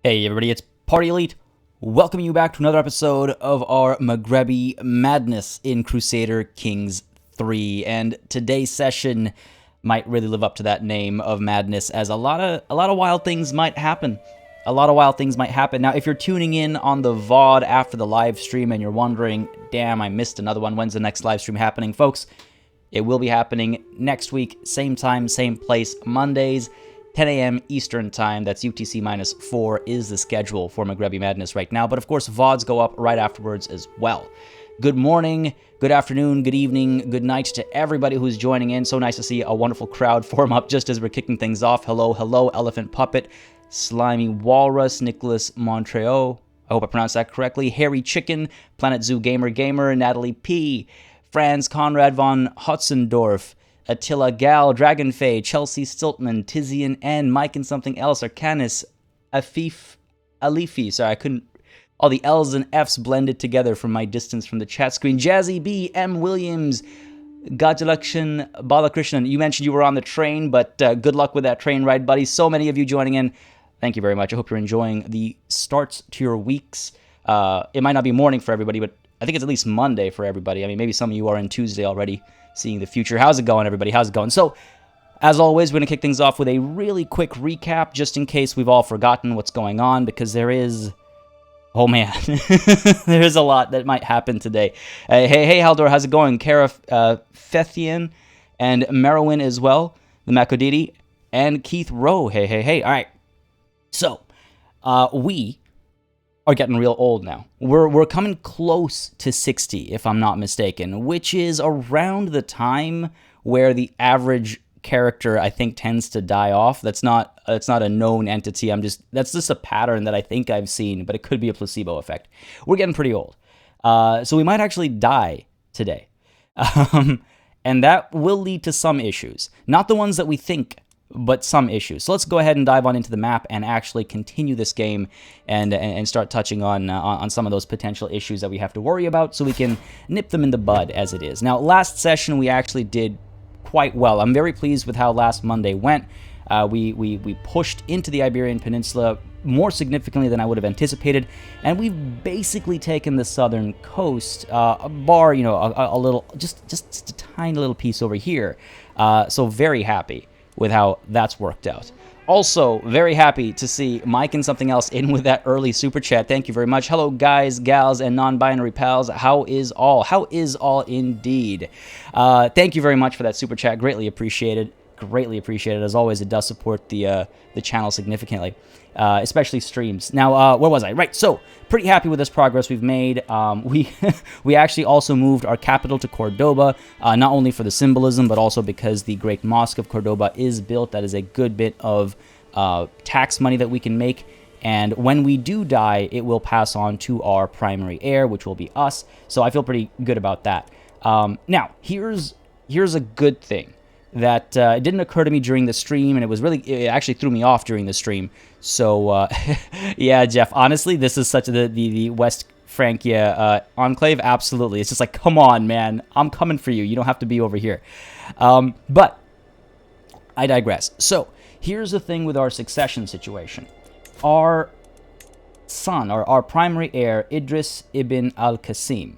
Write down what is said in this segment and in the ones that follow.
Hey everybody, it's Party Elite. Welcome you back to another episode of our Maghrebi madness in Crusader Kings 3. And today's session might really live up to that name of madness, as a lot of wild things might happen. Now, if you're tuning in on the VOD after the live stream and you're wondering, damn, I missed another one, when's the next live stream happening? Folks, it will be happening next week, same time, same place, Mondays, 10 a.m. Eastern Time. That's UTC -4 is the schedule for Maghrebi Madness right now. But of course, VODs go up right afterwards as well. Good morning, good afternoon, good evening, good night to everybody who's joining in. So nice to see a wonderful crowd form up just as we're kicking things off. Hello, hello, Elephant Puppet, Slimy Walrus, Nicholas Montreo, I hope I pronounced that correctly, Harry Chicken, Planet Zoo Gamer, Natalie P, Franz Conrad von Hotzendorf, Attila Gal, Dragonfey, Chelsea Stiltman, Tizian N, Mike and something else, Arcanis, Afif, Alifi, sorry, I couldn't, all the L's and F's blended together from my distance from the chat screen, Jazzy B, M. Williams, Gajalakshan, Balakrishnan, you mentioned you were on the train, but good luck with that train ride, buddy. So many of you joining in. Thank you very much. I hope you're enjoying the starts to your weeks. It might not be morning for everybody, but I think it's at least Monday for everybody. I mean, maybe some of you are in Tuesday already, seeing the future. How's it going, everybody? How's it going? So, as always, we're going to kick things off with a really quick recap, just in case we've all forgotten what's going on, because there is... Oh, man. There is a lot that might happen today. Hey, Haldor, how's it going? Kara Fethian and Marwin as well, the Makodidi, and Keith Rowe. Hey. All right. So, we are getting real old now. We're coming close to 60, if I'm not mistaken, which is around the time where the average character, I think, tends to die off. That's not a known entity. That's just a pattern that I think I've seen, but it could be a placebo effect. We're getting pretty old. So we might actually die today. And that will lead to some issues. Not the ones that we think, but some issues. So let's go ahead and dive on into the map and actually continue this game and start touching on some of those potential issues that we have to worry about so we can nip them in the bud as it is. Now, last session we actually did quite well. I'm very pleased with how last Monday went. We pushed into the Iberian Peninsula more significantly than I would have anticipated, and we've basically taken the southern coast, bar, a little, just a tiny little piece over here. So very happy with how that's worked out. Also, very happy to see Mike and something else in with that early super chat. Thank you very much. Hello, guys, gals, and non-binary pals. How is all? How is all indeed? Thank you very much for that super chat. Greatly appreciated. As always, it does support the channel significantly, especially streams. Now, where was I? Right, so pretty happy with this progress we've made. We actually also moved our capital to Cordoba, not only for the symbolism, but also because the Great Mosque of Cordoba is built. That is a good bit of tax money that we can make. And when we do die, it will pass on to our primary heir, which will be us. So I feel pretty good about that. Now, here's a good thing that it didn't occur to me during the stream, and it actually threw me off during the stream. So, yeah, Jeff, honestly, this is such the West Francia enclave. Absolutely. It's just like, come on, man. I'm coming for you. You don't have to be over here. But I digress. So, here's the thing with our succession situation. Our son, or our primary heir, Idris ibn al-Qasim,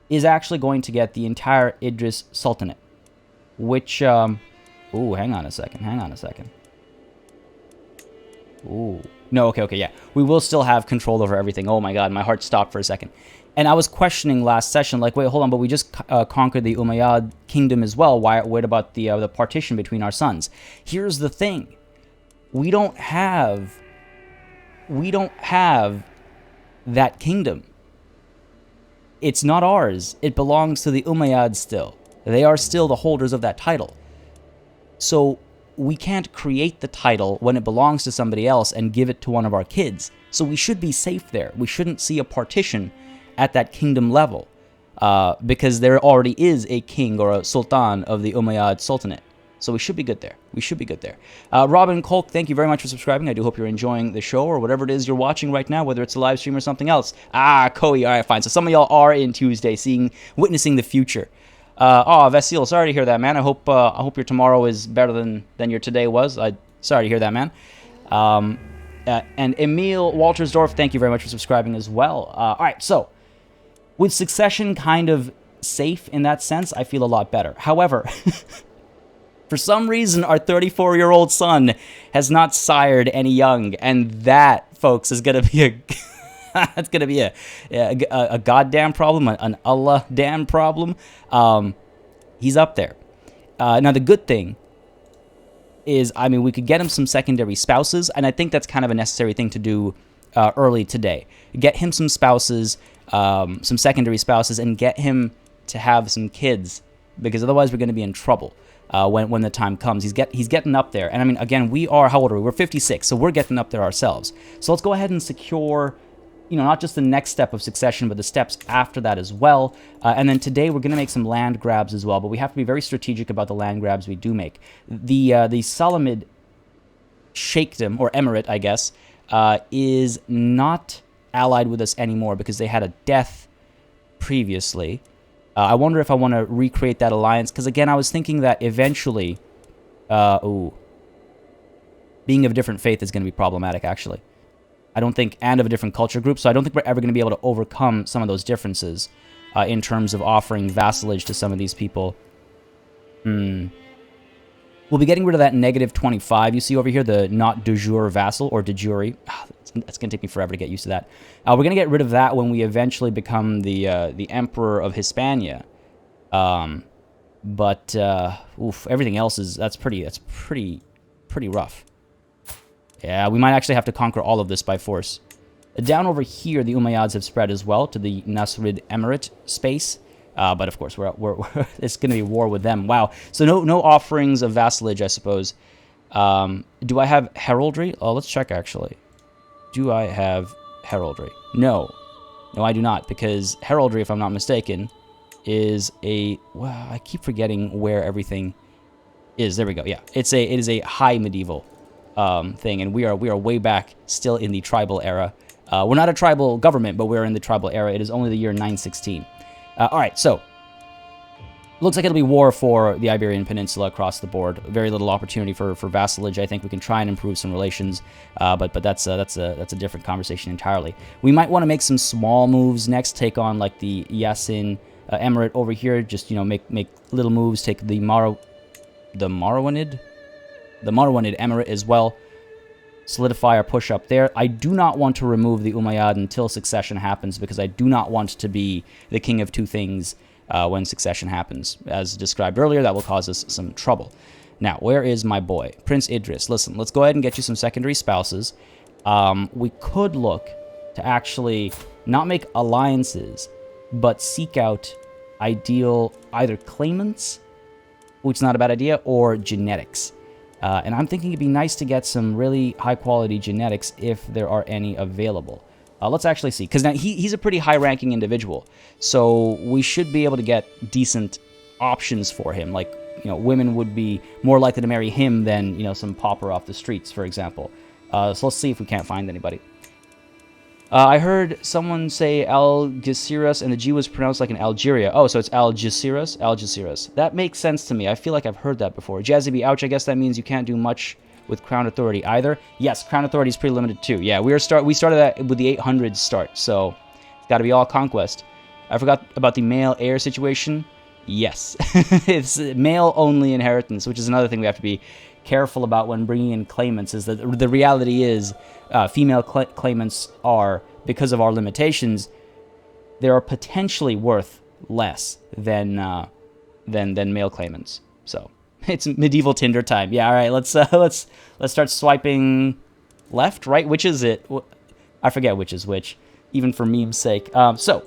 is actually going to get the entire Idris Sultanate. Which, ooh, hang on a second. Ooh, no, okay, yeah. We will still have control over everything. Oh my god, my heart stopped for a second. And I was questioning last session, like, wait, hold on, but we just conquered the Umayyad kingdom as well. What about the partition between our sons? Here's the thing. We don't have that kingdom. It's not ours. It belongs to the Umayyads still. They are still the holders of that title. So we can't create the title when it belongs to somebody else and give it to one of our kids. So we should be safe there. We shouldn't see a partition at that kingdom level because there already is a king or a sultan of the Umayyad Sultanate. So we should be good there. Robin Kolk, thank you very much for subscribing. I do hope you're enjoying the show or whatever it is you're watching right now, whether it's a live stream or something else. Koi, all right, fine. So some of y'all are in Tuesday, witnessing the future. Vasil, sorry to hear that, man. I hope your tomorrow is better than your today was. Sorry to hear that, man. And Emil Waltersdorf, thank you very much for subscribing as well. All right, so with succession kind of safe in that sense, I feel a lot better. However, for some reason, our 34-year-old son has not sired any young, and that, folks, is going to be a that's going to be a goddamn problem, an Allah damn problem. He's up there. Now, the good thing is, I mean, we could get him some secondary spouses, and I think that's kind of a necessary thing to do early today. Get him some spouses, some secondary spouses, and get him to have some kids, because otherwise we're going to be in trouble when the time comes. He's getting up there, and I mean, again, we are, how old are we? We're 56, so we're getting up there ourselves. So let's go ahead and secure, you know, not just the next step of succession, but the steps after that as well. And then today we're going to make some land grabs as well, but we have to be very strategic about the land grabs we do make. The Salamid Sheikhdom, or Emirate, I guess, is not allied with us anymore because they had a death previously. I wonder if I want to recreate that alliance, because again, I was thinking that eventually, being of a different faith is going to be problematic, actually. I don't think, and of a different culture group, so I don't think we're ever going to be able to overcome some of those differences in terms of offering vassalage to some of these people. We'll be getting rid of that -25 you see over here, the not de jure vassal, or de jure. It's going to take me forever to get used to that. We're going to get rid of that when we eventually become the Emperor of Hispania. But everything else that's pretty rough. Yeah, we might actually have to conquer all of this by force. Down over here, the Umayyads have spread as well to the Nasrid Emirate space. But of course, it's going to be war with them. Wow. So no offerings of vassalage, I suppose. Do I have heraldry? Oh, let's check, actually. Do I have heraldry? No. No, I do not, because heraldry, if I'm not mistaken, is a... Well, I keep forgetting where everything is. There we go. Yeah, it is a high medieval thing, and we are way back still in the tribal era. We're not a tribal government, but we're in the tribal era. It is only the year 916. All right, so looks like it'll be war for the Iberian Peninsula across the board. Very little opportunity for vassalage. I think we can try and improve some relations, but that's a different conversation entirely. We might want to make some small moves next. Take on like the Yasin Emirate over here. Just, you know, make little moves. Take the Marwinid Emirate as well. Solidify our push up there. I do not want to remove the Umayyad until succession happens, because I do not want to be the king of two things when succession happens. As described earlier, that will cause us some trouble. Now, where is my boy? Prince Idris. Listen, let's go ahead and get you some secondary spouses. We could look to actually not make alliances, but seek out ideal either claimants, which is not a bad idea, or genetics. And I'm thinking it'd be nice to get some really high-quality genetics if there are any available. Let's actually see, because now he's a pretty high-ranking individual, so we should be able to get decent options for him. Like, you know, women would be more likely to marry him than, you know, some pauper off the streets, for example. So let's see if we can't find anybody. I heard someone say Algeciras, and the G was pronounced like an Algeria. Oh, so it's Algeciras? Algeciras. That makes sense to me. I feel like I've heard that before. Jazzy B, ouch, I guess that means you can't do much with Crown Authority either. Yes, Crown Authority is pretty limited too. Yeah, we started that with the 800s start, so it's got to be all conquest. I forgot about the male heir situation. Yes, it's male-only inheritance, which is another thing we have to be careful about when bringing in claimants, is that the reality is female claimants are, because of our limitations, they are potentially worth less than male claimants. So it's medieval Tinder time. Yeah, all right, let's start swiping left, right? Which is it? I forget which is which, even for meme's sake. So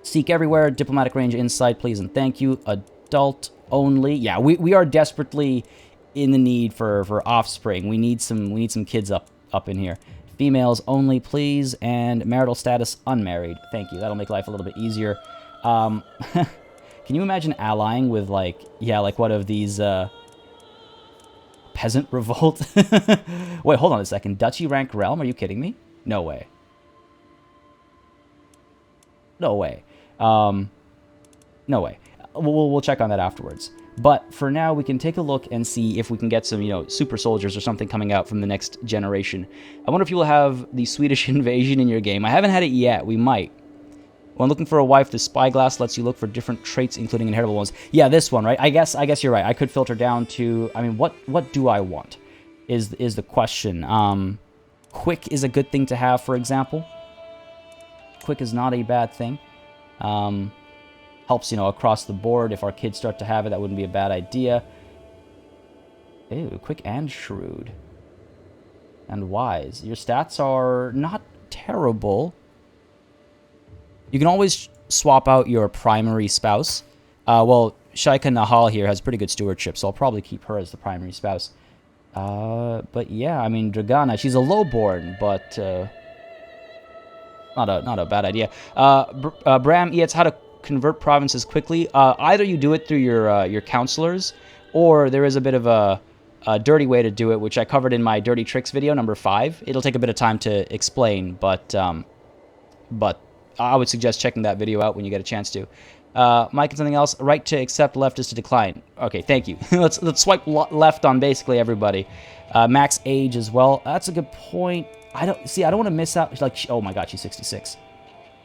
seek everywhere, diplomatic range, insight, please and thank you. Adult only. Yeah, we are desperately in the need for offspring. We need some kids up in here. Females only, please, and marital status unmarried. Thank you. That'll make life a little bit easier. Can you imagine allying with like one of these peasant revolt? Wait, hold on a second. Duchy rank realm? Are you kidding me? No way. No way. No way. We'll check on that afterwards. But for now, we can take a look and see if we can get some, you know, super soldiers or something coming out from the next generation. I wonder if you will have the Swedish invasion in your game. I haven't had it yet. We might. When looking for a wife, the spyglass lets you look for different traits, including inheritable ones. Yeah, this one, right? I guess you're right. I could filter down to, I mean, what do I want is the question. Quick is a good thing to have, for example. Quick is not a bad thing. Helps, you know, across the board. If our kids start to have it, that wouldn't be a bad idea. Ew, quick and shrewd. And wise. Your stats are not terrible. You can always swap out your primary spouse. Well, Shaika Nahal here has pretty good stewardship, so I'll probably keep her as the primary spouse. But yeah, I mean, Dragana, she's a lowborn, but not a bad idea. Bram, yeah, it's how to convert provinces quickly. Either you do it through your counselors, or there is a bit of a dirty way to do it, which I covered in my Dirty Tricks video, number 5. It'll take a bit of time to explain, but I would suggest checking that video out when you get a chance to. Mike, and something else. Right to accept, left is to decline. Okay, thank you. let's swipe left on basically everybody. Max age as well. That's a good point. I don't want to miss out. Like, oh my God, she's 66.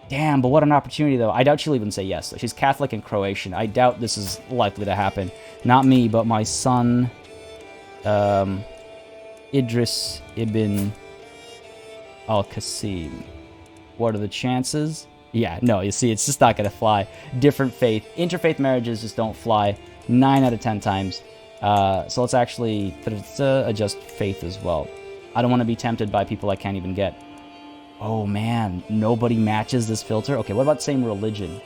Damn, but what an opportunity, though. I doubt she'll even say yes. She's Catholic and Croatian. I doubt this is likely to happen. Not me, but my son, Idris ibn al-Qasim. What are the chances? Yeah, no, you see, it's just not going to fly. Different faith. Interfaith marriages just don't fly 9 out of 10 times. So let's actually adjust faith as well. I don't want to be tempted by people I can't even get. Oh, man. Nobody matches this filter? Okay, what about same religion?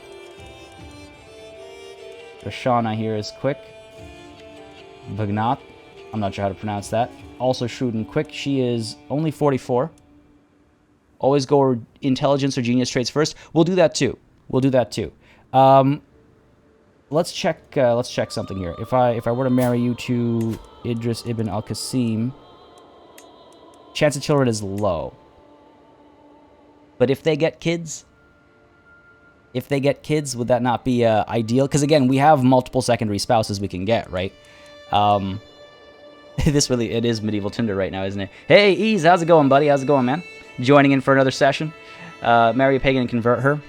Rashana here is quick. Vagnat. I'm not sure how to pronounce that. Also shrewd and quick. She is only 44. Always go intelligence or genius traits first. We'll do that too. Let's check something here. If I were to marry you to Idris ibn al-Qasim, chance of children is low. But if they get kids, would that not be ideal? Because again, we have multiple secondary spouses we can get, right? It is medieval Tinder right now, isn't it? Hey, Ease, how's it going, buddy? How's it going, man? Joining in for another session. Marry a pagan and convert her.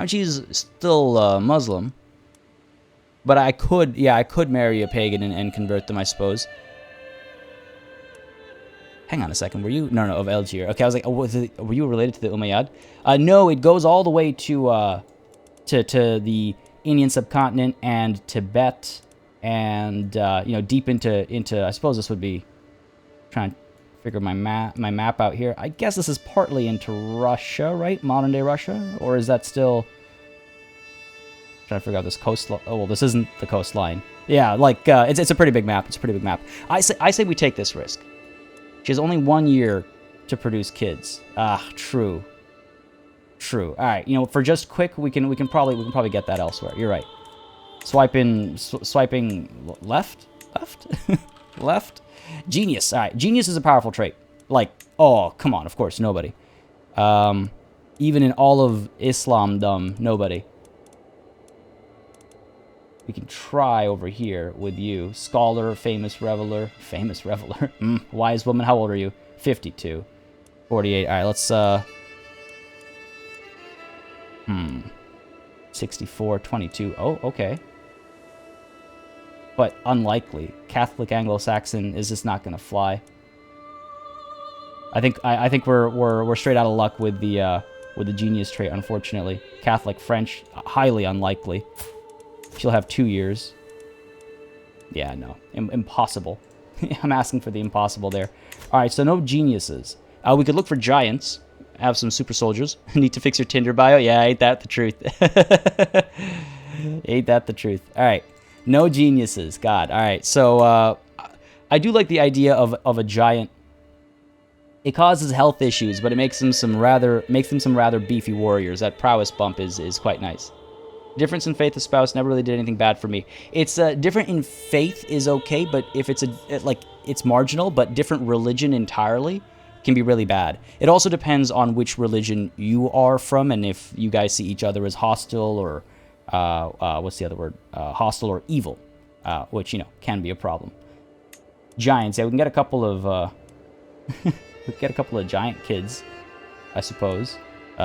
She's still Muslim. But I could marry a pagan and convert them, I suppose. Hang on a second, were you? No, of Algier. Okay, I was like, were you related to the Umayyad? No, it goes all the way to the Indian subcontinent and Tibet, and deep into. I suppose this would be trying to figure my map out here. I guess this is partly into Russia, right? Modern day Russia, or is that still? Trying to figure out this coastline. Oh well, this isn't the coastline. Yeah, like it's a pretty big map. I say we take this risk. She has only 1 year to produce kids. True. All right, for just quick, we can probably get that elsewhere. You're right. Swiping left, left. Genius. All right, genius is a powerful trait. Like, oh come on, of course nobody. Even in all of Islamdom, nobody. We can try over here with you. Scholar, famous reveler. Wise woman, how old are you? 52. 48. Alright, let's, 64, 22. Oh, okay. But unlikely. Catholic Anglo-Saxon is just not gonna fly. I think we're straight out of luck with the genius trait, unfortunately. Catholic French, highly unlikely. She'll have 2 years. Yeah, no. Impossible. I'm asking for the impossible there. Alright, so no geniuses. We could look for giants. Have some super soldiers. Need to fix your Tinder bio? Yeah, ain't that the truth. Ain't that the truth. Alright. No geniuses. God. Alright, so I do like the idea of a giant. It causes health issues, but it makes them some rather beefy warriors. That prowess bump is quite nice. Difference in faith of spouse never really did anything bad for me. It's different in faith is okay, but if it's it's marginal, but different religion entirely can be really bad. It also depends on which religion you are from and if you guys see each other as hostile or what's the other word? Hostile or evil, which, you know, can be a problem. Giants, yeah, we can get a couple of, we can get a couple of giant kids, I suppose.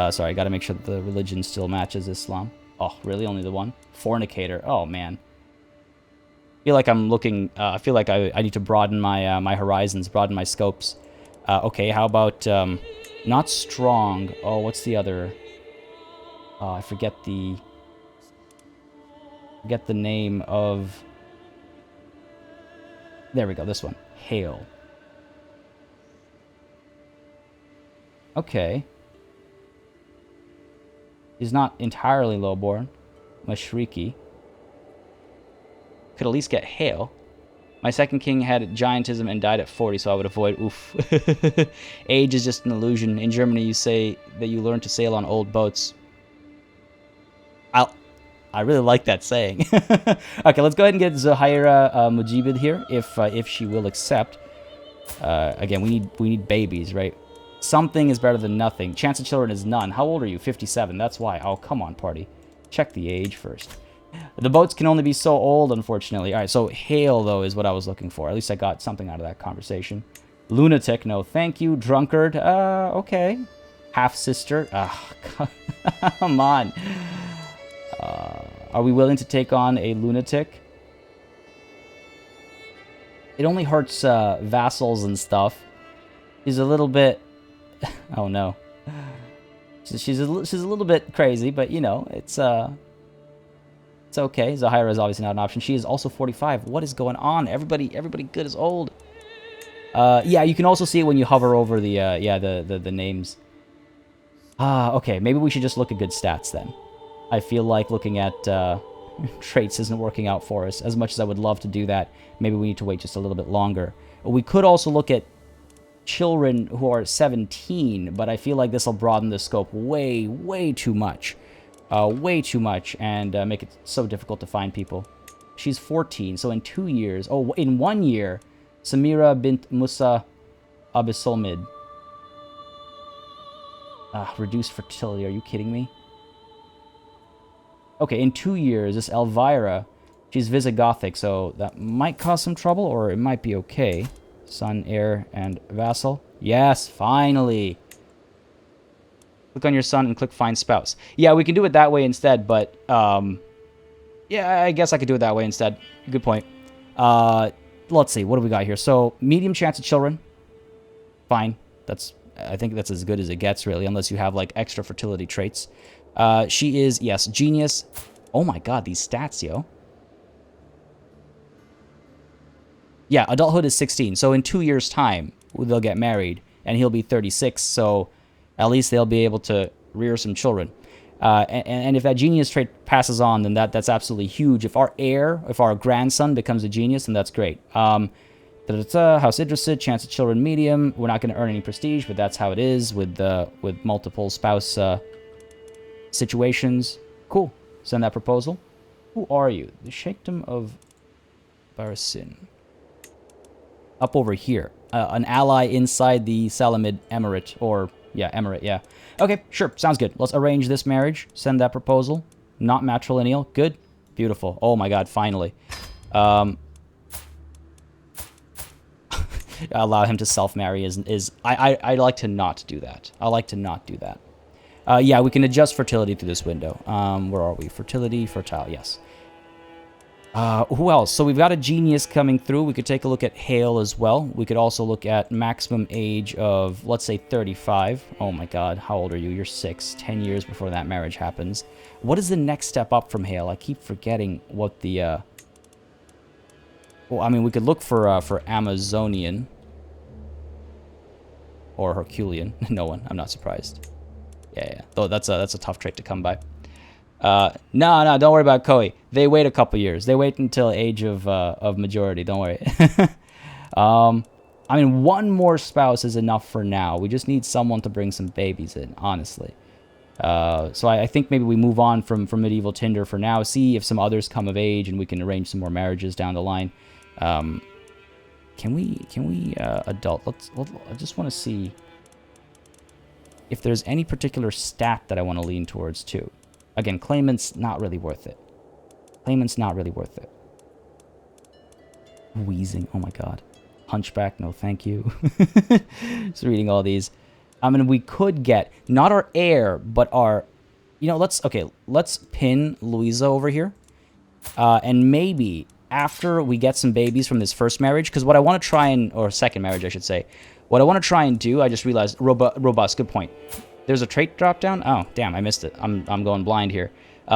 Sorry, I gotta make sure that the religion still matches Islam. Oh, really? Only the one? Fornicator. Oh, man. I feel like I'm looking, I feel like I need to broaden my, my horizons, broaden my scopes. Okay, how about, not strong. Oh, what's the other? Oh, I forget the name of... There we go, this one. Hail. Okay. He's not entirely lowborn. Mashriki. Could at least get Hail. My second king had giantism and died at 40, so I would avoid oof. Age is just an illusion. In Germany, you say that you learn to sail on old boats. I really like that saying. Okay, let's go ahead and get Zahira Mujibid here, if she will accept. Again, we need babies, right? Something is better than nothing. Chance of children is none. How old are you? 57. That's why. Oh, come on, party. Check the age first. The boats can only be so old, unfortunately. All right, so Hail, though, is what I was looking for. At least I got something out of that conversation. Lunatic, no thank you. Drunkard, okay. Half-sister, come on. Are we willing to take on a lunatic? It only hurts vassals and stuff. She's a little bit... Oh, no. She's a little bit crazy, but, you know, it's okay. Zahira is obviously not an option. She is also 45. What is going on? Everybody good is old. Yeah, you can also see it when you hover over the, the names. Okay, maybe we should just look at good stats then. I feel like looking at traits isn't working out for us. As much as I would love to do that, maybe we need to wait just a little bit longer. We could also look at children who are 17, but I feel like this will broaden the scope way too much. Way too much, and make it so difficult to find people. She's 14, so in 2 years... Oh, in 1 year, Samira bint Musa Abisolmid. Reduced fertility, are you kidding me? Okay, in 2 years, this Elvira, she's Visigothic, so that might cause some trouble, or it might be okay. Son, heir, and vassal. Yes, finally! Click on your son and click find spouse. Yeah, we can do it that way instead, but, yeah, I guess I could do it that way instead. Good point. Let's see, what do we got here? So, medium chance of children. Fine. I think that's as good as it gets, really, unless you have, like, extra fertility traits. She is, yes, genius. Oh my god, these stats, yo. Yeah, adulthood is 16, so in 2 years' time, they'll get married, and he'll be 36, so at least they'll be able to rear some children. And if that genius trait passes on, then that's absolutely huge. If our grandson becomes a genius, then that's great. House Idrisid, chance of children medium. We're not going to earn any prestige, but that's how it is with multiple spouse situations. Cool. Send that proposal. Who are you? The Sheikhdom of Barasin. Up over here. An ally inside the Salamid Emirate, or... Yeah, Emirate, yeah. Okay, sure, sounds good. Let's arrange this marriage. Send that proposal. Not matrilineal. Good. Beautiful. Oh my god, finally. Allow him to self-marry is I like to not do that. I like to not do that. Yeah, we can adjust fertility through this window. Where are we? Fertility, fertile, yes. Who else? So we've got a genius coming through. We could take a look at Hail as well. We could also look at maximum age of, let's say, 35. Oh my god, how old are you? You're 6. 10 years before that marriage happens. What is the next step up from Hail? I keep forgetting what the... Well, I mean, we could look for Amazonian. Or Herculean. No one. I'm not surprised. Yeah. Though that's a tough trait to come by. No, don't worry about Koi. They wait a couple years. They wait until age of majority. Don't worry. I mean, one more spouse is enough for now. We just need someone to bring some babies in, honestly. So I think maybe we move on from medieval Tinder for now. See if some others come of age, and we can arrange some more marriages down the line. Can we adult? I just want to see if there's any particular stat that I want to lean towards too. Again, claimant's not really worth it. Claimant's not really worth it. Wheezing, oh my god. Hunchback, no thank you. Just reading all these. I mean, we could get, not our heir, but our, you know, let's pin Louisa over here. And maybe after we get some babies from this first marriage, because what I want to try and, or second marriage, I should say, what I want to try and do, I just realized, robust, good point. There's a trait drop down? Oh, damn, I missed it. I'm going blind here.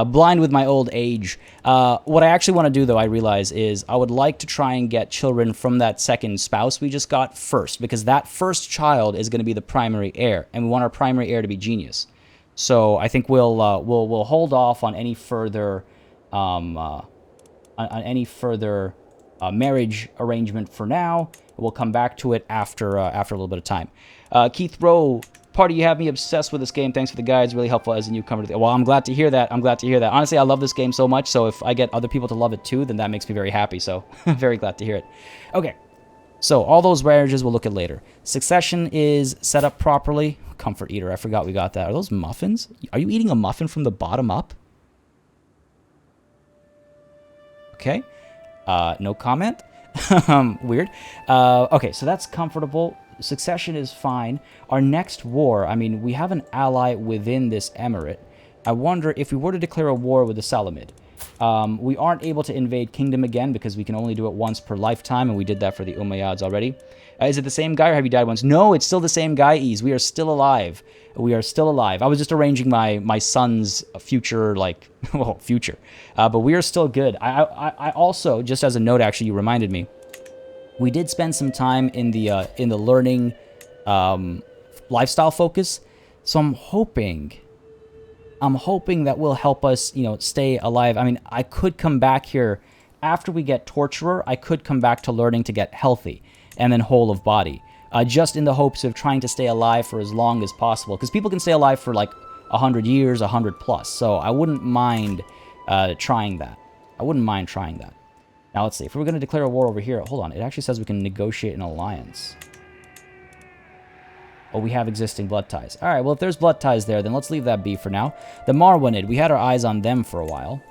Blind with my old age. What I actually want to do, though, I realize, is I would like to try and get children from that second spouse we just got first, because that first child is going to be the primary heir, and we want our primary heir to be genius. So I think we'll hold off on any further marriage arrangement for now. We'll come back to it after a little bit of time. Keith Rowe, party, you have me obsessed with this game. Thanks for the guides, really helpful as a newcomer. Well, I'm glad to hear that. I'm glad to hear that. Honestly, I love this game so much, so if I get other people to love it too, then that makes me very happy, so very glad to hear it. Okay, so all those marriages we'll look at later. Succession is set up properly. Comfort eater, I forgot we got that. Are those muffins? Are you eating a muffin from the bottom up? Okay, no comment. Weird. Okay, so that's comfortable. Succession is fine. Our next war, I mean, we have an ally within this emirate. I wonder if we were to declare a war with the Salamid. We aren't able to invade kingdom again because we can only do it once per lifetime, and we did that for the Umayyads already. Is it the same guy, or have you died once? No, it's still the same guy, Ease. We are still alive. We are still alive. I was just arranging my son's future, like, well, future. But we are still good. I also, just as a note, actually, you reminded me, we did spend some time in the learning lifestyle focus, so I'm hoping that will help us, you know, stay alive. I mean, I could come back here after we get torturer. I could come back to learning to get healthy, and then whole of body, just in the hopes of trying to stay alive for as long as possible. Because people can stay alive for like 100 years, 100 plus. So I wouldn't mind trying that. I wouldn't mind trying that. Now, let's see. If we're going to declare a war over here... Hold on. It actually says we can negotiate an alliance. Oh, we have existing blood ties. All right, well, if there's blood ties there, then let's leave that be for now. The Marwinid, we had our eyes on them for a while.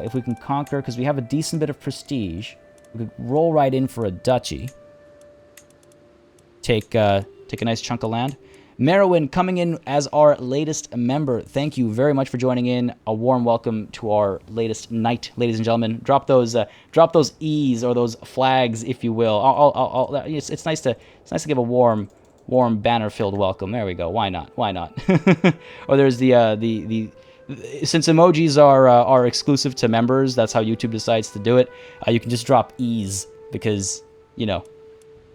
If we can conquer, because we have a decent bit of prestige, we could roll right in for a duchy. Take a nice chunk of land. Marwin coming in as our latest member. Thank you very much for joining in. A warm welcome to our latest knight, ladies and gentlemen. Drop those E's or those flags, if you will. It's nice to give a warm banner-filled welcome. There we go. Why not? Why not? Or there's the since emojis are exclusive to members, that's how YouTube decides to do it. You can just drop E's because, you know,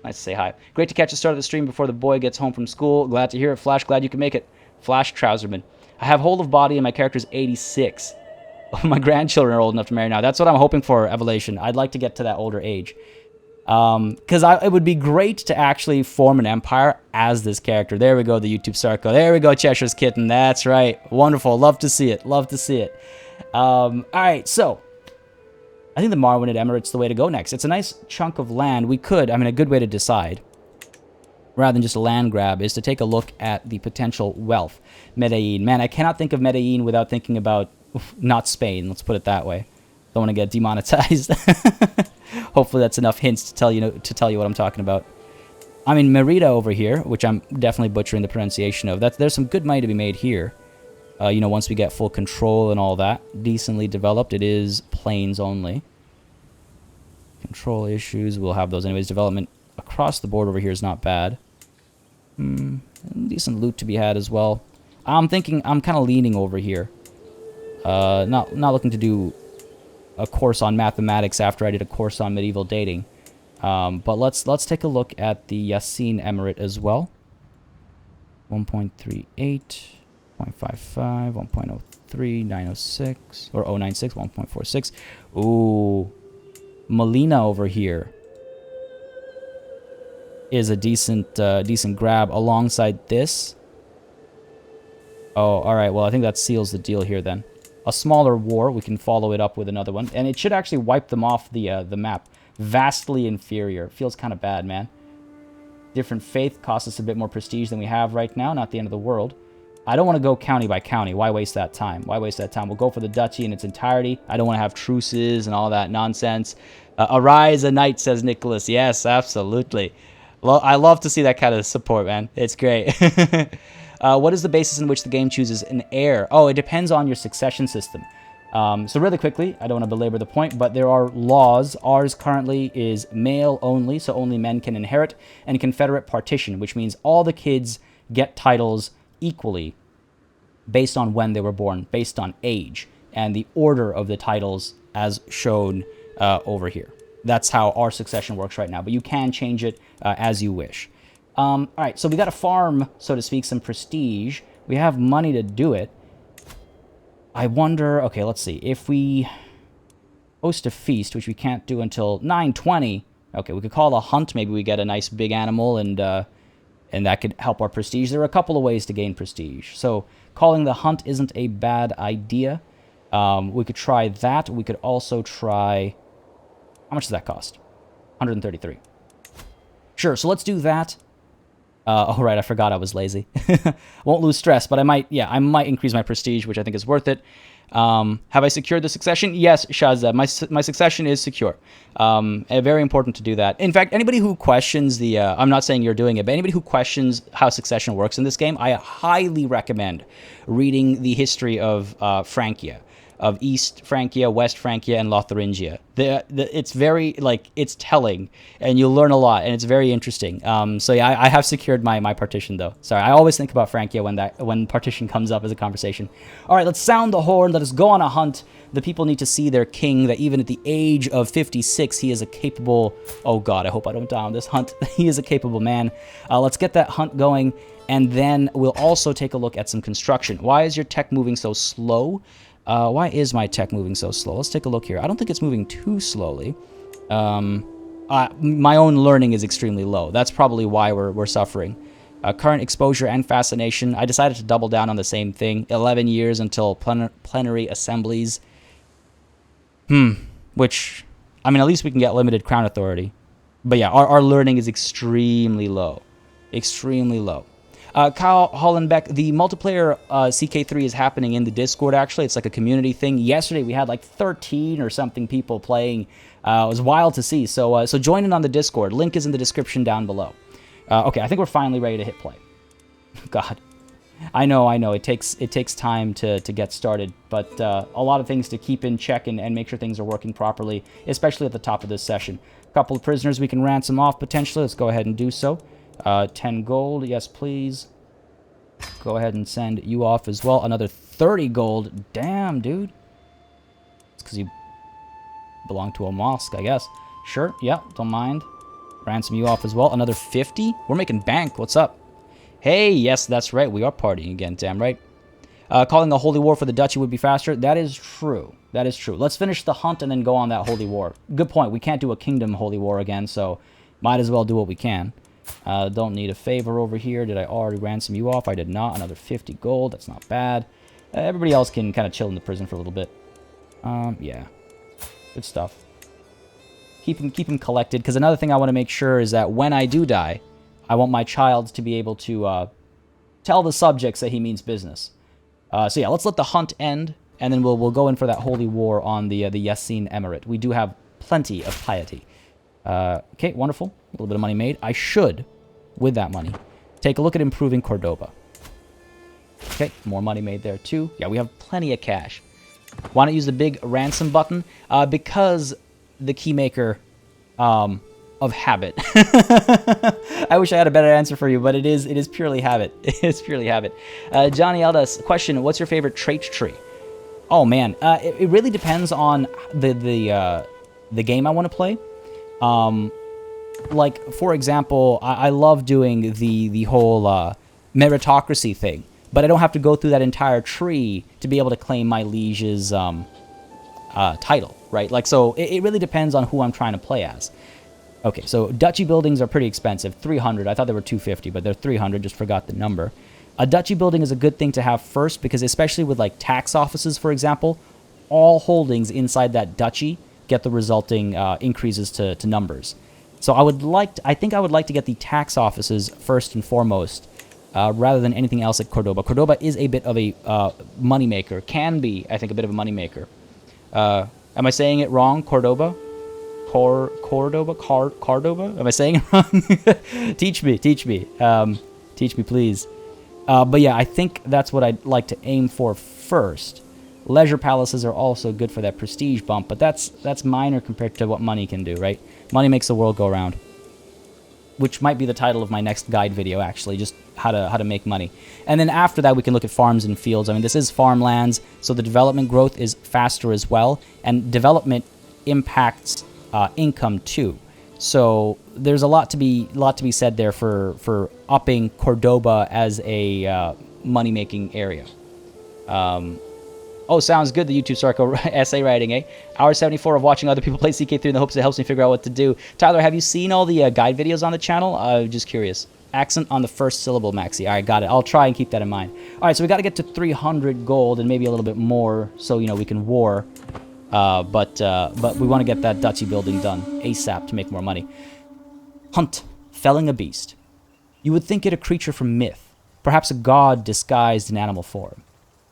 nice to say hi. Great to catch the start of the stream before the boy gets home from school. Glad to hear it, Flash. Glad you can make it. Flash Trouserman. I have whole of body and my character's 86. My grandchildren are old enough to marry now. That's what I'm hoping for, Evolution. I'd like to get to that older age. Because it would be great to actually form an empire as this character. There we go, the YouTube circle. There we go, Cheshire's Kitten. That's right. Wonderful. Love to see it. Love to see it. Alright, so I think the Marwinid Emirate's the way to go next. It's a nice chunk of land. We could, I mean, a good way to decide, rather than just a land grab, is to take a look at the potential wealth. Medellin. Man, I cannot think of Medellin without thinking about, not Spain, let's put it that way. Don't want to get demonetized. Hopefully that's enough hints to tell you what I'm talking about. I mean, Merida over here, which I'm definitely butchering the pronunciation of. There's some good money to be made here. You know, once we get full control and all that, decently developed. It is plains only. Control issues, we'll have those anyways. Development across the board over here is not bad. Decent loot to be had as well. I'm kind of leaning over here. Not looking to do a course on mathematics after I did a course on medieval dating. But let's take a look at the Yasin Emirate as well. 1.38, 0.55, 1.03, 906, or 096, 1.46. Ooh, Molina over here is a decent grab alongside this. Oh, all right. Well, I think that seals the deal here then. A smaller war, we can follow it up with another one, and it should actually wipe them off the map. Vastly inferior. Feels kind of bad, man. Different faith costs us a bit more prestige than we have right now. Not the end of the world. I don't want to go county by county. Why waste that time? Why waste that time? We'll go for the duchy in its entirety. I don't want to have truces and all that nonsense. Arise a knight, says Nicholas. Yes, absolutely. Well, I love to see that kind of support, man. It's great. What is the basis in which the game chooses an heir? Oh, it depends on your succession system. So really quickly, I don't want to belabor the point, but there are laws. Ours currently is male only, so only men can inherit, and confederate partition, which means all the kids get titles equally based on when they were born, based on age, and the order of the titles as shown over here. That's how our succession works right now, but you can change it as you wish. All right, so we got to farm, so to speak, some prestige. We have money to do it. I wonder, okay, let's see. If we host a feast, which we can't do until 9:20, okay, we could call a hunt. Maybe we get a nice big animal, and that could help our prestige. There are a couple of ways to gain prestige. So calling the hunt isn't a bad idea. We could try that. We could also try... How much does that cost? 133. Sure, so let's do that. Oh, right, I forgot I was lazy. Won't lose stress, but I might increase my prestige, which I think is worth it. Have I secured the succession? Yes, Shazza, my succession is secure. Very important to do that. In fact, anybody who questions the... I'm not saying you're doing it, but anybody who questions how succession works in this game, I highly recommend reading the history of Francia. Of East Francia, West Francia, and Lotharingia. It's very, like, it's telling, and you'll learn a lot, and it's very interesting. So yeah, I have secured my partition, though. Sorry, I always think about Francia when partition comes up as a conversation. All right, let's sound the horn. Let us go on a hunt. The people need to see their king, that even at the age of 56, he is a capable... Oh, God, I hope I don't die on this hunt. He is a capable man. Let's get that hunt going, and then we'll also take a look at some construction. Why is your tech moving so slow? Why is my tech moving so slow? Let's take a look here. I don't think it's moving too slowly. My own learning is extremely low. That's probably why we're suffering. Current exposure and fascination. I decided to double down on the same thing. 11 years until plenary assemblies. Which, I mean, at least we can get limited crown authority. But yeah, our learning is extremely low. Extremely low. Kyle Hollenbeck, the multiplayer CK3 is happening in the Discord, actually. It's like a community thing. Yesterday, we had like 13 or something people playing. It was wild to see. So join in on the Discord. Link is in the description down below. Okay, I think we're finally ready to hit play. God. I know. It takes time to get started, but a lot of things to keep in check and make sure things are working properly, especially at the top of this session. A couple of prisoners we can ransom off, potentially. Let's go ahead and do so. 10 gold, yes please. Go ahead and send you off as well. Another 30 gold. Damn, dude. It's because you belong to a mosque, I guess. Sure, yeah, don't mind. Ransom you off as well. Another 50? We're making bank. What's up? Hey, yes, that's right. We are partying again, damn right. Calling a holy war for the duchy would be faster. That is true. That is true. Let's finish the hunt and then go on that holy war. Good point. We can't do a kingdom holy war again, so might as well do what we can. Don't need a favor over here. Did I already ransom you off? I did not. Another 50 gold. That's not bad. Everybody else can kind of chill in the prison for a little bit. Yeah. Good stuff. Keep him collected, because another thing I want to make sure is that when I do die, I want my child to be able to tell the subjects that he means business. So yeah, let's let the hunt end, and then we'll go in for that holy war on the Yassin Emirate. We do have plenty of piety. Okay, wonderful. A little bit of money made. I should, with that money, take a look at improving Cordoba. Okay, more money made there too. Yeah, we have plenty of cash. Why not use the big ransom button? Because the keymaker of habit. I wish I had a better answer for you, but it is purely habit. It is purely habit. Johnny Eldas, question, what's your favorite trait tree? Oh man, it really depends on the game I want to play. Like, for example, I love doing the whole meritocracy thing, but I don't have to go through that entire tree to be able to claim my liege's title, right? Like, so it really depends on who I'm trying to play as. Okay, so duchy buildings are pretty expensive. 300. I thought they were 250, but they're 300. Just forgot the number. A duchy building is a good thing to have first, because especially with like tax offices, for example, all holdings inside that duchy get the resulting increases to numbers. So I think I would like to get the tax offices first and foremost, rather than anything else at Cordoba. Cordoba is a bit of a moneymaker. Can be, I think, a bit of a moneymaker. Am I saying it wrong? Cordoba? Cordoba? Am I saying it wrong? Teach me. Teach me, please. But yeah, I think that's what I'd like to aim for first. Leisure palaces are also good for that prestige bump, but that's minor compared to what money can do, right? Money makes the world go round. Which might be the title of my next guide video, actually, just how to make money. And then after that, we can look at farms and fields. I mean, this is farmlands, so the development growth is faster as well, and development impacts income too. So there's a lot to be said there for upping Cordoba as a money-making area. Oh, sounds good, the YouTube Sarko essay writing, eh? Hour 74 of watching other people play CK3 in the hopes it helps me figure out what to do. Tyler, have you seen all the guide videos on the channel? Just curious. Accent on the first syllable, Maxi. All right, got it. I'll try and keep that in mind. All right, so we got to get to 300 gold and maybe a little bit more so, you know, we can war. But we want to get that duchy building done ASAP to make more money. Hunt. Felling a beast. You would think it a creature from myth. Perhaps a god disguised in animal form.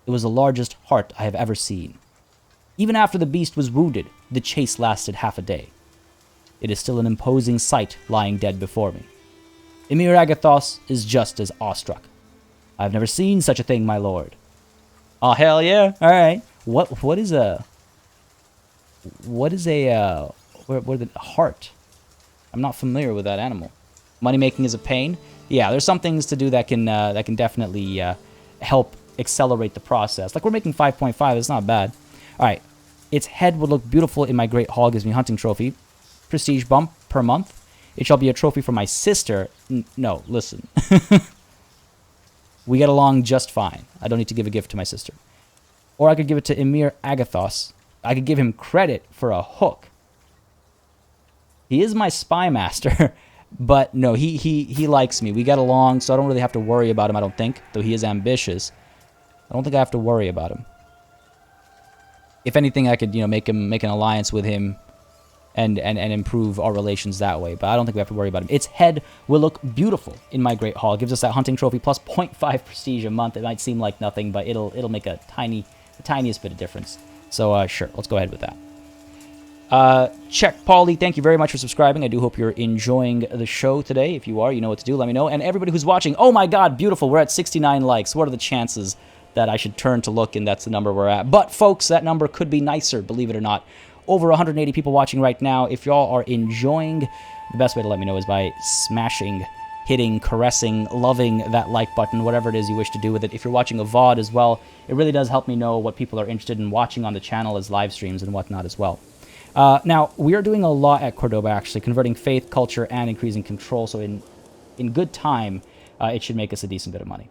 It was the largest hart I have ever seen. Even after the beast was wounded, the chase lasted half a day. It is still an imposing sight lying dead before me. Emir Agathos is just as awestruck. I have never seen such a thing, my lord. Oh, hell yeah. All right. What is a hart? I'm not familiar with that animal. Money making is a pain. Yeah, there's some things to do that can definitely help accelerate the process. Like, we're making 5.5. It's not bad. All right. Its head would look beautiful in my great hall. Gives me hunting trophy. Prestige bump per month. It shall be a trophy for my sister. No, listen. We get along just fine. I don't need to give a gift to my sister. Or I could give it to Emir Agathos. I could give him credit for a hook. He is my spy master. But no, he likes me. We get along, so I don't really have to worry about him, I don't think. Though he is ambitious. I don't think I have to worry about him. If anything, I could, you know, make an alliance with him and improve our relations that way. But I don't think we have to worry about him. Its head will look beautiful in my great hall. It gives us that hunting trophy plus 0.5 prestige a month. It might seem like nothing, but it'll make the tiniest bit of difference. So sure, let's go ahead with that. Check Paulie, thank you very much for subscribing. I do hope you're enjoying the show today. If you are, you know what to do. Let me know. And everybody who's watching, oh my god, beautiful. We're at 69 likes. What are the chances that I should turn to look and that's the number we're at? But folks, that number could be nicer, believe it or not. Over 180 people watching right now. If y'all are enjoying, the best way to let me know is by smashing, hitting, caressing, loving that like button, whatever it is you wish to do with it. If you're watching a VOD as well, it really does help me know what people are interested in watching on the channel as live streams and whatnot as well. Now, we are doing a lot at Cordoba, actually, converting faith, culture, and increasing control, so in good time, it should make us a decent bit of money.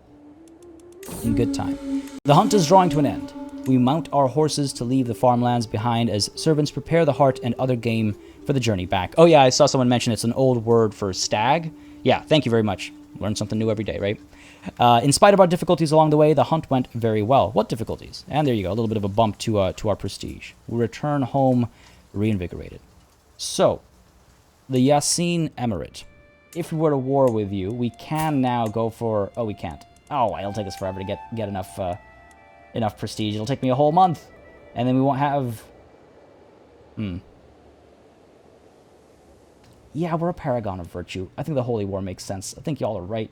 In good time. The hunt is drawing to an end. We mount our horses to leave the farmlands behind as servants prepare the hart and other game for the journey back. Oh yeah, I saw someone mention it's an old word for stag. Yeah, thank you very much. Learn something new every day, right? In spite of our difficulties along the way, the hunt went very well. What difficulties? And there you go, a little bit of a bump to our prestige. We return home reinvigorated. So, the Idrisid Emirate. If we were to war with you, we can now go for... Oh, we can't. Oh, it'll take us forever to get enough prestige. It'll take me a whole month. And then we won't have... Yeah, we're a paragon of virtue. I think the Holy War makes sense. I think y'all are right.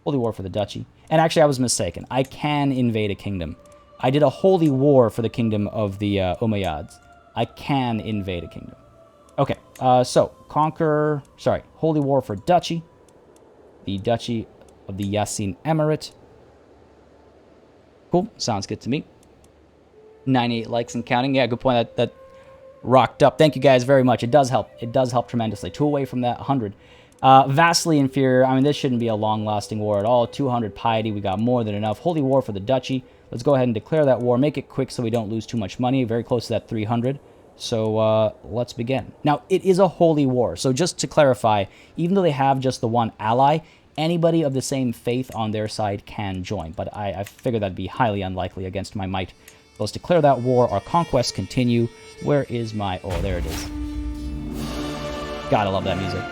Holy War for the duchy. And actually, I was mistaken. I can invade a kingdom. I did a Holy War for the kingdom of the Umayyads. I can invade a kingdom. Okay, so, Holy War for duchy. The duchy of the Idrisid Emirate. Cool, sounds good to me. 98 likes and counting. Yeah, good point. That rocked up. Thank you guys very much. It does help. It does help tremendously. 2 away from that 100. Vastly inferior. I mean, this shouldn't be a long-lasting war at all. 200 piety. We got more than enough. Holy War for the duchy. Let's go ahead and declare that war. Make it quick so we don't lose too much money. Very close to that 300. So, let's begin. Now, it is a holy war. So just to clarify, even though they have just the one ally, anybody of the same faith on their side can join. But I figure that'd be highly unlikely against my might. So let's declare that war. Our conquests continue. Where is my... Oh, there it is. Gotta love that music.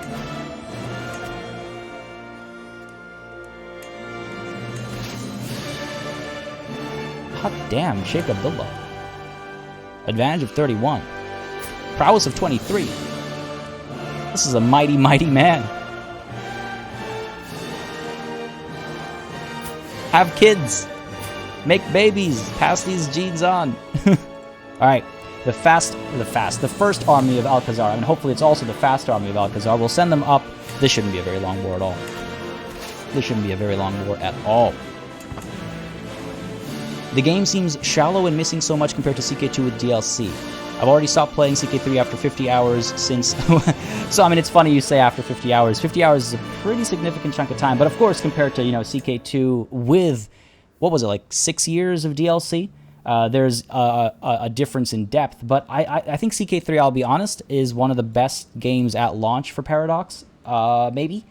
God damn, Sheikh Abdullah. Advantage of 31. Prowess of 23. This is a mighty, mighty man. Have kids. Make babies. Pass these genes on. Alright. The first army of Alcazar, and hopefully it's also the fast army of Alcazar. We'll send them up. This shouldn't be a very long war at all. This shouldn't be a very long war at all. The game seems shallow and missing so much compared to CK2 with DLC. I've already stopped playing CK3 after 50 hours since... So, I mean, it's funny you say after 50 hours. 50 hours is a pretty significant chunk of time. But, of course, compared to, CK2 with, what was it, like 6 years of DLC, there's a difference in depth. But I think CK3, I'll be honest, is one of the best games at launch for Paradox. Maybe?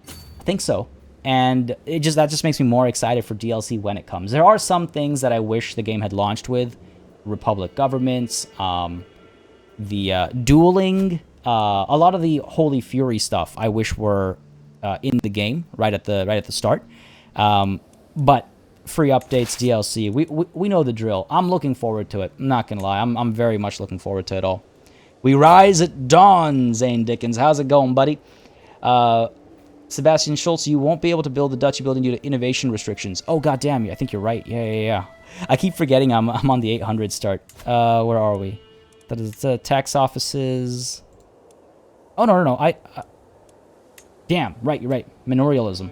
I think so. And that just makes me more excited for DLC when it comes. There are some things that I wish the game had launched with. Republic governments, the dueling, a lot of the Holy Fury stuff I wish were in the game right at the start. But free updates, DLC, we know the drill. I'm looking forward to it. I'm not gonna lie, I'm very much looking forward to it all. We rise at dawn, Zane Dickens. How's it going, buddy? Sebastian Schultz, you won't be able to build the Duchy building due to innovation restrictions. Oh, goddamn, I think you're right. Yeah. I keep forgetting I'm on the 800 start. Where are we? That is tax offices. Oh, no. Damn, right, you're right. Manorialism.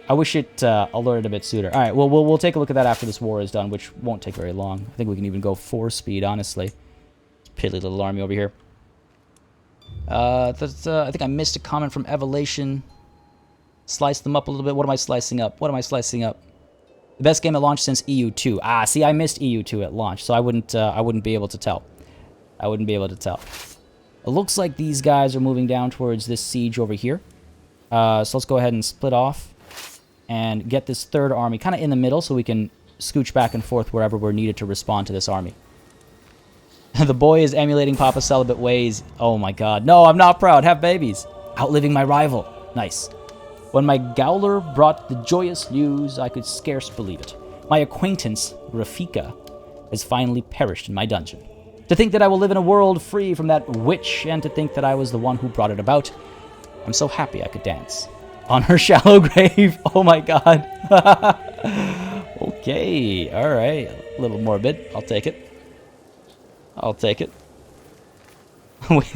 I wish it alerted a bit sooner. All right, well, we'll take a look at that after this war is done, which won't take very long. I think we can even go 4 speed, honestly. Piddly little army over here. I think I missed a comment from Evolution. Slice them up a little bit. What am I slicing up? The best game at launch since EU2. Ah, see, I missed EU2 at launch, so I wouldn't be able to tell. It looks like these guys are moving down towards this siege over here. So let's go ahead and split off and get this third army kind of in the middle so we can scooch back and forth wherever we're needed to respond to this army. The boy is emulating Papa Celibate ways. Oh my god. No, I'm not proud. Have babies. Outliving my rival. Nice. When my Gowler brought the joyous news, I could scarce believe it. My acquaintance, Rafika, has finally perished in my dungeon. To think that I will live in a world free from that witch, and to think that I was the one who brought it about. I'm so happy I could dance. On her shallow grave. Oh my god. Okay. Alright. A little morbid. I'll take it. The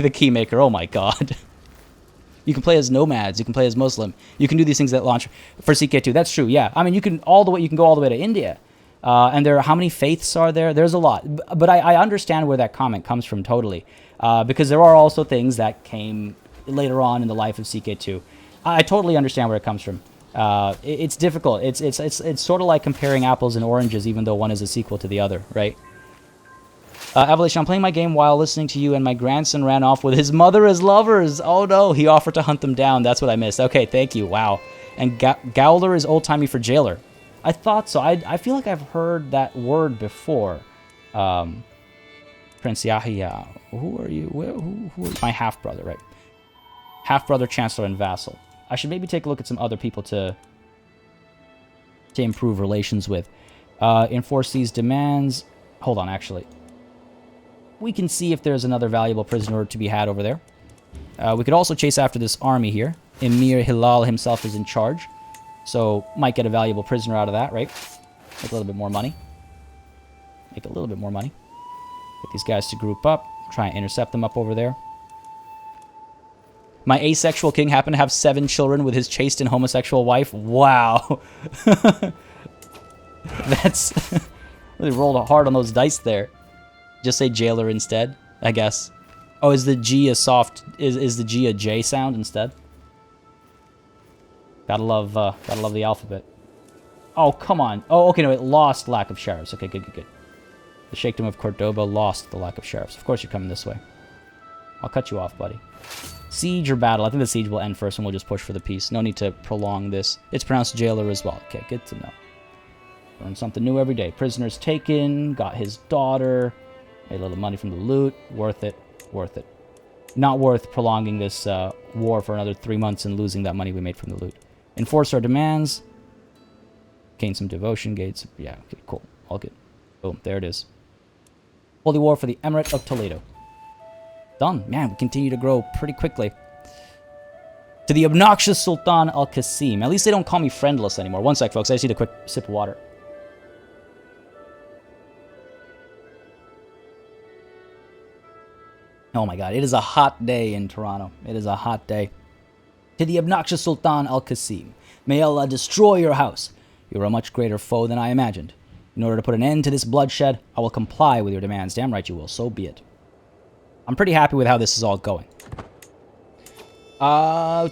Keymaker, oh my god. You can play as nomads, you can play as Muslim. You can do these things that launch for CK2. That's true, yeah. I mean, you can go all the way to India. And there are, how many faiths are there? There's a lot. But I understand where that comment comes from totally. Because there are also things that came later on in the life of CK2. I totally understand where it comes from. It's difficult. It's sort of like comparing apples and oranges, even though one is a sequel to the other, right? Evolution, I'm playing my game while listening to you, and my grandson ran off with his mother as lovers. Oh no, he offered to hunt them down. That's what I missed. Okay, thank you. Wow. And Gowler is old-timey for jailer. I thought so. I feel like I've heard that word before. Prince Yahya. Who are you? Who are you? My half-brother, right? Half-brother, chancellor, and vassal. I should maybe take a look at some other people to improve relations with. Enforce these demands. Hold on, actually. We can see if there's another valuable prisoner to be had over there. We could also chase after this army here. Emir Hilal himself is in charge. So, might get a valuable prisoner out of that, right? Make a little bit more money. Get these guys to group up. Try and intercept them up over there. My asexual king happened to have 7 children with his chaste and homosexual wife. Wow. That's... really rolled hard on those dice there. Just say jailer instead, I guess. Oh, is the G a soft... Is the G a J sound instead? Gotta love the alphabet. Oh, come on. Oh, okay, no, it lost lack of sheriffs. Okay, good. The Sheikhdom of Cordoba lost the lack of sheriffs. Of course you're coming this way. I'll cut you off, buddy. Siege or battle? I think the siege will end first and we'll just push for the peace. No need to prolong this. It's pronounced jailer as well. Okay, good to know. Learn something new every day. Prisoners taken. Got his daughter. Made a little money from the loot. Worth it. Not worth prolonging this war for another 3 months and losing that money we made from the loot. Enforce our demands. Gain some devotion, gates. Yeah, okay, cool. All good. Boom, there it is. Holy War for the Emirate of Toledo. Done. Man, we continue to grow pretty quickly. To the obnoxious Sultan Al-Qasim. At least they don't call me friendless anymore. One sec, folks. I just need a quick sip of water. Oh my god, it is a hot day in Toronto. It is a hot day. To the obnoxious Sultan Al-Qasim. May Allah destroy your house. You are a much greater foe than I imagined. In order to put an end to this bloodshed, I will comply with your demands. Damn right you will. So be it. I'm pretty happy with how this is all going. I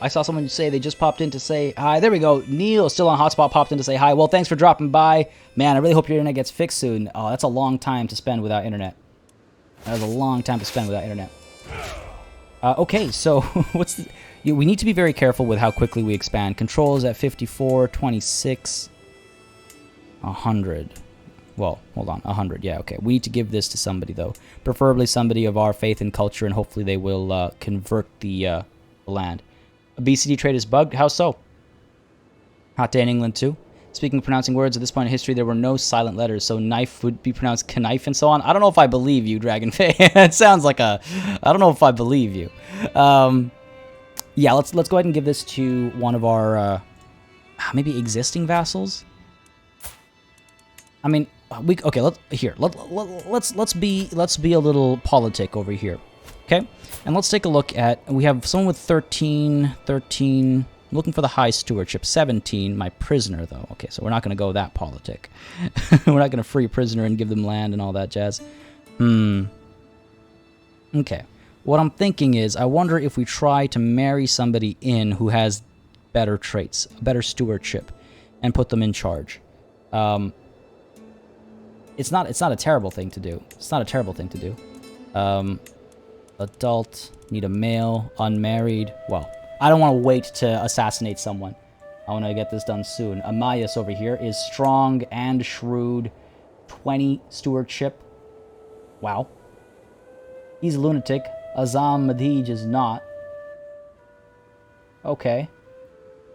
saw someone say they just popped in to say hi. There we go. Neil, still on hotspot, popped in to say hi. Well, thanks for dropping by. Man, I really hope your internet gets fixed soon. Oh, that's a long time to spend without internet. That was a long time to spend without internet. Okay, so what's the... we need to be very careful with how quickly we expand. Control is at 54, 26, 100. Well, hold on, 100. Yeah, okay. We need to give this to somebody, though. Preferably somebody of our faith and culture, and hopefully they will convert the land. A BCD trade is bugged? How so? Hot day in England, too. Speaking of pronouncing words, at this point in history, there were no silent letters, so knife would be pronounced knife and so on. I don't know if I believe you, Dragonfey. It sounds like a... I don't know if I believe you. Yeah, let's go ahead and give this to one of our maybe existing vassals. I mean, okay. Let's be a little politic over here, okay? And let's take a look at. We have someone with 13. Looking for the high stewardship. 17. My prisoner, though. Okay, so we're not going to go that politic. We're not going to free a prisoner and give them land and all that jazz. Okay. What I'm thinking is, I wonder if we try to marry somebody in who has better traits, better stewardship, and put them in charge. It's not a terrible thing to do. It's not a terrible thing to do. Adult, need a male, unmarried. Well, I don't want to wait to assassinate someone. I want to get this done soon. Amayas over here is strong and shrewd. 20 stewardship. Wow. He's a lunatic. Azam Madhij is not. Okay.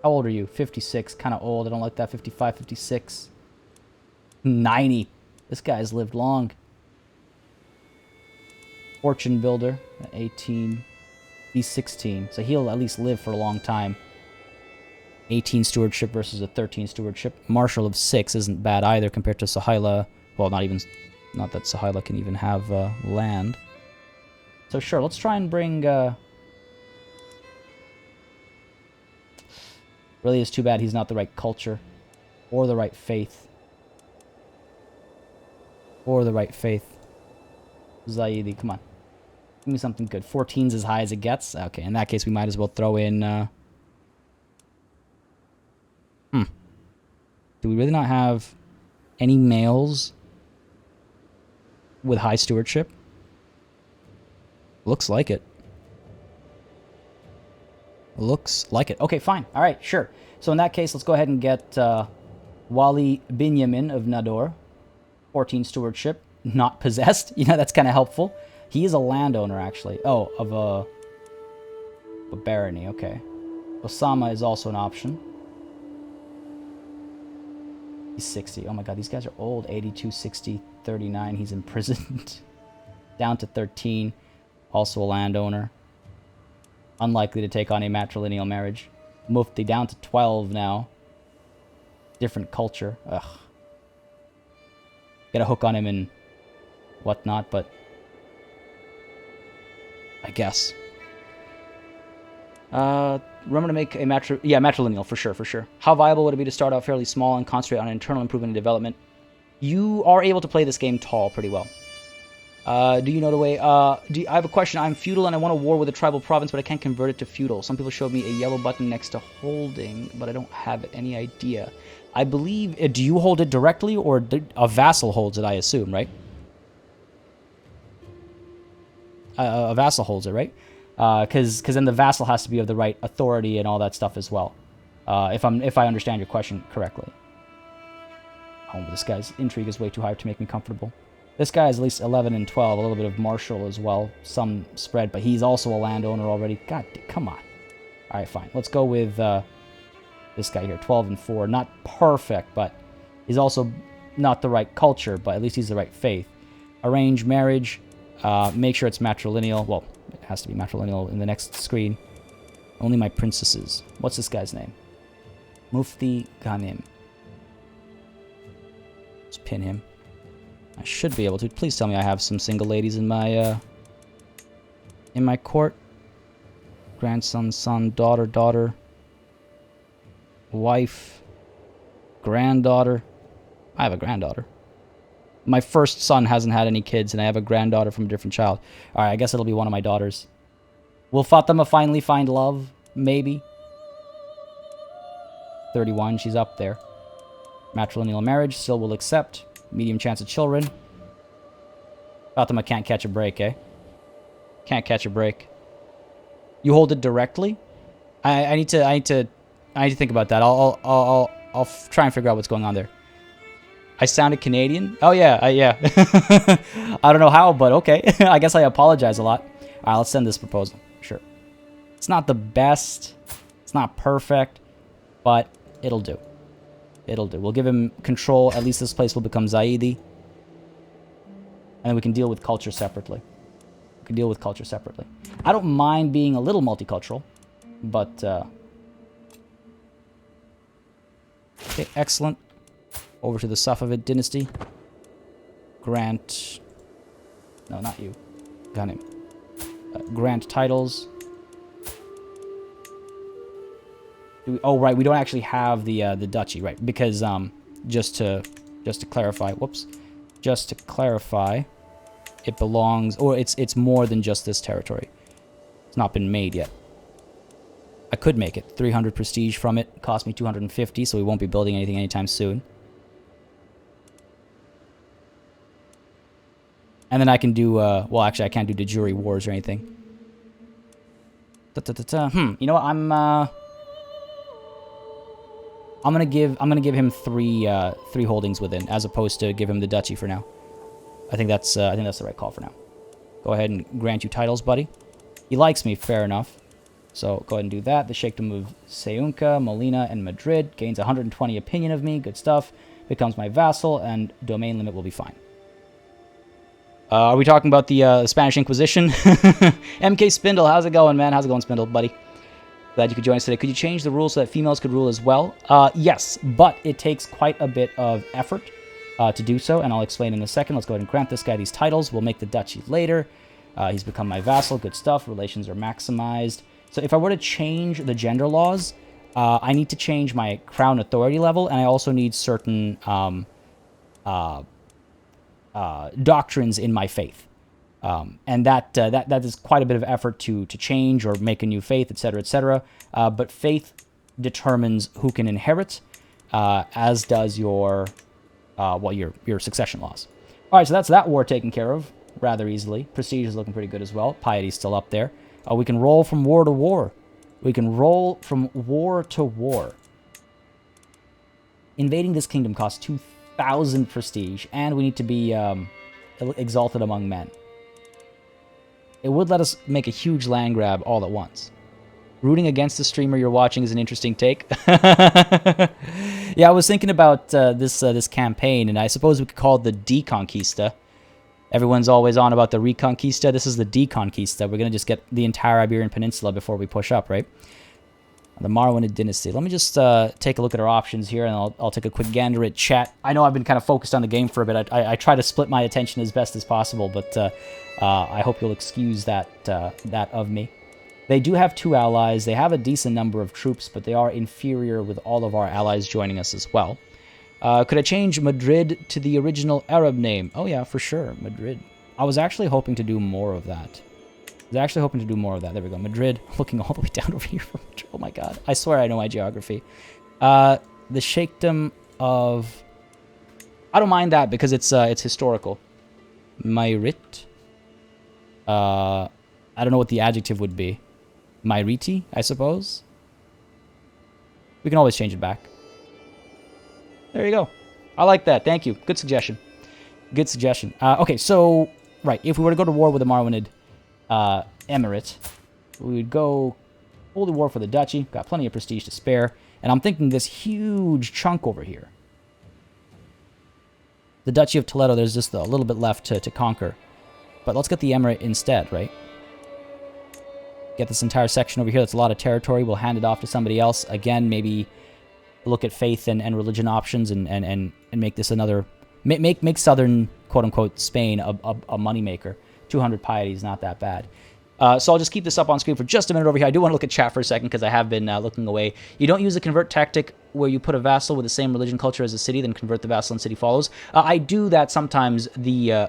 How old are you? 56. Kind of old. I don't like that. 55, 56. 90. This guy's lived long. Fortune Builder. 18. He's 16. So he'll at least live for a long time. 18 stewardship versus a 13 stewardship. Marshal of 6 isn't bad either compared to Sohaila. Well, not that Sohaila can even have land. So sure, let's try and bring... Really is too bad he's not the right culture. Or the right faith. Or the right faith. Zaidi, come on. Give me something good. 14's as high as it gets. Okay, in that case, we might as well throw in... Do we really not have any males with high stewardship? Looks like it. Looks like it. Okay, fine. All right, sure. So in that case, let's go ahead and get Wali Binyamin of Nador. 14 stewardship. Not possessed. You know, that's kind of helpful. He is a landowner, actually. Oh, of a barony. Okay. Osama is also an option. He's 60. Oh my god, these guys are old. 82, 60, 39. He's imprisoned. Down to 13. Also a landowner. Unlikely to take on a matrilineal marriage. Mufti down to 12 now. Different culture. Ugh. Get a hook on him and whatnot, but... I guess. Remember to make a matrilineal, for sure. How viable would it be to start out fairly small and concentrate on internal improvement and development? You are able to play this game tall pretty well. Do you know the way? I have a question. I'm feudal and I want a war with a tribal province, but I can't convert it to feudal. Some people showed me a yellow button next to holding, but I don't have any idea. I believe... do you hold it directly, or a vassal holds it, I assume, right? A vassal holds it, right? Because then the vassal has to be of the right authority and all that stuff as well. If I understand your question correctly. Oh, this guy's intrigue is way too high to make me comfortable. This guy is at least 11 and 12, a little bit of martial as well, some spread, but he's also a landowner already. God, come on. All right, fine. Let's go with This guy here, 12 and 4. Not perfect, but he's also not the right culture, but at least he's the right faith. Arrange marriage. Make sure it's matrilineal. Well, it has to be matrilineal in the next screen. Only my princesses. What's this guy's name? Mufti Ghanim. Let's pin him. I should be able to. Please tell me I have some single ladies in my court. Grandson, son, daughter, daughter. Wife. Granddaughter. I have a granddaughter. My first son hasn't had any kids, and I have a granddaughter from a different child. Alright, I guess it'll be one of my daughters. Will Fatima finally find love? Maybe. 31, she's up there. Matrilineal marriage, still will accept. Medium chance of children. Fatima can't catch a break, eh? Can't catch a break. You hold it directly? I need to think about that. I'll try and figure out what's going on there. I sounded Canadian? Oh yeah, yeah. I don't know how, but okay. I guess I apologize a lot. Alright, let's send this proposal. Sure. It's not the best. It's not perfect, but it'll do. It'll do. We'll give him control. At least this place will become Zaidi. And then we can deal with culture separately. We can deal with culture separately. I don't mind being a little multicultural, but okay, excellent. Over to the Safavid dynasty. Grant... No, not you. Got him. Grant titles. Oh, right, we don't actually have the duchy, right? Because just to clarify, whoops, just to clarify, it belongs, or it's more than just this territory. It's not been made yet. I could make it 300 prestige from it. Cost me 250, so we won't be building anything anytime soon. And then I can do well, actually, I can't do de jure wars or anything. You know what? I'm gonna give him three holdings within, as opposed to give him the duchy for now. I think that's the right call for now. Go ahead and grant you titles, buddy. He likes me, fair enough. So go ahead and do that. The Sheikhdom of Ceuta, Molina, and Madrid gains 120 opinion of me. Good stuff. Becomes my vassal, and domain limit will be fine. Are we talking about the Spanish Inquisition? MK Spindle, how's it going, man? How's it going, Spindle, buddy? Glad you could join us today. Could you change the rules so that females could rule as well? Yes, but it takes quite a bit of effort to do so, and I'll explain in a second. Let's go ahead and grant this guy these titles. We'll make the duchy later. He's become my vassal. Good stuff. Relations are maximized. So if I were to change the gender laws, I need to change my crown authority level, and I also need certain doctrines in my faith. And that is quite a bit of effort to change or make a new faith, etc., etc. But faith determines who can inherit, as does your succession laws. All right, so that's that war taken care of rather easily. Prestige is looking pretty good as well. Piety's still up there. We can roll from war to war. We can roll from war to war. Invading this kingdom costs 2,000 prestige, and we need to be exalted among men. It would let us make a huge land grab all at once. Rooting against the streamer you're watching is an interesting take. Yeah, I was thinking about this campaign, and I suppose we could call it the Deconquista. Everyone's always on about the Reconquista. This is the Deconquista. We're going to just get the entire Iberian Peninsula before we push up, right? The Marwinid Dynasty. Let me just take a look at our options here, and I'll take a quick gander at chat. I know I've been kind of focused on the game for a bit. I try to split my attention as best as possible, but I hope you'll excuse that of me. They do have 2 allies. They have a decent number of troops, but they are inferior with all of our allies joining us as well. Could I change Madrid to the original Arab name? Oh yeah, for sure, Madrid. I was actually hoping to do more of that. There we go. Madrid, looking all the way down over here from Madrid. Oh my god. I swear I know my geography. The Sheikhdom of... I don't mind that because it's historical. Mayrit. I don't know what the adjective would be. Mayriti, I suppose. We can always change it back. There you go. I like that. Thank you. Good suggestion. Good suggestion. Okay, so... Right, if we were to go to war with the Marwinid Emirate, we would go holy war for the duchy. Got plenty of prestige to spare. And I'm thinking this huge chunk over here. The Duchy of Toledo, there's just a little bit left to conquer. But let's get the Emirate instead, right? Get this entire section over here. That's a lot of territory. We'll hand it off to somebody else. Again, maybe look at faith and religion options and make this another... Make southern, quote-unquote, Spain a moneymaker. 200 piety is not that bad. So I'll just keep this up on screen for just a minute over here. I do want to look at chat for a second because I have been looking away. You don't use a convert tactic where you put a vassal with the same religion culture as a city, then convert the vassal and city follows. I do that sometimes. The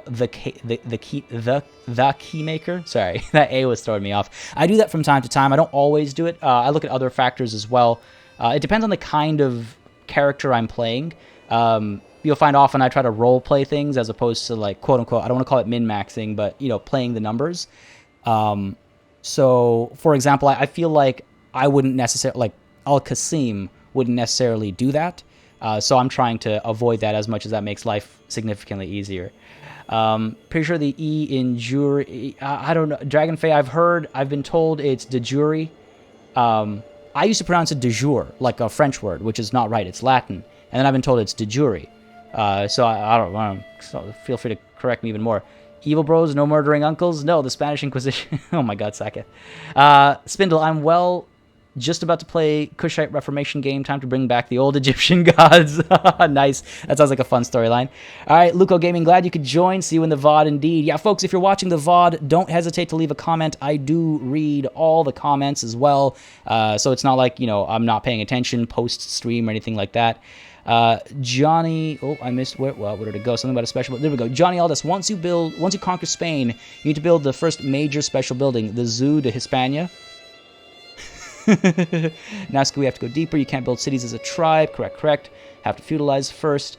keymaker. Sorry, that A was throwing me off. I do that from time to time. I don't always do it. I look at other factors as well. It depends on the kind of character I'm playing. You'll find often I try to role play things as opposed to, like, quote unquote, I don't want to call it min-maxing, but, you know, playing the numbers. So, for example, I feel like I wouldn't necessarily, like, Al-Qasim wouldn't necessarily do that. So I'm trying to avoid that as much as that makes life significantly easier. Pretty sure the E in jury, I don't know, Dragon Fae, I've been told it's de jure. I used to pronounce it de jure, like a French word, which is not right, it's Latin. And then I've been told it's de jure. So I don't know, so feel free to correct me even more. Evil bros, no murdering uncles? No, the Spanish Inquisition. Oh my god, Saka. Spindle, I'm just about to play Kushite Reformation game. Time to bring back the old Egyptian gods. Nice. That sounds like a fun storyline. All right, Luco Gaming, glad you could join. See you in the VOD indeed. Yeah, folks, if you're watching the VOD, don't hesitate to leave a comment. I do read all the comments as well. So it's not like, you know, I'm not paying attention post-stream or anything like that. Johnny, oh, I missed where did it go? Something about a special, there we go. Johnny Aldous, once you conquer Spain, you need to build the first major special building, the Zoo de Hispania. Nazca, we have to go deeper. You can't build cities as a tribe. Correct. Have to feudalize first.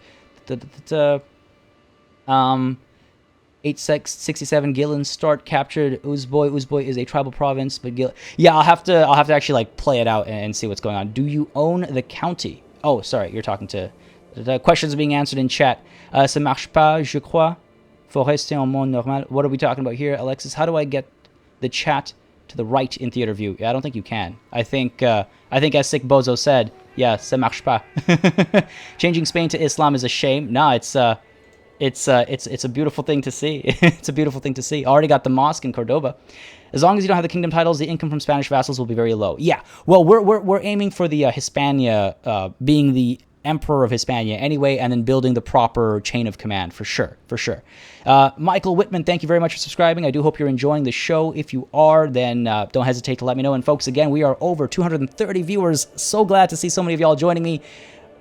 867 Gillen start captured Uzboy. Uzboy is a tribal province, but yeah, I'll have to actually, like, play it out and see what's going on. Do you own the county? Oh, sorry, you're talking to... The questions are being answered in chat. Ça marche pas, je crois. Faut rester en monde normal. What are we talking about here, Alexis? How do I get the chat to the right in theater view? Yeah, I don't think you can. I think as Sick Bozo said, yeah, ça marche pas. Changing Spain to Islam is a shame. No, it's a beautiful thing to see. It's a beautiful thing to see. Already got the mosque in Cordoba. As long as you don't have the kingdom titles, the income from Spanish vassals will be very low. Yeah, well, we're aiming for the Hispania, being the Emperor of Hispania anyway, and then building the proper chain of command, for sure. Michael Whitman, thank you very much for subscribing. I do hope you're enjoying the show. If you are, then don't hesitate to let me know. And folks, again, we are over 230 viewers. So glad to see so many of y'all joining me.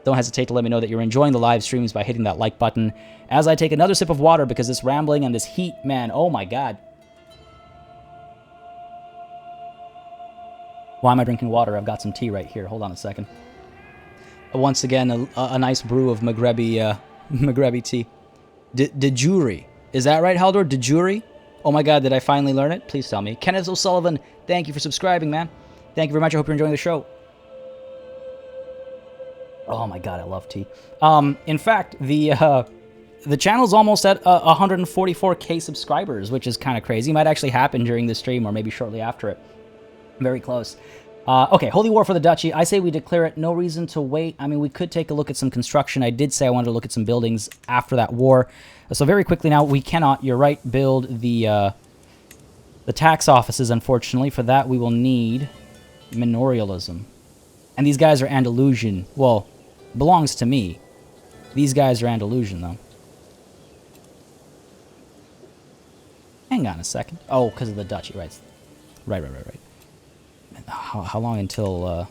Don't hesitate to let me know that you're enjoying the live streams by hitting that like button. As I take another sip of water, because this rambling and this heat, man, oh my god. Why am I drinking water? I've got some tea right here. Hold on a second. Once again, a nice brew of Maghrebi tea. De jure. Is that right, Haldor? De jure? Oh my god, did I finally learn it? Please tell me. Kenneth O'Sullivan, thank you for subscribing, man. Thank you very much. I hope you're enjoying the show. Oh my god, I love tea. In fact, the channel's almost at 144k subscribers, which is kind of crazy. Might actually happen during the stream or maybe shortly after it. Very close. Okay, Holy War for the Duchy. I say we declare it. No reason to wait. I mean, we could take a look at some construction. I did say I wanted to look at some buildings after that war. So very quickly now, we cannot, you're right, build the tax offices, unfortunately. For that, we will need manorialism. And these guys are Andalusian. Well, belongs to me. These guys are Andalusian, though. Hang on a second. Oh, because of the duchy, right. Right. How long until...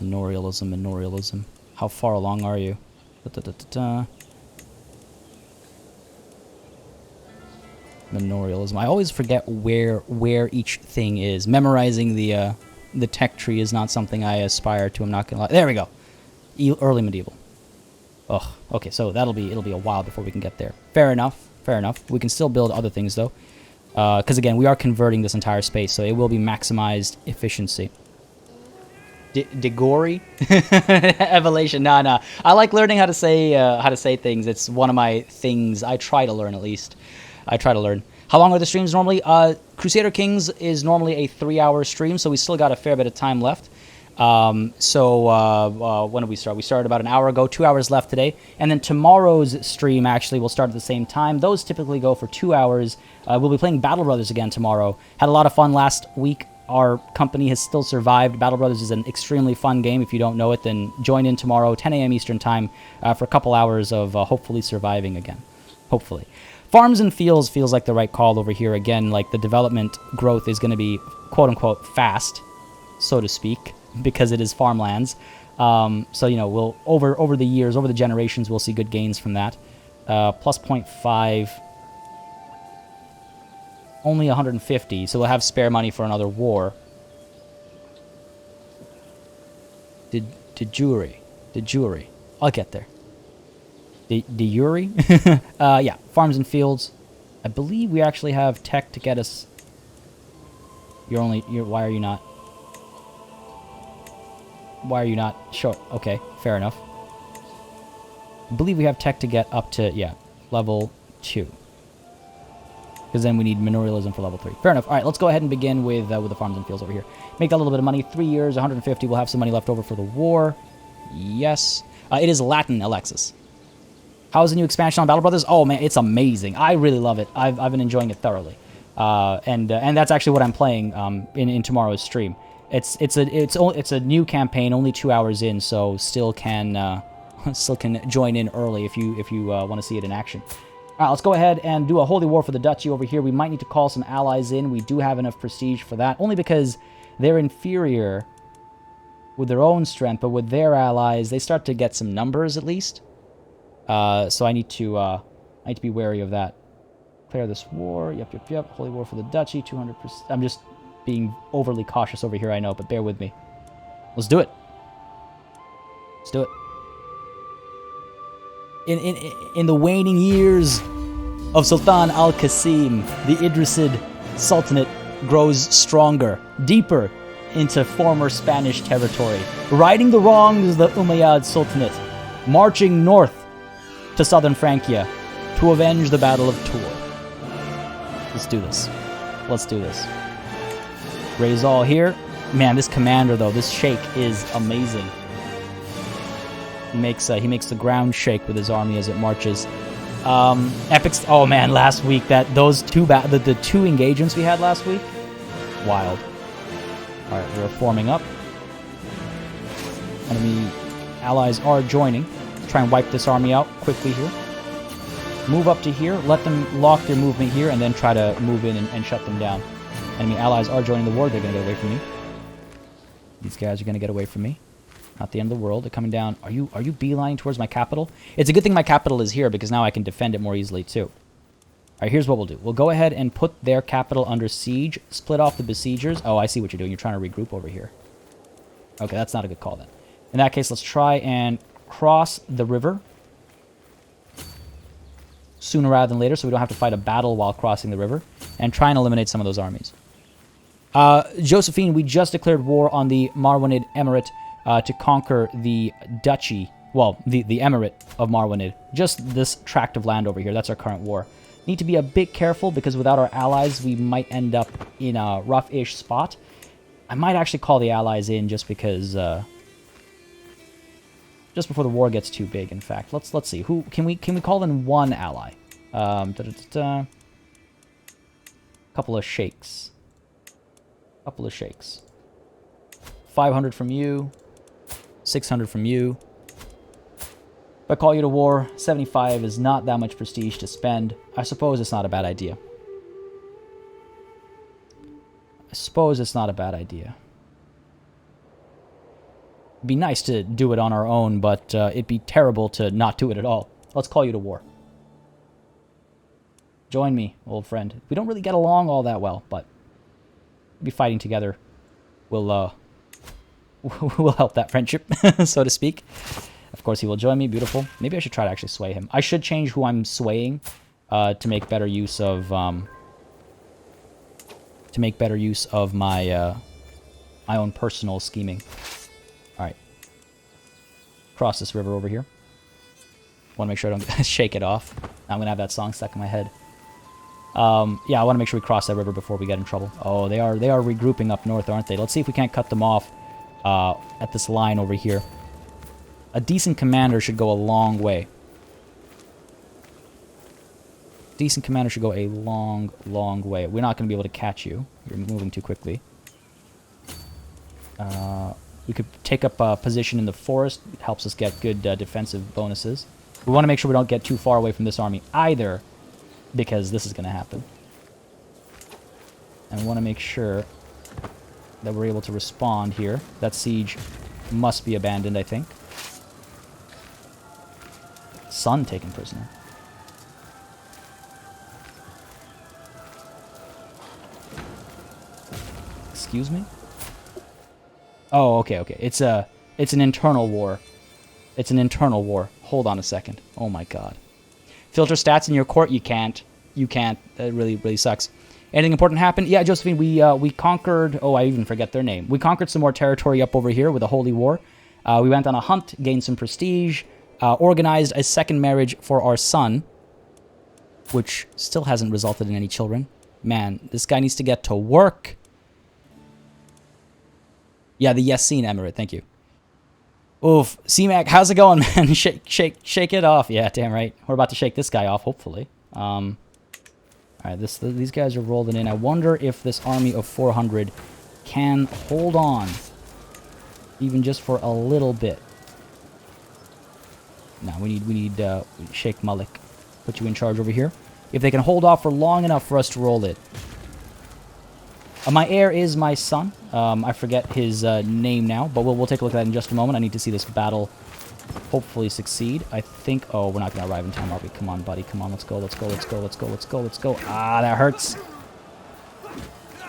Manorialism. How far along are you? Manorialism. I always forget where each thing is. Memorizing the tech tree is not something I aspire to. I'm not gonna lie. There we go. Early medieval. Ugh. Okay, so it'll be a while before we can get there. Fair enough. We can still build other things though, because again, we are converting this entire space, so it will be maximized efficiency. Degori? Evolution. No. I like learning how to say things. It's one of my things I try to learn, at least. I try to learn. How long are the streams normally? Crusader Kings is normally a 3-hour stream, so we still got a fair bit of time left. When did we start? We started about an hour ago, 2 hours left today. And then tomorrow's stream actually will start at the same time. Those typically go for 2 hours. We'll be playing Battle Brothers again tomorrow. Had a lot of fun last week. Our company has still survived. Battle Brothers is an extremely fun game. If you don't know it, then join in tomorrow, 10 a.m. Eastern Time, for a couple hours of hopefully surviving again. Hopefully. Farms and Fields feels like the right call over here. Again, like the development growth is going to be quote-unquote fast, so to speak, because it is farmlands. So, you know, we'll over the years, over the generations, we'll see good gains from that. Plus 0.5... Only 150, so we'll have spare money for another war. De jure. I'll get there. De jure? Yeah, farms and fields. I believe we actually have tech to get us... why are you not? Why are you not? Sure, okay, fair enough. I believe we have tech to get up to, yeah, level 2. Because then we need manorialism for level 3. Fair enough. All right, let's go ahead and begin with the farms and fields over here. Make that little bit of money. 3 years, 150. We'll have some money left over for the war. Yes. It is Latin, Alexis. How's the new expansion on Battle Brothers? Oh, man, it's amazing. I really love it. I've been enjoying it thoroughly. And that's actually what I'm playing in tomorrow's stream. It's a new campaign, only 2 hours in, so still can join in early if you want to see it in action. All right, let's go ahead and do a holy war for the duchy over here. We might need to call some allies in. We do have enough prestige for that, only because they're inferior with their own strength, but with their allies, they start to get some numbers at least. So I need to be wary of that. Declare this war. Yep. Holy war for the duchy. 200%. I'm just being overly cautious over here, I know, but bear with me. Let's do it. Let's do it. In the waning years of Sultan al-Qasim, the Idrisid Sultanate grows stronger, deeper into former Spanish territory, righting the wrongs of the Umayyad Sultanate, marching north to southern Francia to avenge the Battle of Tours. Let's do this. Let's do this. Raise all here. Man, this commander, though, this sheikh is amazing. He makes the ground shake with his army as it marches. Epics. Oh man, last week the two engagements we had last week, wild. All right, we're forming up. Enemy allies are joining. Let's try and wipe this army out quickly here. Move up to here. Let them lock their movement here, and then try to move in and shut them down. Enemy allies are joining the war. They're going to get away from me. These guys are going to get away from me. Not the end of the world. They're coming down. Are you beelining towards my capital? It's a good thing my capital is here, because now I can defend it more easily, too. All right, here's what we'll do. We'll go ahead and put their capital under siege. Split off the besiegers. Oh, I see what you're doing. You're trying to regroup over here. Okay, that's not a good call, then. In that case, let's try and cross the river sooner rather than later, so we don't have to fight a battle while crossing the river, and try and eliminate some of those armies. Josephine, we just declared war on the Marwinid Emirate to conquer the duchy, well, the emirate of Marwinid. Just this tract of land over here. That's our current war. Need to be a bit careful, because without our allies, we might end up in a rough-ish spot. I might actually call the allies in just because... just before the war gets too big, in fact. Let's see. Who can we call in one ally? Couple of sheikhs. 500 from you. 600 from you. If I call you to war, 75 is not that much prestige to spend. I suppose it's not a bad idea. It'd be nice to do it on our own, but it'd be terrible to not do it at all. Let's call you to war. Join me, old friend. We don't really get along all that well, but be fighting together will help that friendship, so to speak. Of course, he will join me. Beautiful. Maybe I should try to actually sway him. I should change who I'm swaying to make better use of my my own personal scheming. All right. Cross this river over here. Want to make sure I don't shake it off. I'm gonna have that song stuck in my head. Yeah, I want to make sure we cross that river before we get in trouble. Oh, they are regrouping up north, aren't they? Let's see if we can't cut them off at this line over here. A decent commander should go a long way. Decent commander should go a long, long way. We're not going to be able to catch you. You're moving too quickly. We could take up a position in the forest. It helps us get good defensive bonuses. We want to make sure we don't get too far away from this army either, because this is going to happen. And we want to make sure that we're able to respond here. That siege must be abandoned, I think. Son taken prisoner. Excuse me? Oh, okay. It's an internal war. It's an internal war. Hold on a second. Oh my god. Filter stats in your court? You can't. You can't. That really sucks. Anything important happened? Yeah, Josephine, we conquered... Oh, I even forget their name. We conquered some more territory up over here with a holy war. We went on a hunt, gained some prestige, organized a second marriage for our son, which still hasn't resulted in any children. Man, this guy needs to get to work. Yeah, the Yassin Emirate, thank you. Oof, C-Mac, how's it going, man? Shake it off. Yeah, damn right. We're about to shake this guy off, hopefully. Alright, these guys are rolling in. I wonder if this army of 400 can hold on, even just for a little bit. No, we need Sheikh Malik. Put you in charge over here. If they can hold off for long enough for us to roll it. My heir is my son. I forget his name now, but we'll take a look at that in just a moment. I need to see this battle hopefully succeed. I think... Oh, we're not going to arrive in time, are we? Come on, buddy. Come on, let's go. Ah, that hurts.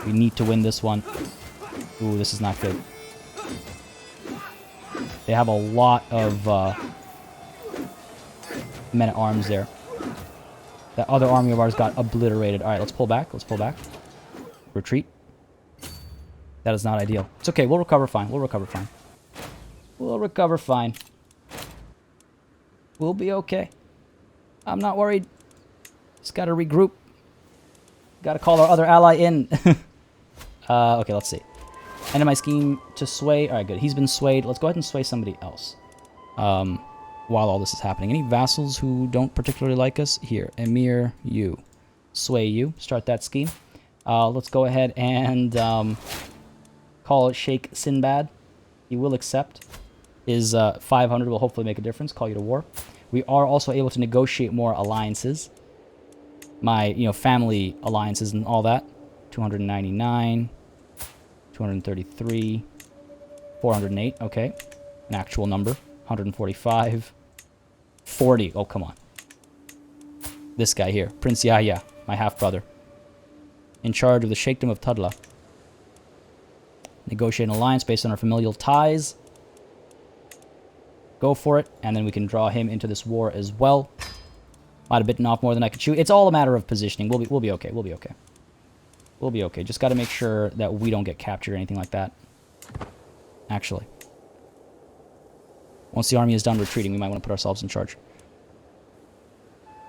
We need to win this one. Ooh, this is not good. They have a lot of men-at-arms there. That other army of ours got obliterated. All right, let's pull back. Retreat. That is not ideal. It's okay. We'll recover fine. We'll be okay. I'm not worried. Just gotta regroup. Gotta call our other ally in. Okay, let's see. End of my scheme to sway. Alright, good. He's been swayed. Let's go ahead and sway somebody else. While all this is happening. Any vassals who don't particularly like us? Here. Emir, you. Sway you. Start that scheme. Let's go ahead and call Sheikh Sinbad. He will accept. His 500 will hopefully make a difference. Call you to war. We are also able to negotiate more alliances. My, family alliances and all that. 299, 233, 408. Okay, an actual number. 145, 40. Oh, come on. This guy here, Prince Yahya, my half-brother, in charge of the Sheikhdom of Tudla. Negotiate an alliance based on our familial ties. Go for it, and then we can draw him into this war as well. Might have bitten off more than I could chew. It's all a matter of positioning. We'll be okay. We'll be okay. Just got to make sure that we don't get captured or anything like that. Actually, once the army is done retreating, we might want to put ourselves in charge.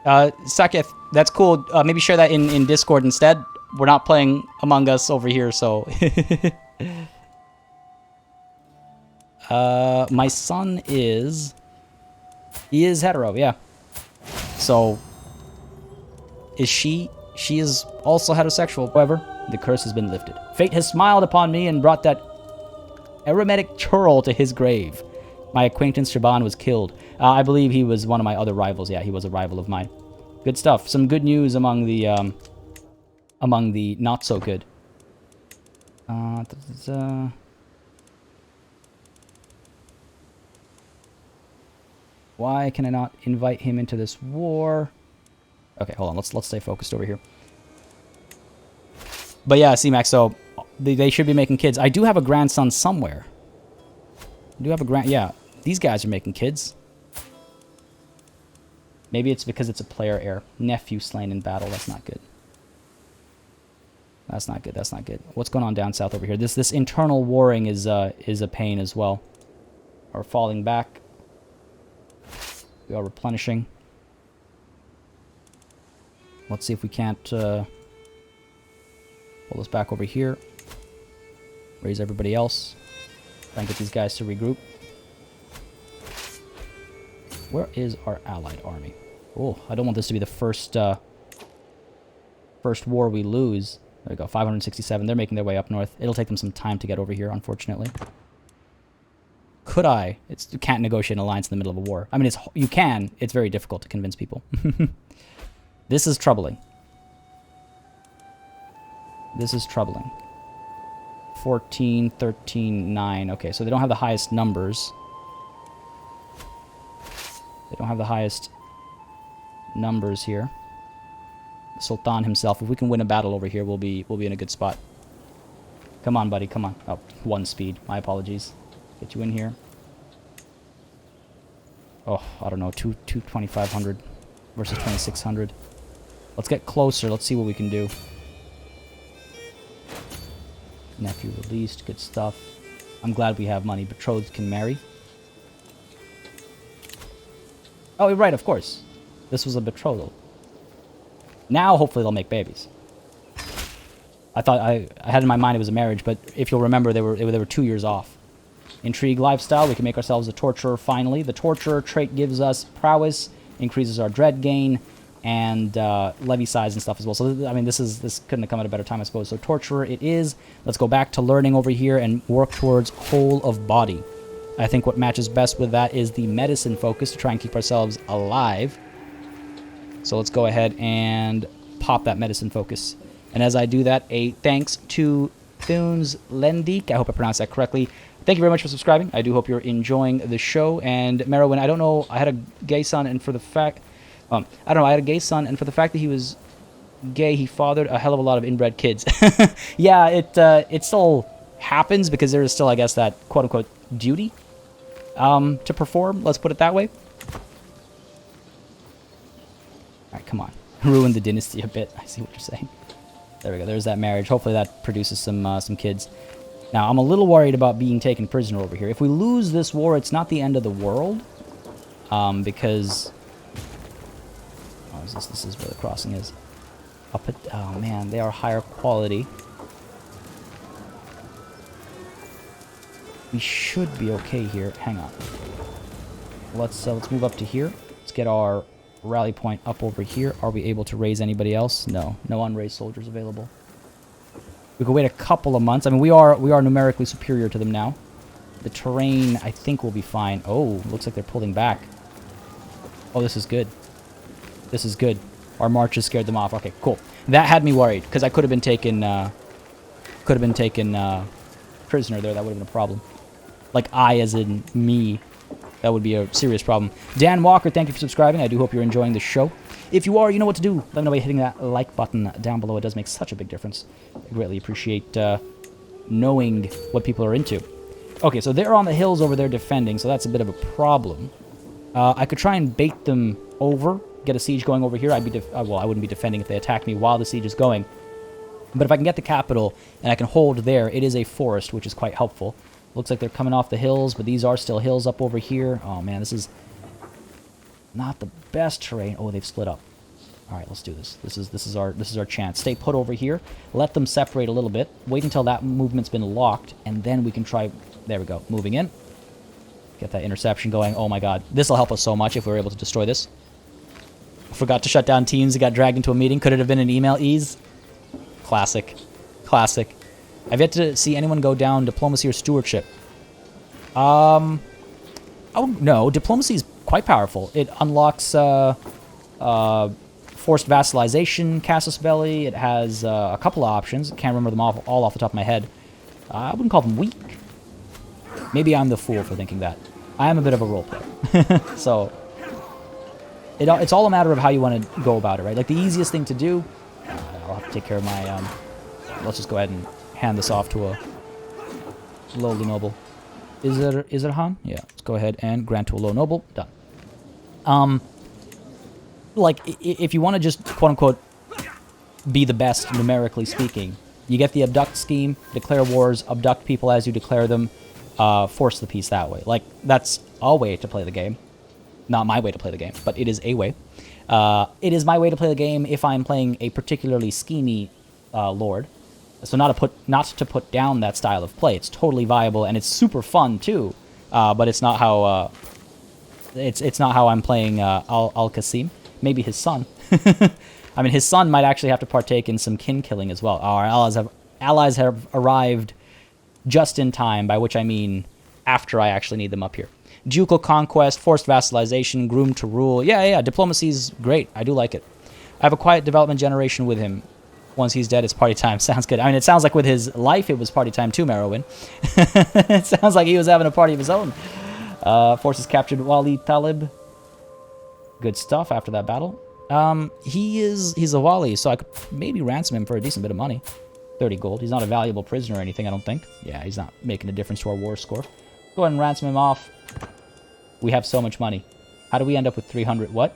Saketh, that's cool. Maybe share that in Discord instead. We're not playing Among Us over here, so... my son is... He is hetero, yeah. So... Is she... She is also heterosexual. However, the curse has been lifted. Fate has smiled upon me and brought that aromatic churl to his grave. My acquaintance Shaban was killed. I believe he was one of my other rivals. Yeah, he was a rival of mine. Good stuff. Some good news among the not so good. Why can I not invite him into this war? Okay, hold on. Let's stay focused over here. But yeah, C-Max, so they should be making kids. I do have a grandson somewhere. Yeah, these guys are making kids. Maybe it's because it's a player heir. Nephew slain in battle. That's not good. That's not good. What's going on down south over here? This internal warring is a pain as well. We're falling back. We are replenishing. Let's see if we can't pull this back over here. Raise everybody else. Try and get these guys to regroup. Where is our allied army? Oh, I don't want this to be the first first war we lose. There we go, 567. They're making their way up north. It'll take them some time to get over here, unfortunately. Could I? You can't negotiate an alliance in the middle of a war. I mean, you can. It's very difficult to convince people. This is troubling. This is troubling. 14, 13, 9. Okay, so they don't have the highest numbers. They don't have the highest numbers here. The Sultan himself. If we can win a battle over here, we'll be in a good spot. Come on, buddy. Come on. Oh, 1 speed. My apologies. Get you in here. Oh, I don't know. 2,500 versus 2,600. Let's get closer. Let's see what we can do. Nephew released. Good stuff. I'm glad we have money. Betrothed can marry. Oh, right, of course. This was a betrothal. Now, hopefully, they'll make babies. I thought I had in my mind it was a marriage, but if you'll remember, they were 2 years off. Intrigue lifestyle. We can make ourselves a torturer finally. The torturer trait gives us prowess, increases our dread gain, and levy size and stuff as well. So I mean, this couldn't have come at a better time, I suppose. So torturer it is. Let's go back to learning over here and work towards whole of body. I think what matches best with that is the medicine focus to try and keep ourselves alive. So let's go ahead and pop that medicine focus. And as I do that, a thanks to Thunes Lendik. I hope I pronounced that correctly. Thank you very much for subscribing. I do hope you're enjoying the show. And Marwin, I don't know, I had a gay son, and for the fact... I don't know, I had a gay son, and for the fact that he was gay, he fathered a hell of a lot of inbred kids. Yeah, it still happens, because there is still, I guess, that quote-unquote duty to perform. Let's put it that way. Alright, come on. Ruin the dynasty a bit. I see what you're saying. There we go. There's that marriage. Hopefully that produces some kids. Now, I'm a little worried about being taken prisoner over here. If we lose this war, it's not the end of the world. Because... Oh, this is where the crossing is. Oh, man. They are higher quality. We should be okay here. Hang on. Let's move up to here. Let's get our rally point up over here. Are we able to raise anybody else? No. No unraised soldiers available. We could wait a couple of months. I mean, we are numerically superior to them now. The terrain, I think, will be fine. Oh, looks like they're pulling back. Oh, this is good. This is good. Our marches scared them off. Okay, cool. That had me worried, because I could have been taken prisoner there. That would have been a problem. Like, I as in me. That would be a serious problem. Dan Walker, thank you for subscribing. I do hope you're enjoying the show. If you are, you know what to do. Let me know by hitting that like button down below. It does make such a big difference. I greatly appreciate knowing what people are into. Okay, so they're on the hills over there defending, so that's a bit of a problem. I could try and bait them over, get a siege going over here. Well, I wouldn't be defending if they attack me while the siege is going. But if I can get the capital and I can hold there, it is a forest, which is quite helpful. Looks like they're coming off the hills, but these are still hills up over here. Oh, man, this is not the best terrain. Oh, they've split up. All right, let's do this. This is our chance. Stay put over here. Let them separate a little bit. Wait until that movement's been locked, and then we can try... There we go. Moving in. Get that interception going. Oh, my God. This will help us so much if we're able to destroy this. Forgot to shut down teams. It got dragged into a meeting. Could it have been an email ease? Classic. Classic. I've yet to see anyone go down diplomacy or stewardship. Oh, no. Diplomacy is quite powerful. It unlocks forced vassalization, casus belli. It has a couple of options. Can't remember them all off the top of my head. I wouldn't call them weak. Maybe I'm the fool for thinking that. I am a bit of a role player. So, it's all a matter of how you want to go about it, right? Like, the easiest thing to do... I'll have to take care of my... let's just go ahead and hand this off to a lowly noble. Is it Han? Yeah. Let's go ahead and grant to a low noble. Done. Like, if you want to just, quote-unquote, be the best, numerically speaking, you get the abduct scheme, declare wars, abduct people as you declare them, force the peace that way. Like, that's a way to play the game. Not my way to play the game, but it is a way. It is my way to play the game if I'm playing a particularly schemy lord. So not to put down that style of play. It's totally viable and it's super fun too. But it's not how it's not how I'm playing Al-Qasim. Maybe his son. I mean, his son might actually have to partake in some kin killing as well. Our allies have arrived just in time, by which I mean after I actually need them up here. Ducal conquest, forced vassalization, groomed to rule. Yeah, diplomacy's great. I do like it. I have a quiet development generation with him. Once he's dead, it's party time. Sounds good. I mean, it sounds like with his life, it was party time too, Marwin. It sounds like he was having a party of his own. Forces captured Wali Talib. Good stuff after that battle. He's a Wali, so I could maybe ransom him for a decent bit of money. 30 gold. He's not a valuable prisoner or anything, I don't think. Yeah, he's not making a difference to our war score. Go ahead and ransom him off. We have so much money. How do we end up with 300? What?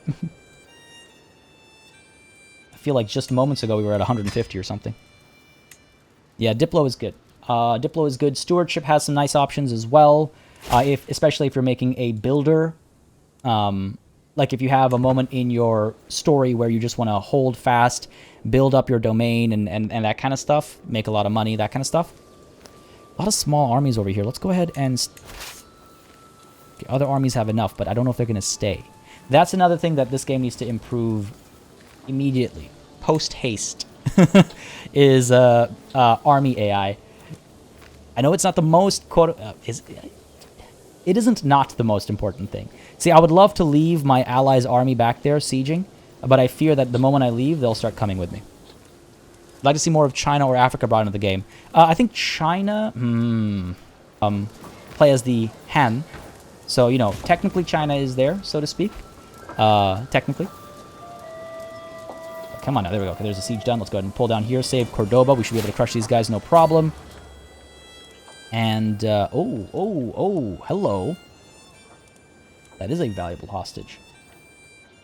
I feel like just moments ago we were at 150 or something. Yeah, Diplo is good. Diplo is good. Stewardship has some nice options as well. Especially if you're making a builder. Like if you have a moment in your story where you just want to hold fast, build up your domain and that kind of stuff, make a lot of money, that kind of stuff. A lot of small armies over here. Let's go ahead and... Okay, other armies have enough, but I don't know if they're going to stay. That's another thing that this game needs to improve immediately. Post-haste is army AI. I know it's not the most... It isn't not the most important thing. See, I would love to leave my allies' army back there sieging, but I fear that the moment I leave, they'll start coming with me. I'd like to see more of China or Africa brought into the game. I think China... play as the Han. So, you know, technically China is there, so to speak. Technically. Come on now, there we go. Okay, there's a siege done. Let's go ahead and pull down here. Save Cordoba. We should be able to crush these guys, no problem. And, hello. That is a valuable hostage.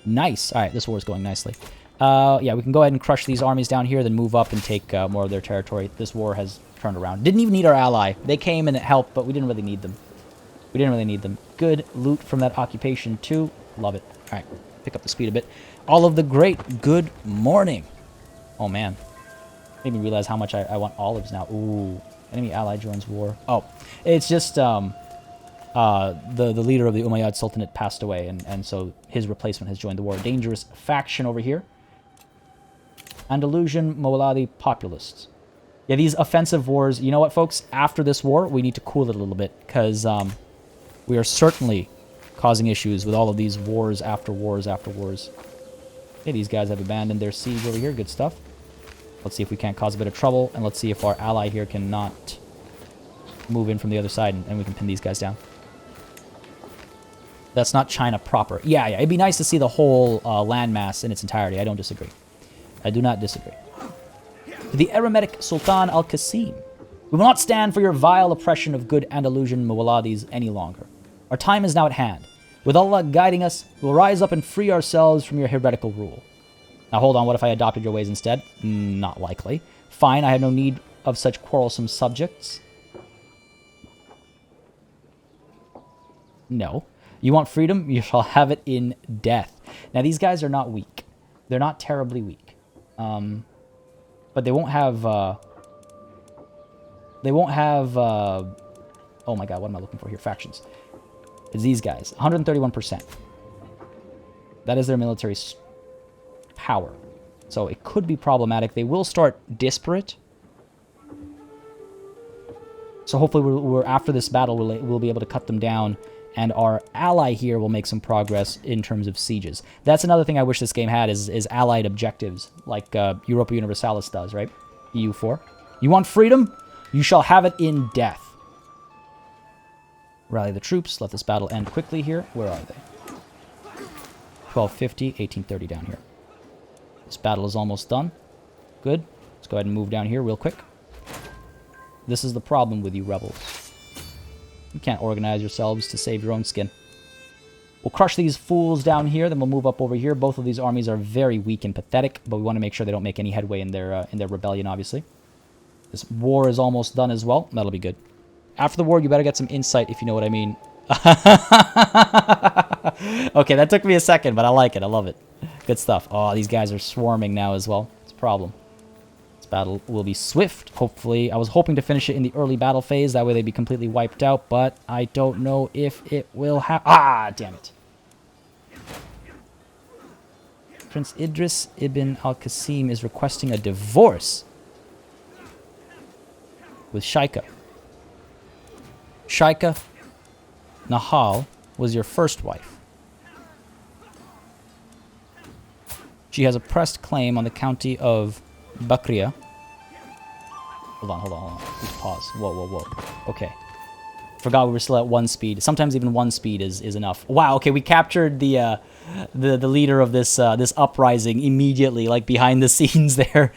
Nice. All right, this war is going nicely. Yeah, we can go ahead and crush these armies down here, then move up and take more of their territory. This war has turned around. Didn't even need our ally. They came and it helped, but we didn't really need them. We didn't really need them. Good loot from that occupation, too. Love it. All right, pick up the speed a bit. All of the great good morning. Oh, man. Made me realize how much I want olives now. Ooh. Enemy ally joins war. Oh, it's just the leader of the Umayyad Sultanate passed away, and so his replacement has joined the war. Dangerous faction over here. Andalusian Mawaladi populists. Yeah, these offensive wars, you know what, folks? After this war, we need to cool it a little bit, because we are certainly causing issues with all of these wars after wars after wars. Okay, these guys have abandoned their siege over here. Good stuff. Let's see if we can't cause a bit of trouble, and let's see if our ally here cannot move in from the other side, and we can pin these guys down. That's not China proper. Yeah, it'd be nice to see the whole landmass in its entirety. I don't disagree. I do not disagree. The Eremitic Sultan Al-Qasim. We will not stand for your vile oppression of good Andalusian Muwaladis any longer. Our time is now at hand. With Allah guiding us, we will rise up and free ourselves from your heretical rule. Now, hold on, what if I adopted your ways instead? Not likely. Fine, I have no need of such quarrelsome subjects. No. You want freedom? You shall have it in death. Now, these guys are not weak. They're not terribly weak. But they won't have... oh my god, what am I looking for here? Factions. It's these guys. 131%. That is their military power. So it could be problematic. They will start disparate. So hopefully we're after this battle, we'll be able to cut them down. And our ally here will make some progress in terms of sieges. That's another thing I wish this game had is allied objectives, like Europa Universalis does, right? EU4. You want freedom? You shall have it in death. Rally the troops. Let this battle end quickly here. Where are they? 1250, 1830 down here. This battle is almost done. Good. Let's go ahead and move down here real quick. This is the problem with you rebels. You can't organize yourselves to save your own skin. We'll crush these fools down here, then we'll move up over here. Both of these armies are very weak and pathetic, but we want to make sure they don't make any headway in their rebellion, obviously. This war is almost done as well. That'll be good. After the war, you better get some insight, if you know what I mean. Okay, that took me a second, but I like it. I love it. Good stuff. Oh, these guys are swarming now as well. It's a problem. This battle will be swift, hopefully. I was hoping to finish it in the early battle phase. That way they'd be completely wiped out, but I don't know if it will happen. Ah, damn it. Prince Idris ibn al-Qasim is requesting a divorce with Shaika. Shaika Nahal was your first wife. She has a pressed claim on the county of Bakria. Hold on. Just pause. Whoa. Okay. Forgot we were still at 1 speed. Sometimes even 1 speed is enough. Wow, okay, we captured the leader of this this uprising immediately, like behind the scenes there.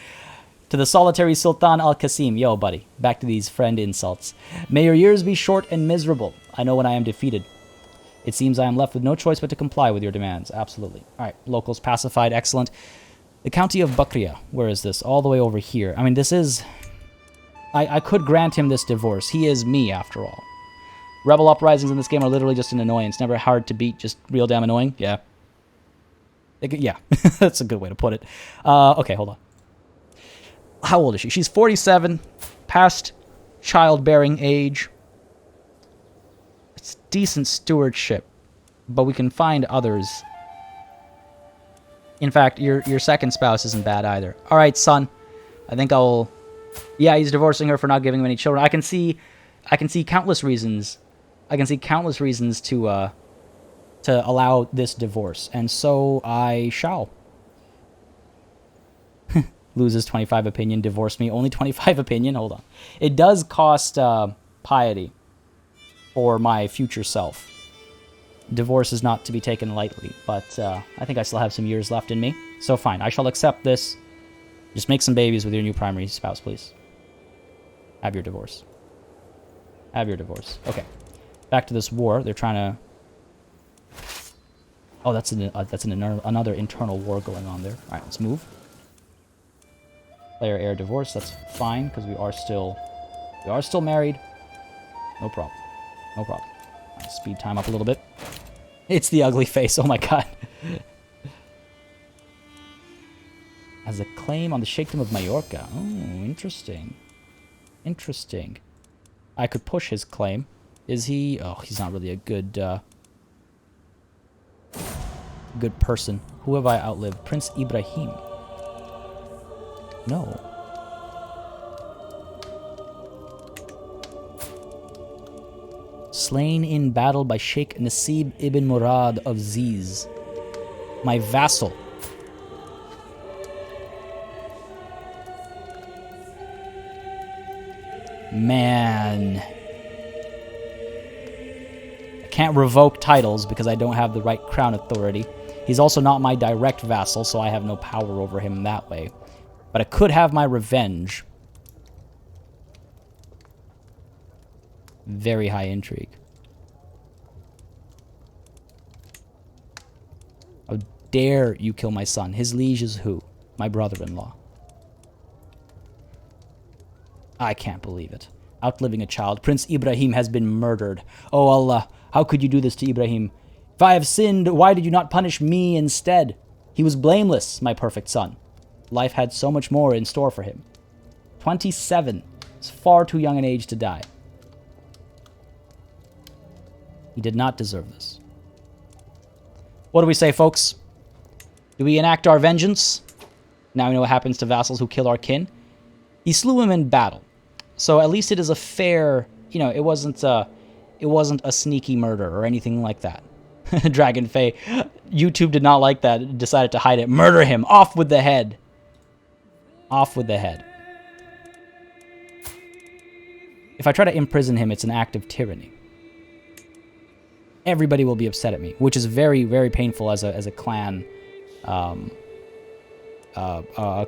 To the solitary Sultan al-Qasim. Yo, buddy. Back to these friend insults. May your years be short and miserable. I know when I am defeated. It seems I am left with no choice but to comply with your demands. Absolutely. All right, locals pacified. Excellent. The county of Bakria. Where is this? All the way over here. I mean, this is... I could grant him this divorce. He is me, after all. Rebel uprisings in this game are literally just an annoyance. Never hard to beat, just real damn annoying. Yeah. Yeah, that's a good way to put it. Okay, hold on. How old is she? She's 47, past childbearing age. It's decent stewardship, but we can find others. In fact, your second spouse isn't bad either. All right, son. I think I'll... Yeah, he's divorcing her for not giving him any children. I can see countless reasons. I can see countless reasons to allow this divorce, and so I shall. Loses 25 opinion, divorce me. Only 25 opinion? Hold on. It does cost piety for my future self. Divorce is not to be taken lightly, but I think I still have some years left in me. So fine, I shall accept this. Just make some babies with your new primary spouse, please. Have your divorce. Have your divorce. Okay. Back to this war. They're trying to... Oh, that's another internal war going on there. All right, let's move. Player heir divorce. That's fine because we are still married. No problem. No problem. All right, speed time up a little bit. It's the ugly face. Oh my god. Has a claim on the Sheikhdom of Majorca. Oh, interesting. Interesting. I could push his claim. Is he... Oh, he's not really a good good person. Who have I outlived? Prince Ibrahim. No. Slain in battle by Sheikh Nasib ibn Murad of Ziz. My vassal. Man. I can't revoke titles because I don't have the right crown authority. He's also not my direct vassal, so I have no power over him that way. But I could have my revenge. Very high intrigue. How dare you kill my son? His liege is who? My brother-in-law. I can't believe it. Outliving a child. Prince Ibrahim has been murdered. Oh Allah, how could you do this to Ibrahim? If I have sinned, why did you not punish me instead? He was blameless, my perfect son. Life had so much more in store for him. 27. It's far too young an age to die. He did not deserve this. What do we say, folks? Do we enact our vengeance? Now we know what happens to vassals who kill our kin. He slew him in battle. So at least it is a fair... You know, it wasn't a sneaky murder or anything like that. Dragon Fae. YouTube did not like that. Decided to hide it. Murder him. Off with the head. Off with the head. If I try to imprison him, it's an act of tyranny. Everybody will be upset at me, which is very, very painful as a clan,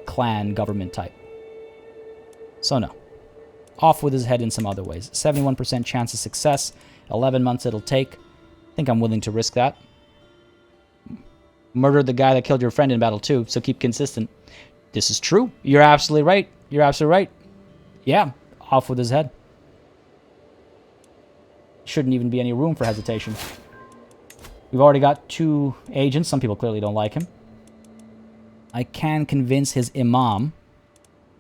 clan government type. So no. Off with his head in some other ways. 71% chance of success. 11 months it'll take. I think I'm willing to risk that. Murdered the guy that killed your friend in battle too, so keep consistent. This is true. You're absolutely right. You're absolutely right. Yeah, off with his head. Shouldn't even be any room for hesitation. We've already got 2 agents. Some people clearly don't like him. I can convince his imam,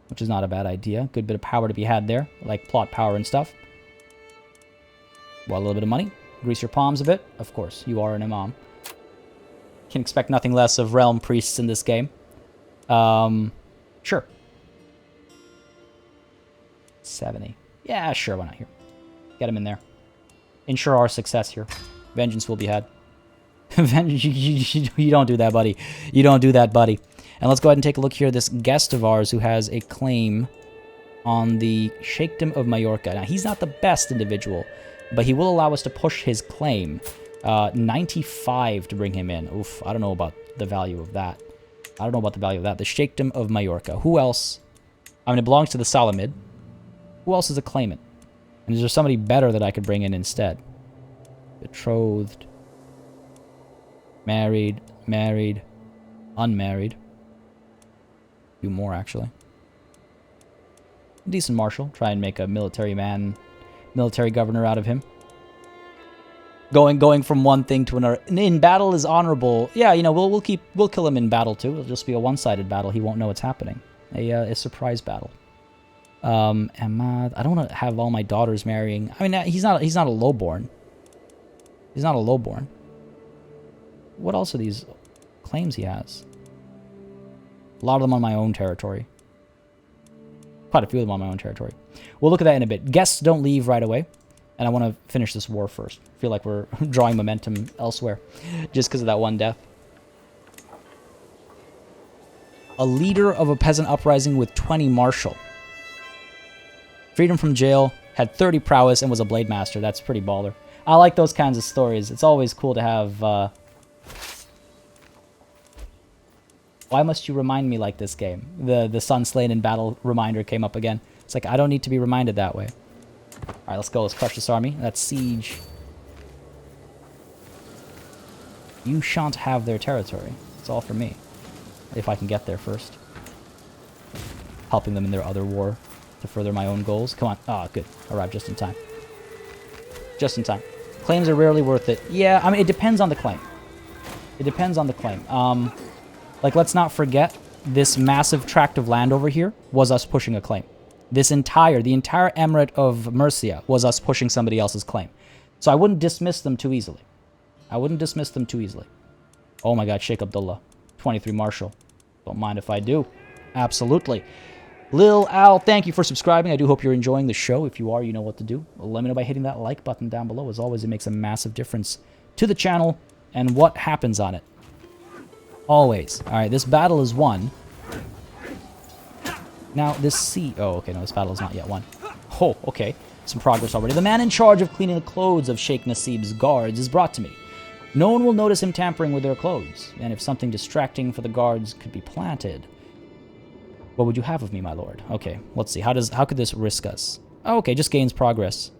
which is not a bad idea. Good bit of power to be had there, like plot power and stuff. Well, a little bit of money. Grease your palms a bit. Of course, you are an imam. Can expect nothing less of realm priests in this game. Sure. 70. Yeah, sure, why not here? Get him in there. Ensure our success here. Vengeance will be had. Vengeance, you don't do that, buddy. You don't do that, buddy. And let's go ahead and take a look here. This guest of ours who has a claim on the Sheikhdom of Majorca. Now, he's not the best individual, but he will allow us to push his claim. 95 to bring him in. Oof, I don't know about the value of that. I don't know about the value of that. The Sheikhdom of Majorca. Who else? I mean, it belongs to the Salamid. Who else is a claimant? And is there somebody better that I could bring in instead? Betrothed. Married. Married. Unmarried. A few more, actually. Decent marshal. Try and make a military man, military governor out of him. Going from one thing to another. In battle is honorable. Yeah, you know, we'll kill him in battle too. It'll just be a one-sided battle. He won't know what's happening. A surprise battle. Ahmad. I don't want to have all my daughters marrying. I mean, he's not a lowborn. He's not a lowborn. What else are these claims he has? A lot of them on my own territory. Quite a few of them on my own territory. We'll look at that in a bit. Guests don't leave right away. And I want to finish this war first. I feel like we're drawing momentum elsewhere. Just because of that one death. A leader of a peasant uprising with 20 martial. Freedom from jail. Had 30 prowess and was a blade master. That's pretty baller. I like those kinds of stories. It's always cool to have... Why must you remind me like this game? The son slain in battle reminder came up again. It's like, I don't need to be reminded that way. Alright, let's go. Let's crush this army. That's siege. You shan't have their territory. It's all for me. If I can get there first. Helping them in their other war to further my own goals. Come on. Ah, good. Arrived just in time. Just in time. Claims are rarely worth it. Yeah, I mean, it depends on the claim. It depends on the claim. Like, let's not forget, this massive tract of land over here was us pushing a claim. The entire emirate of Murcia was us pushing somebody else's claim. So I wouldn't dismiss them too easily. I wouldn't dismiss them too easily. Oh my god, Sheikh Abdullah. 23 Marshal. Don't mind if I do. Absolutely. Lil Al, thank you for subscribing. I do hope you're enjoying the show. If you are, you know what to do. Let me know by hitting that like button down below. As always, it makes a massive difference to the channel and what happens on it. Always. Alright, this battle is won. Now, this siege... Oh, okay, no, this battle is not yet won. Oh, okay. Some progress already. The man in charge of cleaning the clothes of Sheikh Nasib's guards is brought to me. No one will notice him tampering with their clothes, and if something distracting for the guards could be planted... What would you have of me, my lord? Okay, let's see. How could this risk us? Oh, okay, just gains progress.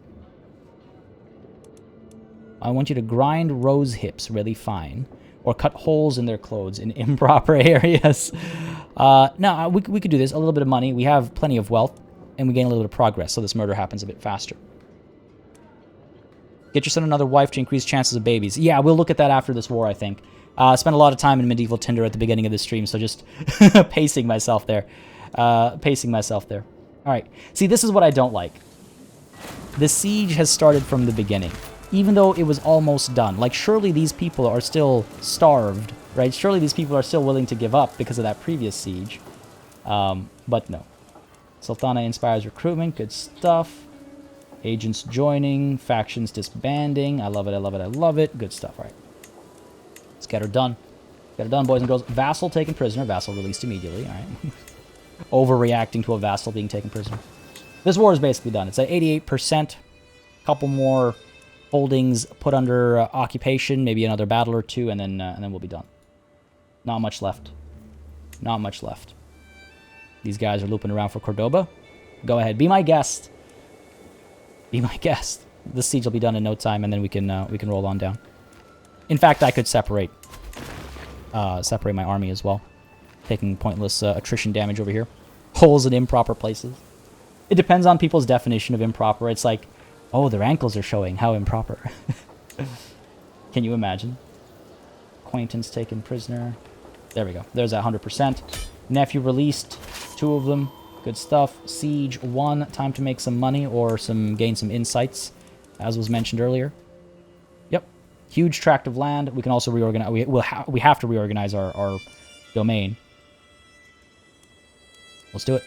I want you to grind rose hips really fine. Or cut holes in their clothes in improper areas. No, we could do this. A little bit of money. We have plenty of wealth. And we gain a little bit of progress. So this murder happens a bit faster. Get your son another wife to increase chances of babies. Yeah, we'll look at that after this war, I think. Spent a lot of time in medieval Tinder at the beginning of this stream. So just pacing myself there. Alright. See, this is what I don't like. The siege has started from the beginning. Even though it was almost done. Like, surely these people are still starved, right? Surely these people are still willing to give up because of that previous siege. But no. Sultana inspires recruitment. Good stuff. Agents joining. Factions disbanding. I love it, I love it, I love it. Good stuff, all right. Let's get her done. Get her done, boys and girls. Vassal taken prisoner. Vassal released immediately, all right. Overreacting to a vassal being taken prisoner. This war is basically done. It's at 88%. Couple more... holdings put under occupation, maybe another battle or two, and then we'll be done. Not much left. Not much left. These guys are looping around for Cordoba. Go ahead, be my guest. Be my guest. This siege will be done in no time, and then we can roll on down. In fact, I could separate my army as well, taking pointless attrition damage over here. Holes in improper places. It depends on people's definition of improper. It's like, oh, their ankles are showing. How improper. Can you imagine? Acquaintance taken prisoner. There we go. There's that 100%. Nephew released 2 of them. Good stuff. Siege 1. Time to make some money or gain some insights, as was mentioned earlier. Yep. Huge tract of land. We can also reorganize. We have to reorganize our domain. Let's do it.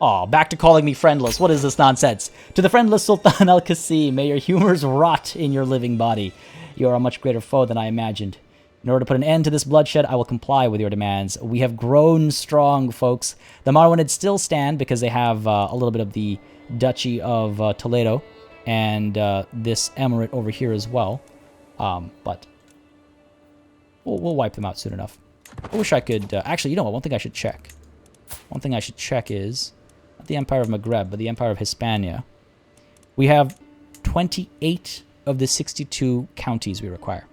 Aw, back to calling me friendless. What is this nonsense? To the friendless Sultan Al-Qasim, may your humors rot in your living body. You are a much greater foe than I imagined. In order to put an end to this bloodshed, I will comply with your demands. We have grown strong, folks. The Marwinids still stand because they have a little bit of the Duchy of Toledo and this emirate over here as well. But we'll wipe them out soon enough. I wish I could... actually, you know what? One thing I should check. One thing I should check is... not the Empire of Maghreb, but the Empire of Hispania. We have 28 of the 62 counties we require.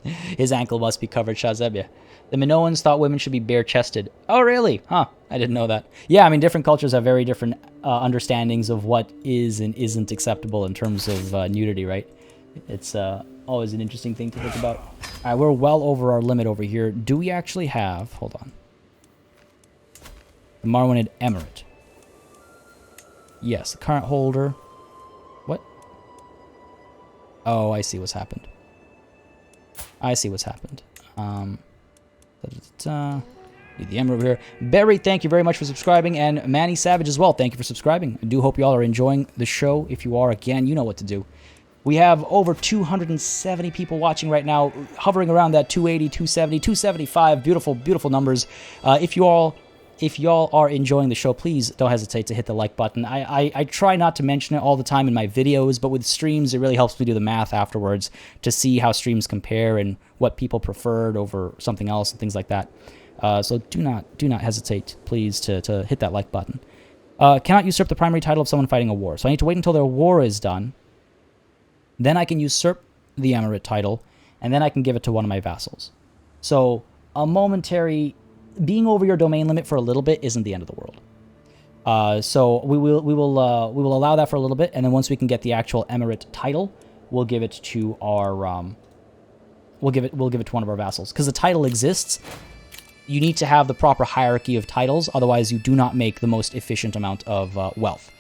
His ankle must be covered, Shazebia. The Minoans thought women should be bare-chested. Oh, really? Huh. I didn't know that. Yeah, I mean, different cultures have very different understandings of what is and isn't acceptable in terms of nudity, right? It's always an interesting thing to think about. All right, we're well over our limit over here. Do we actually have... hold on. The Marwinid Emirate. Yes, the current holder. What? Oh, I see what's happened. I see what's happened. The Emirate over here. Barry, thank you very much for subscribing. And Manny Savage as well. Thank you for subscribing. I do hope you all are enjoying the show. If you are, again, you know what to do. We have over 270 people watching right now, hovering around that 280, 270, 275. Beautiful, beautiful numbers. If y'all are enjoying the show, please don't hesitate to hit the like button. I try not to mention it all the time in my videos, but with streams, it really helps me do the math afterwards to see how streams compare and what people preferred over something else and things like that. So do not hesitate, please, to hit that like button. Cannot usurp the primary title of someone fighting a war. So I need to wait until their war is done. Then I can usurp the emirate title, and then I can give it to one of my vassals. So a momentary... being over your domain limit for a little bit isn't the end of the world. So we will allow that for a little bit, and then once we can get the actual emirate title, we'll give it to our we'll give it to one of our vassals, because the title exists. You need to have the proper hierarchy of titles, otherwise you do not make the most efficient amount of wealth.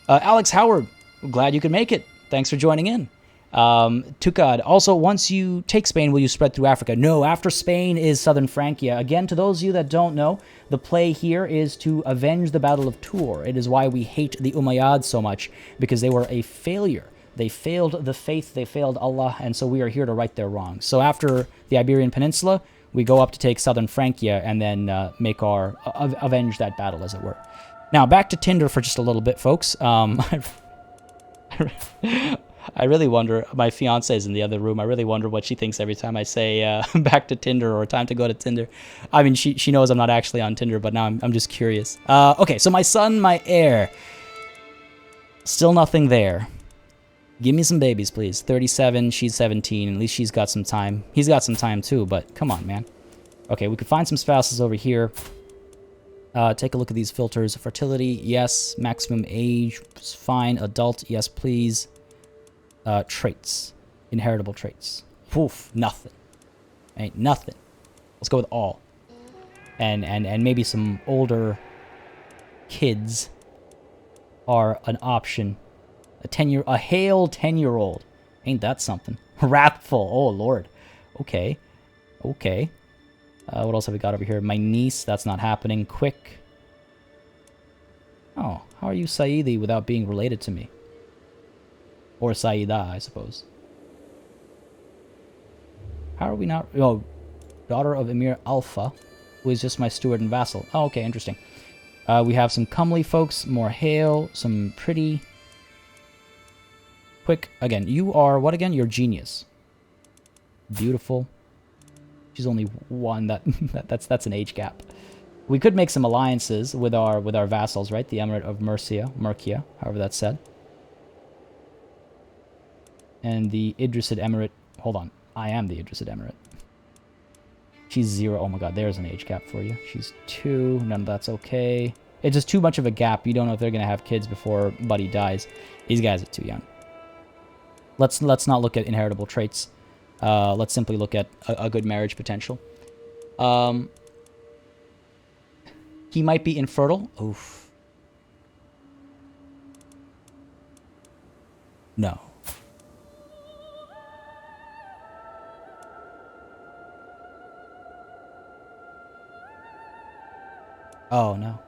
Alex Howard, glad you could make it. Thanks for joining in. Tukad, also, once you take Spain, will you spread through Africa? No, after Spain is southern Francia. Again, to those of you that don't know, the play here is to avenge the Battle of Tours. It is why we hate the Umayyads so much, because they were a failure. They failed the faith, they failed Allah, and so we are here to right their wrongs. So after the Iberian Peninsula, we go up to take southern Francia and then avenge that battle, as it were. Now, back to Tinder for just a little bit, folks. I really wonder, my fiance is in the other room, I really wonder what she thinks every time I say back to Tinder or time to go to Tinder. I mean, she knows I'm not actually on Tinder, but now I'm just curious. Okay, so my son, my heir. Still nothing there. Give me some babies, please. 37, she's 17, at least she's got some time. He's got some time too, but come on, man. Okay, we could find some spouses over here. Take a look at these filters. Fertility, yes. Maximum age, fine. Adult, yes, please. Traits. Inheritable traits. Poof, nothing. Ain't nothing. Let's go with all. And maybe some older kids are an option. A hale 10-year-old. Ain't that something? Wrathful. Oh, Lord. Okay. Okay. What else have we got over here? My niece. That's not happening. Quick. Oh, how are you Saidi without being related to me? Or Saida, I suppose. How are we not... Oh, daughter of Emir Alpha, who is just my steward and vassal. Oh, okay, interesting. We have some comely folks, more hale, some pretty... Quick, again, you are... What again? You're genius. Beautiful. She's only one. That's an age gap. We could make some alliances with our vassals, right? The Emirate of Murcia, however that's said. And the Idrisid Emirate... Hold on. I am the Idrisid Emirate. She's 0. Oh my god, there's an age gap for you. She's 2. None of that's okay. It's just too much of a gap. You don't know if they're going to have kids before Buddy dies. These guys are too young. Let's not look at inheritable traits. Let's simply look at a good marriage potential. He might be infertile. Oof. No. Oh, no.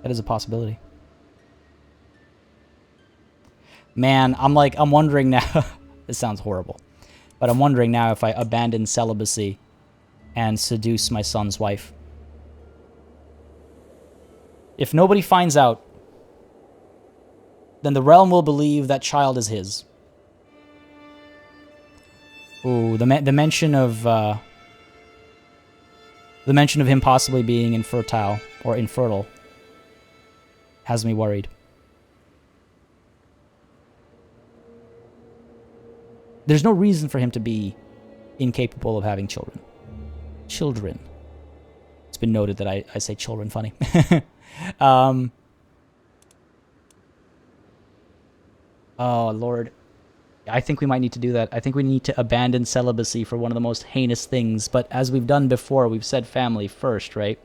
That is a possibility. Man, I'm wondering now. This sounds horrible. But I'm wondering now if I abandon celibacy and seduce my son's wife. If nobody finds out, then the realm will believe that child is his. Ooh, the mention of him possibly being infertile or infertile has me worried. There's no reason for him to be incapable of having children. Children. It's been noted that I say children funny. Oh, Lord. I think we might need to do that. I think we need to abandon celibacy for one of the most heinous things. But as we've done before, we've said family first, right?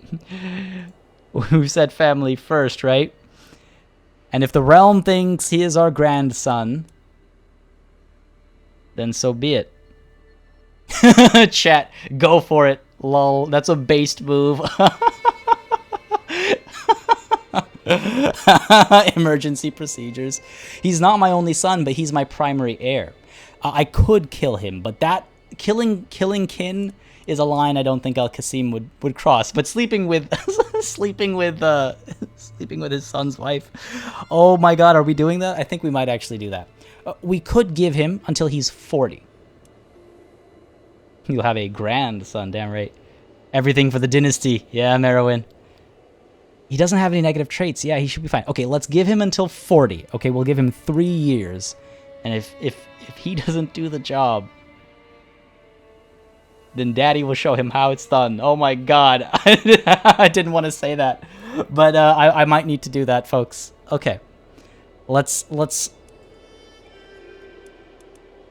We've said family first, right? And if the realm thinks he is our grandson, then so be it. Chat, go for it. Lol, that's a based move. Emergency procedures. He's not my only son, but he's my primary heir. I could kill him, but that killing kin is a line I don't think Al Qasim would cross. But sleeping with sleeping with his son's wife. Oh my God, are we doing that? I think we might actually do that. We could give him until he's 40. You'll have a grandson, damn right. Everything for the dynasty. Yeah, Marwin. He doesn't have any negative traits. Yeah, he should be fine. Okay, let's give him until 40. Okay, we'll give him 3 years. And if he doesn't do the job, then Daddy will show him how it's done. Oh my God. I didn't want to say that. But I might need to do that, folks. Okay. Let's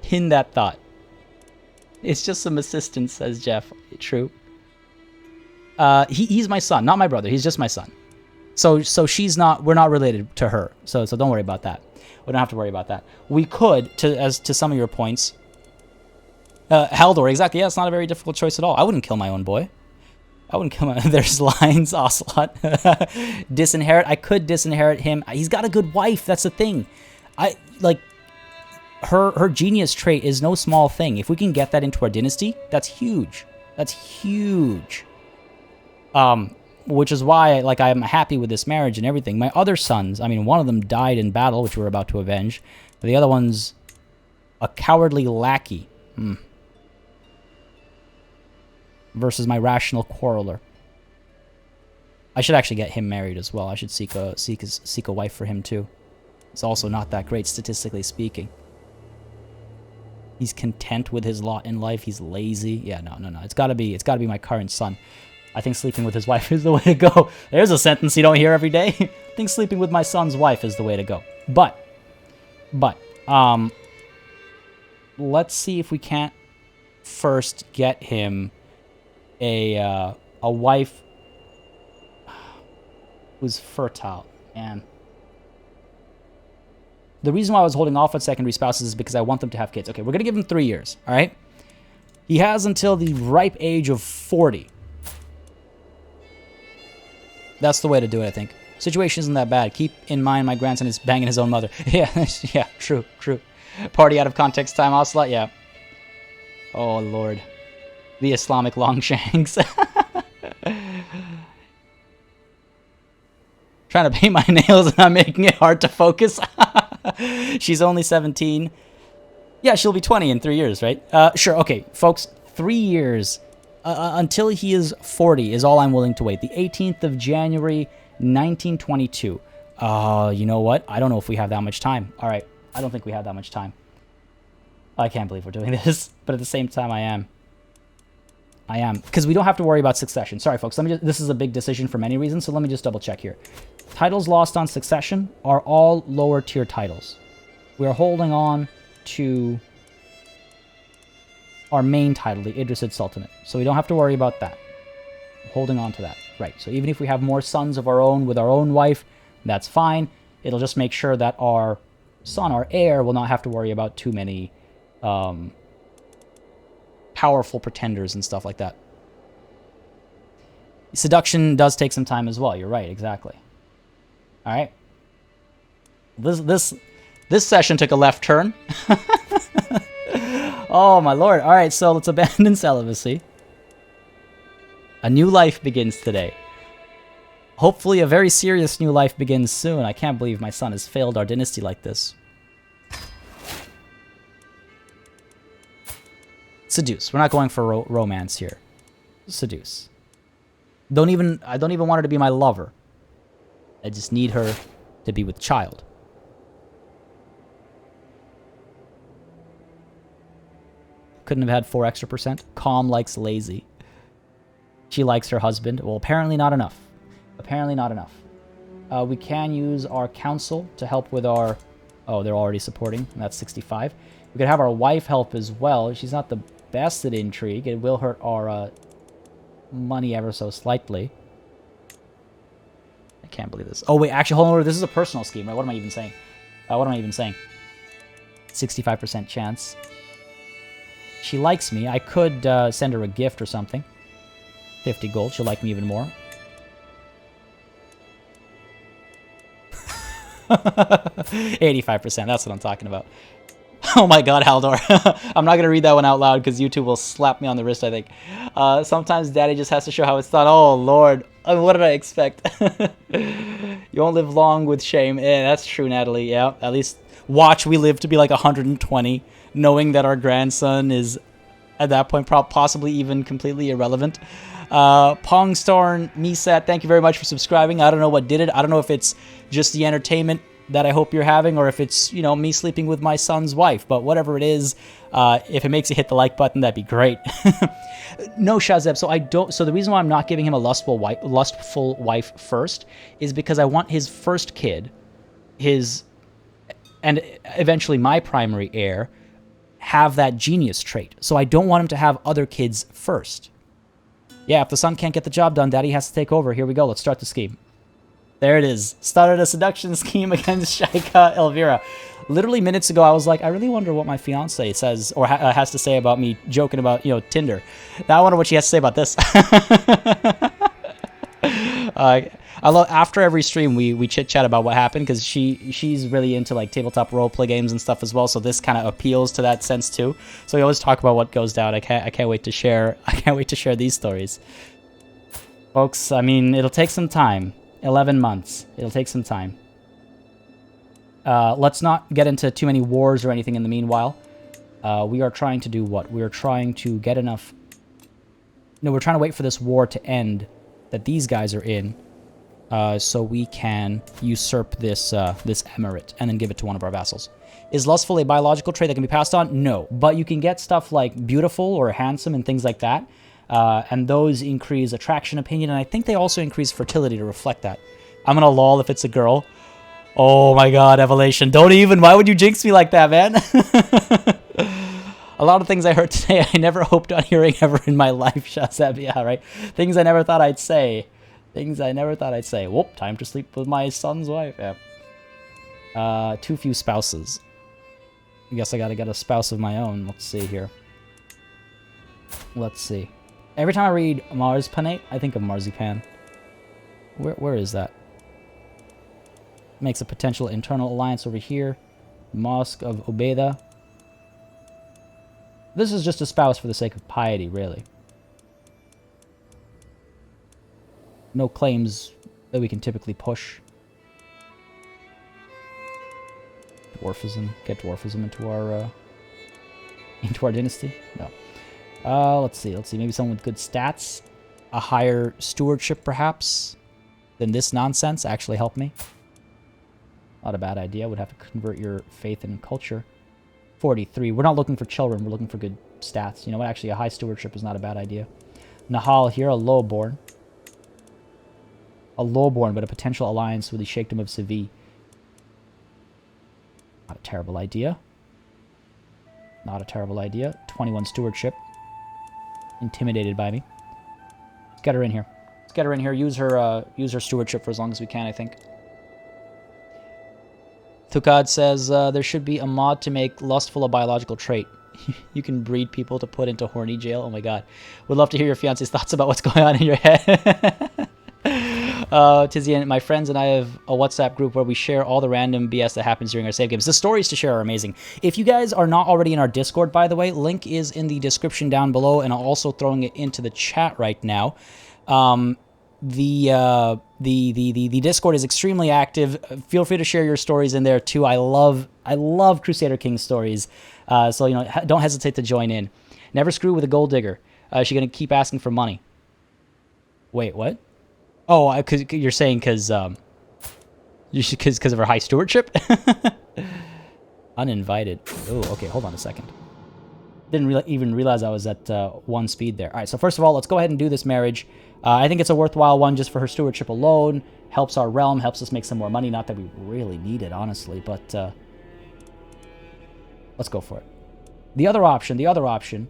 pin that thought. It's just some assistance, says Jeff. True. He's my son, not my brother. He's just my son. So we're not related to her. So don't worry about that. We don't have to worry about that. We could, as to some of your points. Haldor, exactly. Yeah, it's not a very difficult choice at all. I wouldn't kill my own boy. I wouldn't kill my... There's lines, Ocelot. Disinherit. I could disinherit him. He's got a good wife. That's the thing. Her genius trait is no small thing. If we can get that into our dynasty, that's huge. That's huge. Which is why, I'm happy with this marriage and everything. My other sons, I mean, one of them died in battle, which we're about to avenge. But the other one's a cowardly lackey. Versus my rational quarreler. I should actually get him married as well. I should seek a wife for him too. It's also not that great statistically speaking. He's content with his lot in life. He's lazy. Yeah, no. It's gotta be my current son. I think sleeping with his wife is the way to go. There's a sentence you don't hear every day. I think sleeping with my son's wife is the way to go. But, let's see if we can't first get him a wife who's fertile. Man. The reason why I was holding off on secondary spouses is because I want them to have kids. Okay, we're going to give him 3 years, all right? He has until the ripe age of 40. That's the way to do it, I think. Situation isn't that bad. Keep in mind my grandson is banging his own mother. Yeah, true. Party out of context time, Ocelot, yeah. Oh, Lord. The Islamic Longshanks. Trying to paint my nails and I'm making it hard to focus. She's only 17. Yeah, she'll be 20 in 3 years, right? Sure, okay, folks, 3 years until he is 40 is all I'm willing to wait. The 18th of January, 1922. You know what? I don't know if we have that much time. All right, I don't think we have that much time. I can't believe we're doing this, but at the same time, I am. Because we don't have to worry about succession. Sorry, folks. This is a big decision for many reasons, so let me just double check here. Titles lost on succession are all lower tier titles. We are holding on to our main title, the Idrisid Sultanate. So we don't have to worry about that. Holding on to that. Right, so even if we have more sons of our own with our own wife, that's fine. It'll just make sure that our son, our heir, will not have to worry about too many powerful pretenders and stuff like that. Seduction does take some time as well. You're right, exactly. All right. This session took a left turn. Oh, my lord. All right, so let's abandon celibacy. A new life begins today. Hopefully a very serious new life begins soon. I can't believe my son has failed our dynasty like this. Seduce. We're not going for romance here. Seduce. I don't even want her to be my lover. I just need her to be with child. Couldn't have had 4 extra %. Calm likes lazy. She likes her husband. Well, apparently not enough. Apparently not enough. We can use our council to help with our... Oh, they're already supporting. That's 65. We could have our wife help as well. She's not the best at intrigue. It will hurt our money ever so slightly. I can't believe this. Oh, wait. Actually, hold on. This is a personal scheme, right? What am I even saying? 65% chance. She likes me. I could send her a gift or something. 50 gold. She'll like me even more. 85%. That's what I'm talking about. Oh my god, Haldor. I'm not going to read that one out loud because YouTube will slap me on the wrist, I think. Sometimes daddy just has to show how it's done. Oh, Lord. What did I expect? You won't live long with shame. That's true, Natalie. Yeah, at least watch we live to be like 120, knowing that our grandson is, at that point, possibly even completely irrelevant. Pongstorn Misat, thank you very much for subscribing. I don't know what did it. I don't know if it's just the entertainment that I hope you're having, or if it's, you know, me sleeping with my son's wife. But whatever it is, if it makes you hit the like button, that'd be great. No, Shazeb. So the reason why I'm not giving him a lustful wife first is because I want his first kid, and eventually my primary heir, have that genius trait. So I don't want him to have other kids first. Yeah, if the son can't get the job done, daddy has to take over. Here we go. Let's start the scheme. There it is. Started a seduction scheme against Shaika Elvira. Literally minutes ago, I was like, I really wonder what my fiance says or has to say about me joking about, you know, Tinder. Now I wonder what she has to say about this. I love, after every stream we chit chat about what happened, because she's really into like tabletop roleplay games and stuff as well. So this kind of appeals to that sense too. So we always talk about what goes down. I can't wait to share. I can't wait to share these stories, folks. I mean, it'll take some time. 11 months. It'll take some time. Let's not get into too many wars or anything in the meanwhile. We are trying to do what? We are trying to get enough... No, we're trying to wait for this war to end that these guys are in, so we can usurp this this emirate and then give it to one of our vassals. Is lustful a biological trait that can be passed on? No, but you can get stuff like beautiful or handsome and things like that. And those increase attraction, opinion, and I think they also increase fertility to reflect that. I'm gonna lol if it's a girl. Oh my god, Evolution. Don't even. Why would you jinx me like that, man? A lot of things I heard today I never hoped on hearing ever in my life, Shazab. Yeah, right? Things I never thought I'd say. Things I never thought I'd say. Whoop, time to sleep with my son's wife. Yeah. Too few spouses. I guess I gotta get a spouse of my own. Let's see here. Let's see. Every time I read Marspanate, I think of Marzipan. Where is that? Makes a potential internal alliance over here. Mosque of Obeda. This is just a spouse for the sake of piety, really. No claims that we can typically push. Dwarfism. Get dwarfism into our dynasty? No. Let's see. Maybe someone with good stats. A higher stewardship, perhaps, than this nonsense. Actually help me. Not a bad idea. Would have to convert your faith and culture. 43. We're not looking for children. We're looking for good stats. You know what? Actually, a high stewardship is not a bad idea. Nahal here, a lowborn. A lowborn, but a potential alliance with the Sheikhdom of Seville. Not a terrible idea. Not a terrible idea. 21 stewardship. Intimidated by me. Let's get her in here. Let's get her in here. Use her stewardship for as long as we can, I think. Thukad says there should be a mod to make lustful a biological trait. You can breed people to put into horny jail. Oh my god. Would love to hear your fiance's thoughts about what's going on in your head. Tizian, my friends and I have a WhatsApp group where we share all the random BS that happens during our save games. The stories to share are amazing. If you guys are not already in our Discord, by the way, link is in the description down below, and I'm also throwing it into the chat right now. The Discord is extremely active. Feel free to share your stories in there too. I love Crusader Kings stories. So, you know, don't hesitate to join in. Never screw with a gold digger. She's going to keep asking for money. Wait, what? Oh, cause you're saying because of her high stewardship? Uninvited. Oh, okay, hold on a second. Didn't even realize I was at 1 speed there. All right, so first of all, let's go ahead and do this marriage. I think it's a worthwhile one just for her stewardship alone. Helps our realm, helps us make some more money. Not that we really need it, honestly, but let's go for it. The other option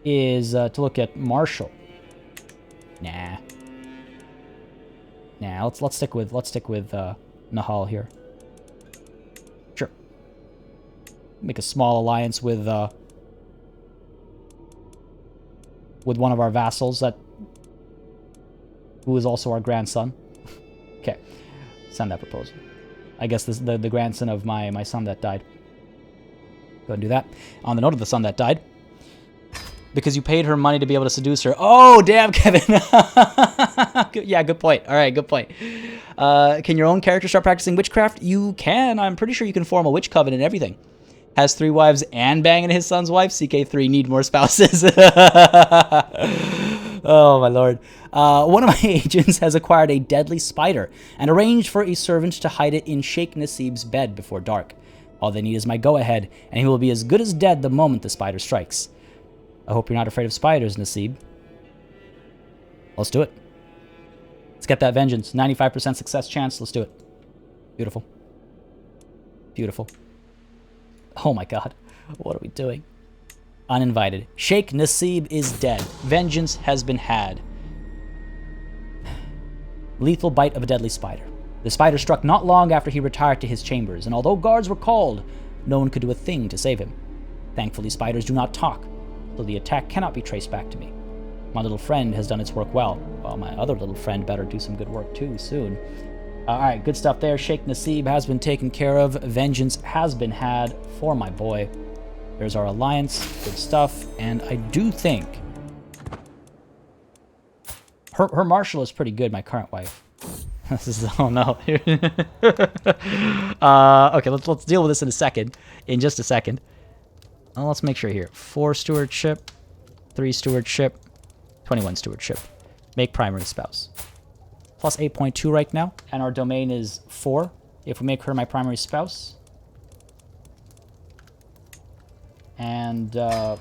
is to look at Marshall. Nah, let's stick with Nahal here. Sure. Make a small alliance with one of our vassals who is also our grandson. Okay, send that proposal. I guess this the grandson of my son that died. Go and do that. On the note of the son that died, because you paid her money to be able to seduce her. Oh, damn, Kevin. Yeah, good point. All right, good point. Can your own character start practicing witchcraft? You can. I'm pretty sure you can form a witch coven and everything. Has 3 wives and banging his son's wife. CK3 need more spouses. Oh, my lord. One of my agents has acquired a deadly spider and arranged for a servant to hide it in Sheikh Nasib's bed before dark. All they need is my go-ahead, and he will be as good as dead the moment the spider strikes. I hope you're not afraid of spiders, Nasib. Let's do it. Let's get that vengeance. 95% success chance. Let's do it. Beautiful. Beautiful. Oh my god. What are we doing? Uninvited. Sheikh Nasib is dead. Vengeance has been had. Lethal bite of a deadly spider. The spider struck not long after he retired to his chambers, and although guards were called, no one could do a thing to save him. Thankfully, spiders do not talk, so the attack cannot be traced back to me. My little friend has done its work well. Well, my other little friend better do some good work too soon. Alright, good stuff there. Sheikh Nasib has been taken care of. Vengeance has been had for my boy. There's our alliance. Good stuff. And I do think her marshal is pretty good, my current wife. This is, oh no. Okay, let's deal with this in a second. In just a second. Let's make sure here. 4 stewardship, 3 stewardship, 21 stewardship. Make primary spouse. Plus 8.2 right now, and our domain is 4. If we make her my primary spouse. And, sorry,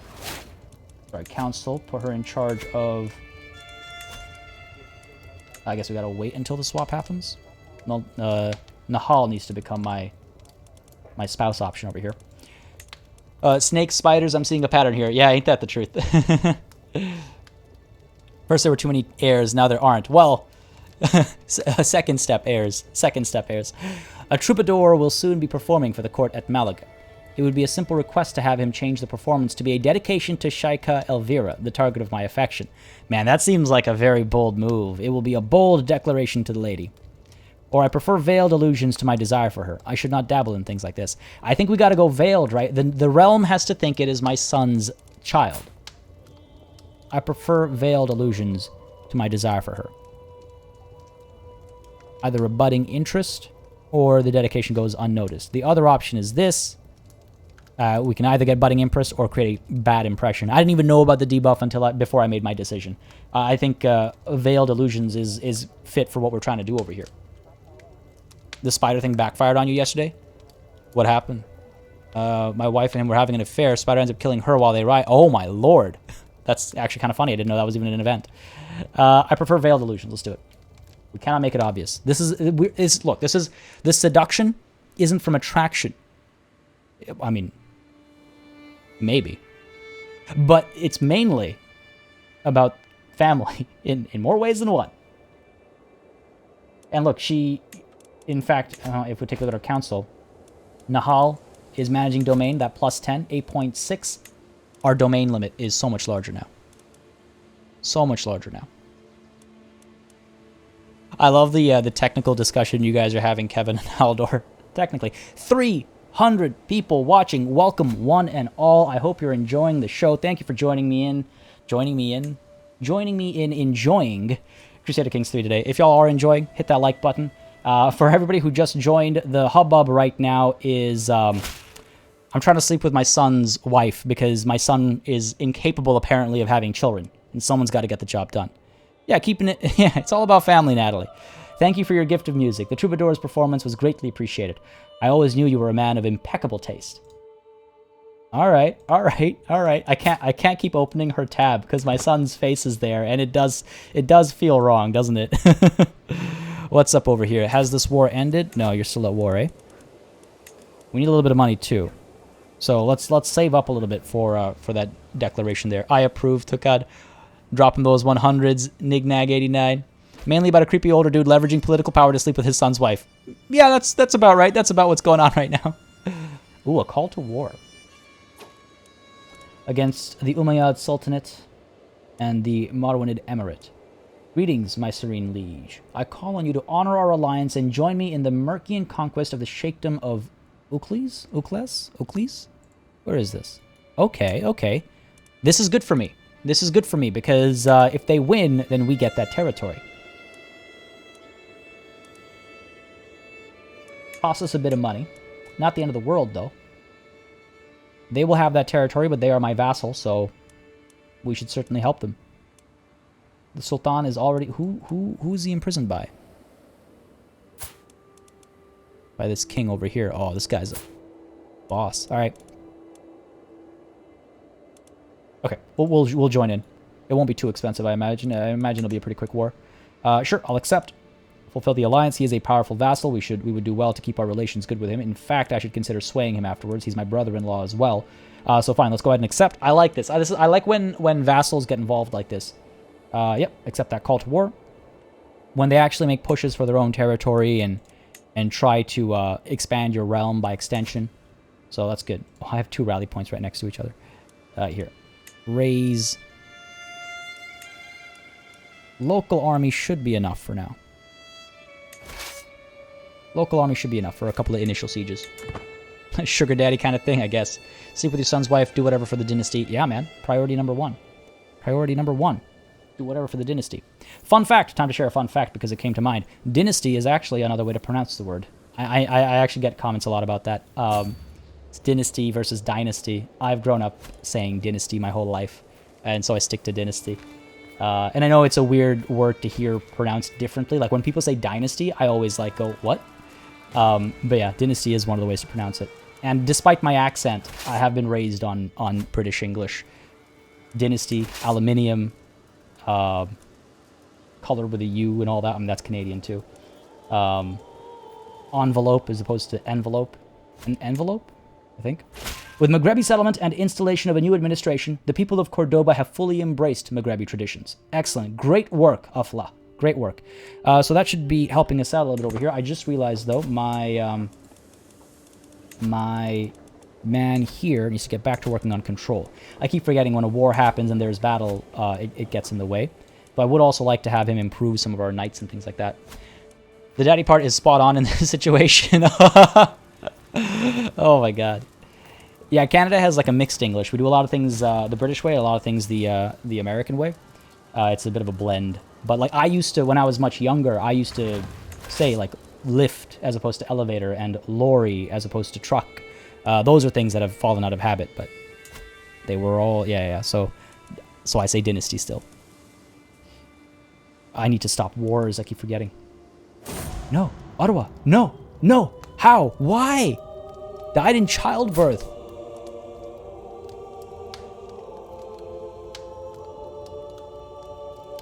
council, put her in charge of... I guess we gotta wait until the swap happens. No, Nahal needs to become my spouse option over here. Snakes, spiders, I'm seeing a pattern here. Yeah, ain't that the truth? First there were too many heirs, now there aren't. Well, second step heirs. Second step heirs. A troubadour will soon be performing for the court at Malaga. It would be a simple request to have him change the performance to be a dedication to Shaika Elvira, the target of my affection. Man, that seems like a very bold move. It will be a bold declaration to the lady. Or I prefer veiled allusions to my desire for her. I should not dabble in things like this. I think we gotta go veiled, right? The realm has to think it is my son's child. I prefer veiled allusions to my desire for her. Either a budding interest, or the dedication goes unnoticed. The other option is this. We can either get budding interest or create a bad impression. I didn't even know about the debuff until before I made my decision. I think veiled allusions is fit for what we're trying to do over here. The spider thing backfired on you yesterday? What happened? My wife and him were having an affair. Spider ends up killing her while they ride. Oh my lord. That's actually kind of funny. I didn't know that was even an event. I prefer veiled illusions. Let's do it. We cannot make it obvious. Look, this seduction isn't from attraction. I mean, Maybe. But it's mainly about family in more ways than one. And look, she, in fact, if we take a look at our council, Nahal is managing domain, that plus 10, 8.6. Our domain limit is so much larger now. So much larger now. I love the technical discussion you guys are having, Kevin and Haldor. Technically, 300 people watching. Welcome, one and all. I hope you're enjoying the show. Thank you for joining me in enjoying Crusader Kings 3 today. If y'all are enjoying, hit that like button. For everybody who just joined, the hubbub right now is I'm trying to sleep with my son's wife because my son is incapable, apparently, of having children, and someone's got to get the job done. Yeah, keeping it... Yeah, it's all about family, Natalie. Thank you for your gift of music. The Troubadour's performance was greatly appreciated. I always knew you were a man of impeccable taste. All right. I can't keep opening her tab because my son's face is there, and it does feel wrong, doesn't it? What's up over here? Has this war ended? No, you're still at war, eh? We need a little bit of money too. So let's save up a little bit for that declaration there. I approve, Tukad. Dropping those 100s, Nignag 89. Mainly about a creepy older dude leveraging political power to sleep with his son's wife. Yeah, that's about right. That's about what's going on right now. Ooh, a call to war. Against the Umayyad Sultanate and the Marwinid Emirate. Greetings, my serene liege. I call on you to honor our alliance and join me in the Mercian conquest of the Sheikhdom of Ukles? Where is this? Okay. This is good for me. This is good for me because if they win, then we get that territory. Costs us a bit of money. Not the end of the world, though. They will have that territory, but they are my vassal, so we should certainly help them. The Sultan is already... Who is he imprisoned by? By this king over here. Oh, this guy's a boss. All right. Okay, we'll join in. It won't be too expensive, I imagine. I imagine it'll be a pretty quick war. Sure, I'll accept. Fulfill the alliance. He is a powerful vassal. We would do well to keep our relations good with him. In fact, I should consider swaying him afterwards. He's my brother-in-law as well. So fine, let's go ahead and accept. I like this. I like when vassals get involved like this. Yep, accept that call to war. When they actually make pushes for their own territory and try to expand your realm by extension. So that's good. Oh, I have 2 rally points right next to each other. Here. Raise. Local army should be enough for now. Local army should be enough for a couple of initial sieges. Sugar daddy kind of thing, I guess. Sleep with your son's wife, do whatever for the dynasty. Yeah, man. Priority number 1. Priority number 1. Do whatever for the dynasty. Fun fact. Time to share a fun fact because it came to mind. Dynasty is actually another way to pronounce the word. I actually get comments a lot about that. It's dynasty versus dynasty. I've grown up saying dynasty my whole life, and so I stick to dynasty. And I know it's a weird word to hear pronounced differently. Like when people say dynasty, I always like go, what? But yeah, dynasty is one of the ways to pronounce it. And despite my accent, I have been raised on British English. Dynasty, aluminium, color with a U and all that. I mean, that's Canadian too. Envelope as opposed to envelope. An envelope, I think. With Maghrebi settlement and installation of a new administration, the people of Cordoba have fully embraced Maghrebi traditions. Excellent. Great work, Afla. Great work. So that should be helping us out a little bit over here. I just realized, though, my man here needs to get back to working on control. I keep forgetting when a war happens and there's battle, it gets in the way. But I would also like to have him improve some of our knights and things like that. The daddy part is spot on in this situation. Oh my god. Yeah, Canada has like a mixed English. We do a lot of things the British way, a lot of things the American way. It's a bit of a blend. But like I used to, when I was much younger, I used to say like lift as opposed to elevator and lorry as opposed to truck. Those are things that have fallen out of habit, but they were all, yeah. So I say dynasty still. I need to stop wars. I keep forgetting. No, Ottawa. No. How? Why? Died in childbirth.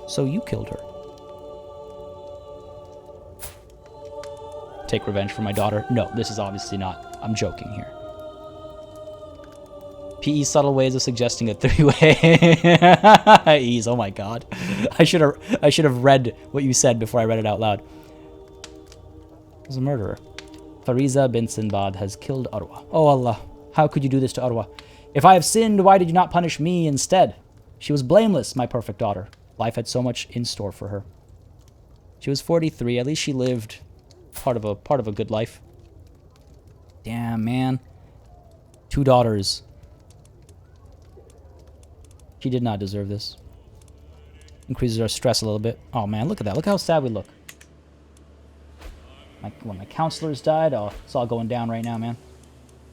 So you killed her. Take revenge for my daughter. No, this is obviously not. I'm joking here. PE subtle ways of suggesting a three-way. Ease. Oh my god. I should have read what you said before I read it out loud. He's a murderer. Fariza bin Sinbad has killed Arwa. Oh Allah, how could you do this to Arwa? If I have sinned, why did you not punish me instead? She was blameless, my perfect daughter. Life had so much in store for her. She was 43. At least she lived part of a good life. Damn, man. 2 daughters. She did not deserve this. Increases our stress a little bit. Oh man, look at that. Look how sad we look. When my counselors died, oh, it's all going down right now, man.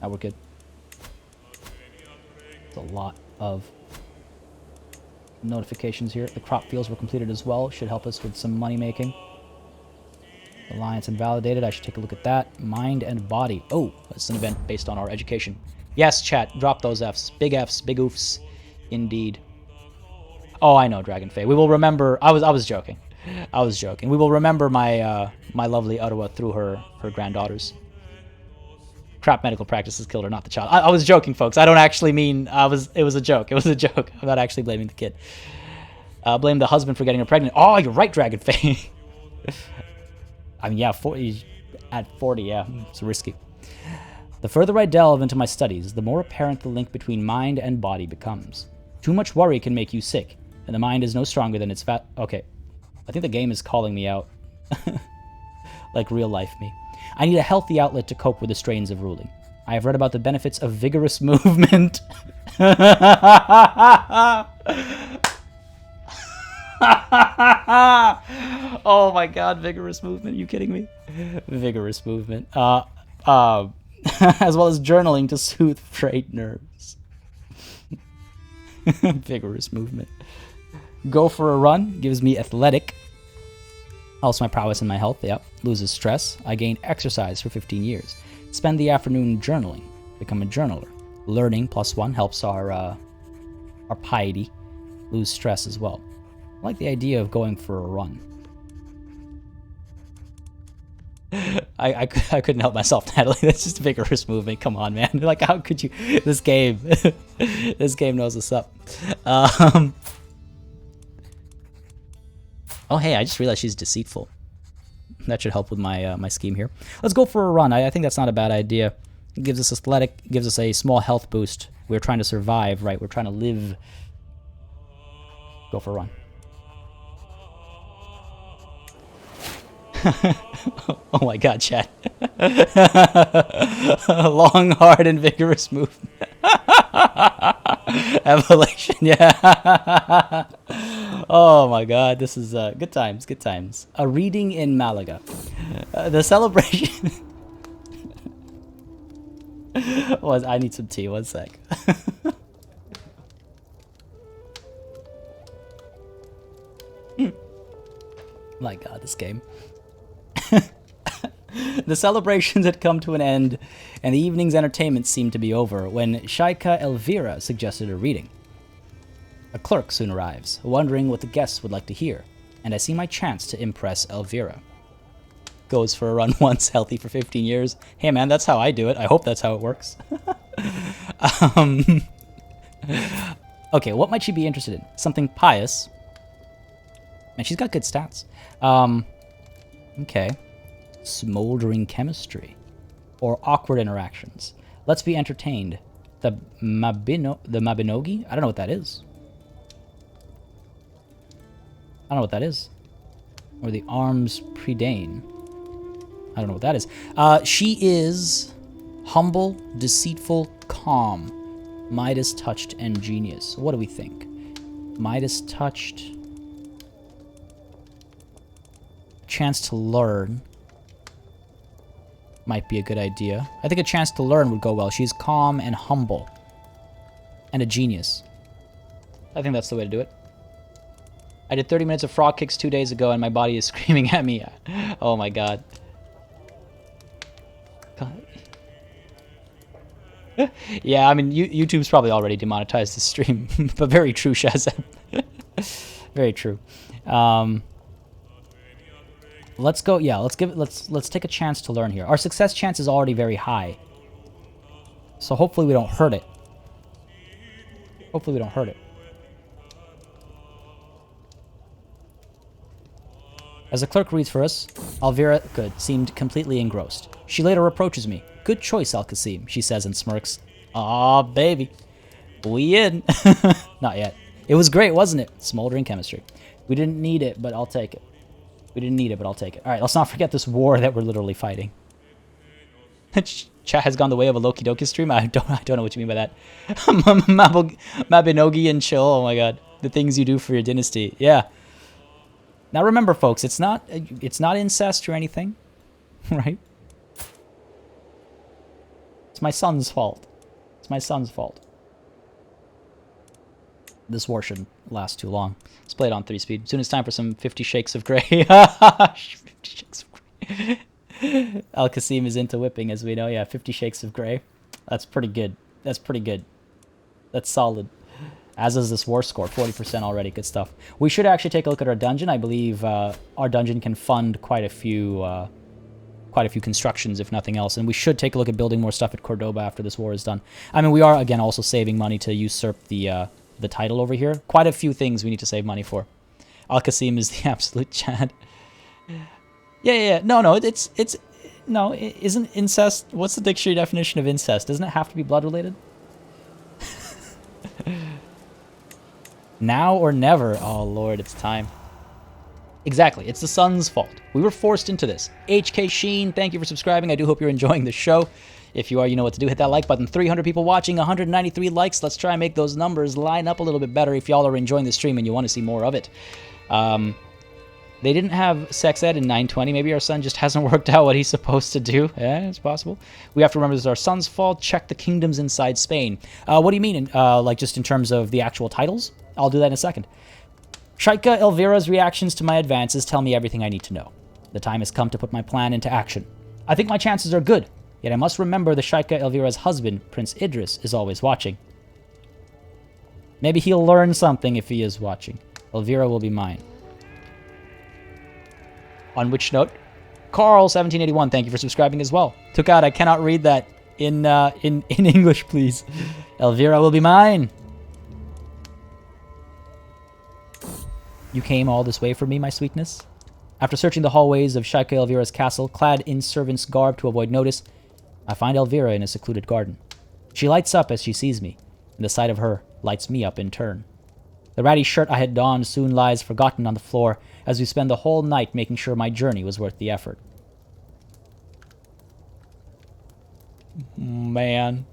Now we're good. It's a lot of notifications here. The crop fields were completed as well. Should help us with some money making. Alliance invalidated. I should take a look at that. Mind and body. Oh, it's an event based on our education. Yes, chat. Drop those Fs. Big oofs. Indeed. Oh, I know, Dragon Fae. We will remember. I was joking. I was joking. We will remember my my lovely Ottawa through her granddaughters. Crap medical practices killed her, not the child. I was joking, folks. I don't actually mean it was a joke. It was a joke. I'm not actually blaming the kid. Blame the husband for getting her pregnant. Oh, you're right, Dragon Fae. I mean, yeah, 40, at 40, yeah, it's risky. The further I delve into my studies, the more apparent the link between mind and body becomes. Too much worry can make you sick, and the mind is no stronger than its fat... Okay. I think the game is calling me out. Like real life me. I need a healthy outlet to cope with the strains of ruling. I have read about the benefits of vigorous movement. Oh my god, vigorous movement. Are you kidding me? Vigorous movement. As well as journaling to soothe frayed nerves. Vigorous movement. Go for a run. Gives me athletic. Also my prowess and my health. Yep. Loses stress. I gain exercise for 15 years. Spend the afternoon journaling. Become a journaler. Learning +1 helps our piety. Lose stress as well. I like the idea of going for a run. I couldn't help myself, Natalie. That's just vigorous movement. Come on, man. Like, how could you... This game... this game knows what's up. Oh, hey, I just realized she's deceitful. That should help with my my scheme here. Let's go for a run. I think that's not a bad idea. It gives us athletic, gives us a small health boost. We're trying to survive, right? We're trying to live. Go for a run. Oh my god, chat. Long, hard, and vigorous movement. Evolution, yeah. Oh my god, this is good times, good times. A reading in Malaga. The celebration... I need some tea, 1 sec. My god, this game. The celebrations had come to an end, and the evening's entertainment seemed to be over, when Shaika Elvira suggested a reading. A clerk soon arrives, wondering what the guests would like to hear, and I see my chance to impress Elvira. Goes for a run once, healthy for 15 years. Hey man, that's how I do it. I hope that's how it works. Okay, what might she be interested in? Something pious. Man, she's got good stats. Okay. Smoldering chemistry. Or awkward interactions. Let's be entertained. The Mabinogi? I don't know what that is. I don't know what that is. Or the Arms Predain. I don't know what that is. She is humble, deceitful, calm, Midas touched, and genius. What do we think? Midas touched. Chance to learn might be a good idea. I think a chance to learn would go well. She's calm and humble. And a genius. I think that's the way to do it. I did 30 minutes of frog kicks 2 days ago and my body is screaming at me. Oh my god. Yeah, I mean, YouTube's probably already demonetized the stream. But very true, Shazam. Very true. Let's go. Yeah, let's take a chance to learn here. Our success chance is already very high, so hopefully we don't hurt it. Hopefully we don't hurt it. As the clerk reads for us, Elvira, good, seemed completely engrossed. She later approaches me. Good choice, Al-Qasim, she says and smirks. Aw, baby. We in. Not yet. It was great, wasn't it? Smoldering chemistry. We didn't need it, but I'll take it. We didn't need it, but I'll take it. All right, let's not forget this war that we're literally fighting. Chat has gone the way of a Loki Doki stream. I don't know what you mean by that. Mabinogi and chill. Oh my god, the things you do for your dynasty. Yeah. Now remember, folks, it's not incest or anything, right? It's my son's fault. It's my son's fault. This war shouldn't last too long. Let's play it on 3-speed. Soon it's time for some 50 Shakes of Grey. 50 Shakes of Grey. Al-Qasim is into whipping, as we know. Yeah, 50 Shakes of Grey. That's pretty good. That's pretty good. That's solid. As is this war score, 40% already. Good stuff. We should actually take a look at our dungeon. I believe our dungeon can fund quite a few constructions, if nothing else. And we should take a look at building more stuff at Cordoba after this war is done. I mean, we are, again, also saving money to usurp the title over here. Quite a few things we need to save money for. Al-Qasim is the absolute Chad. Yeah. No, isn't incest... What's the dictionary definition of incest? Doesn't it have to be blood-related? Now or never. Oh, Lord, it's time. Exactly. It's the son's fault. We were forced into this. HK Sheen, thank you for subscribing. I do hope you're enjoying the show. If you are, you know what to do. Hit that like button. 300 people watching, 193 likes. Let's try and make those numbers line up a little bit better if y'all are enjoying the stream and you want to see more of it. They didn't have sex ed in 920. Maybe our son just hasn't worked out what he's supposed to do. Yeah, it's possible. We have to remember this is our son's fault. Check the kingdoms inside Spain. What do you mean? Like just in terms of the actual titles? I'll do that in a second. Shaika Elvira's reactions to my advances tell me everything I need to know. The time has come to put my plan into action. I think my chances are good, yet I must remember the Shaika Elvira's husband, Prince Idris, is always watching. Maybe he'll learn something if he is watching. Elvira will be mine. On which note, Carl1781, thank you for subscribing as well. Took out, I cannot read that in English, please. Elvira will be mine. You came all this way for me, my sweetness? After searching the hallways of Shaika Elvira's castle, clad in servant's garb to avoid notice, I find Elvira in a secluded garden. She lights up as she sees me, and the sight of her lights me up in turn. The ratty shirt I had donned soon lies forgotten on the floor as we spend the whole night making sure my journey was worth the effort. Man.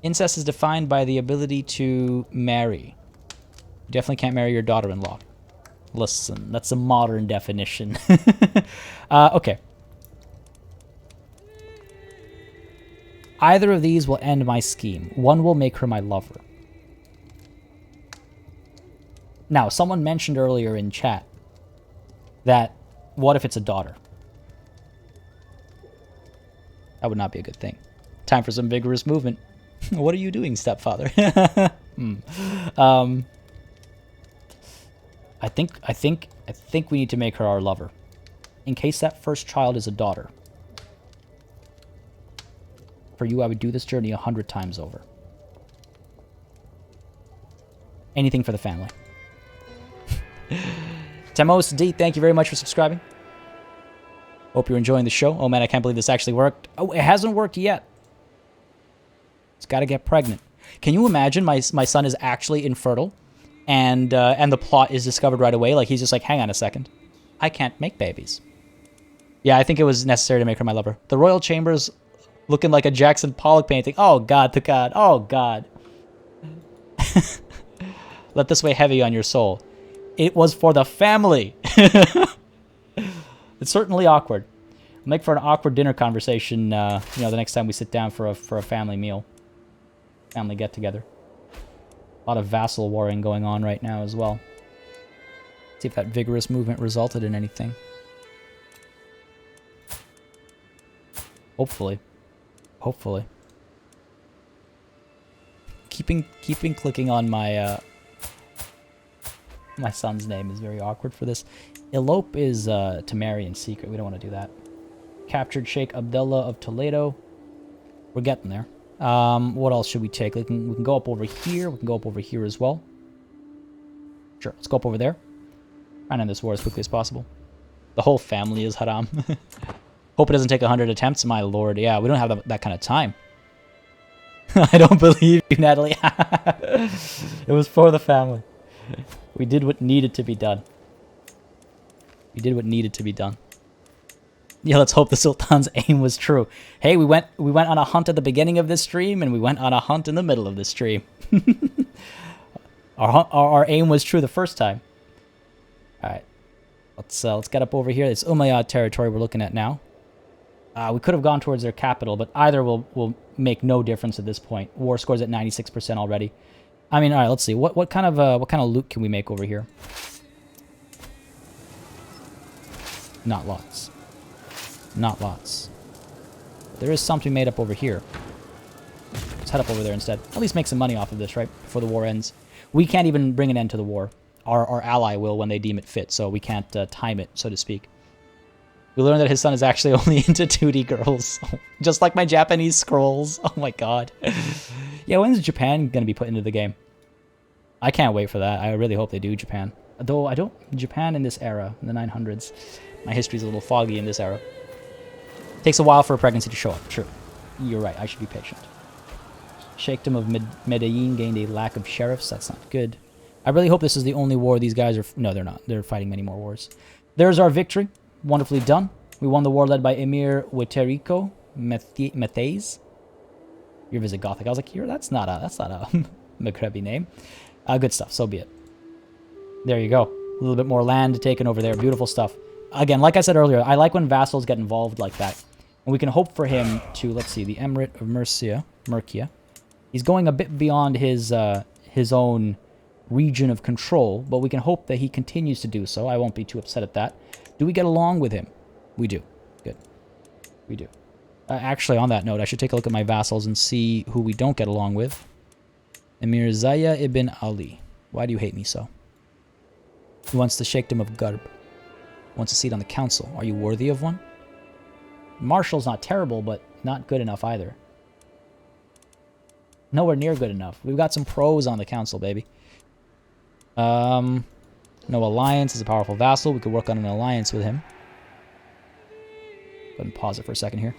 Incest is defined by the ability to marry. You definitely can't marry your daughter-in-law. Listen, that's a modern definition. Okay. Either of these will end my scheme. One will make her my lover. Now, someone mentioned earlier in chat that what if it's a daughter? That would not be a good thing. Time for some vigorous movement. What are you doing, stepfather? I think we need to make her our lover. In case that first child is a daughter. For you, I would do this journey 100 times over. Anything for the family. Temos D, thank you very much for subscribing. Hope you're enjoying the show. Oh man, I can't believe this actually worked. Oh, it hasn't worked yet. It's got to get pregnant. Can you imagine my son is actually infertile, and the plot is discovered right away? Like he's just like, hang on a second, I can't make babies. Yeah, I think it was necessary to make her my lover. The royal chambers looking like a Jackson Pollock painting. Oh god, to God. Oh god. Let this weigh heavy on your soul. It was for the family. It's certainly awkward. Make for an awkward dinner conversation, the next time we sit down for a family meal. Family get-together. A lot of vassal warring going on right now as well. See if that vigorous movement resulted in anything. Hopefully. Hopefully. Keeping clicking on my my son's name is very awkward for this. Elope is to marry in secret. We don't want to do that. Captured Sheikh Abdullah of Toledo. We're getting there. What else should we take? We can go up over here. We can go up over here as well. Sure, let's go up over there. Try and end this war as quickly as possible. The whole family is haram. Hope it doesn't take 100 attempts, my lord. Yeah, we don't have that kind of time. I don't believe you, Natalie. It was for the family. We did what needed to be done. We did what needed to be done. Yeah, let's hope the Sultan's aim was true. Hey, we went on a hunt at the beginning of this stream, and we went on a hunt in the middle of this stream. Our aim was true the first time. All right, let's get up over here. It's Umayyad territory we're looking at now. We could have gone towards their capital, but either will make no difference at this point. War score's at 96% already. I mean, all right, let's see. What kind of loot can we make over here? Not lots. Not lots. There is something made up over here. Let's head up over there instead. At least make some money off of this, right? Before the war ends. We can't even bring an end to the war. Our ally will when they deem it fit, so we can't time it, so to speak. We learned that his son is actually only into 2D girls. Just like my Japanese scrolls. Oh my god. Yeah, when's Japan going to be put into the game? I can't wait for that. I really hope they do, Japan. Though I don't... Japan in this era, in the 900s. My history's a little foggy in this era. Takes a while for a pregnancy to show up. True. You're right. I should be patient. Sheikhdom of Medellin gained a lack of sheriffs. That's not good. I really hope this is the only war these guys are... No, they're not. They're fighting many more wars. There's our victory. Wonderfully done. We won the war led by Emir Wetterico Mathays. You're Visigothic. I was like, that's not a Maghrebi name. Good stuff. So be it. There you go. A little bit more land taken over there. Beautiful stuff. Again, like I said earlier, I like when vassals get involved like that. And we can hope for him to, let's see, the Emirate of Mercia. He's going a bit beyond his own region of control, but we can hope that he continues to do so. I won't be too upset at that. Do we get along with him? We do. Good. We do. Actually, on that note, I should take a look at my vassals and see who we don't get along with. Emir Zaya ibn Ali. Why do you hate me so? He wants the Sheikhdom of Maghreb. Wants a seat on the council. Are you worthy of one? Marshall's not terrible, but not good enough either. Nowhere near good enough. We've got some pros on the council, baby. No alliance. Is a powerful vassal. We could work on an alliance with him. Go ahead and pause it for a second here.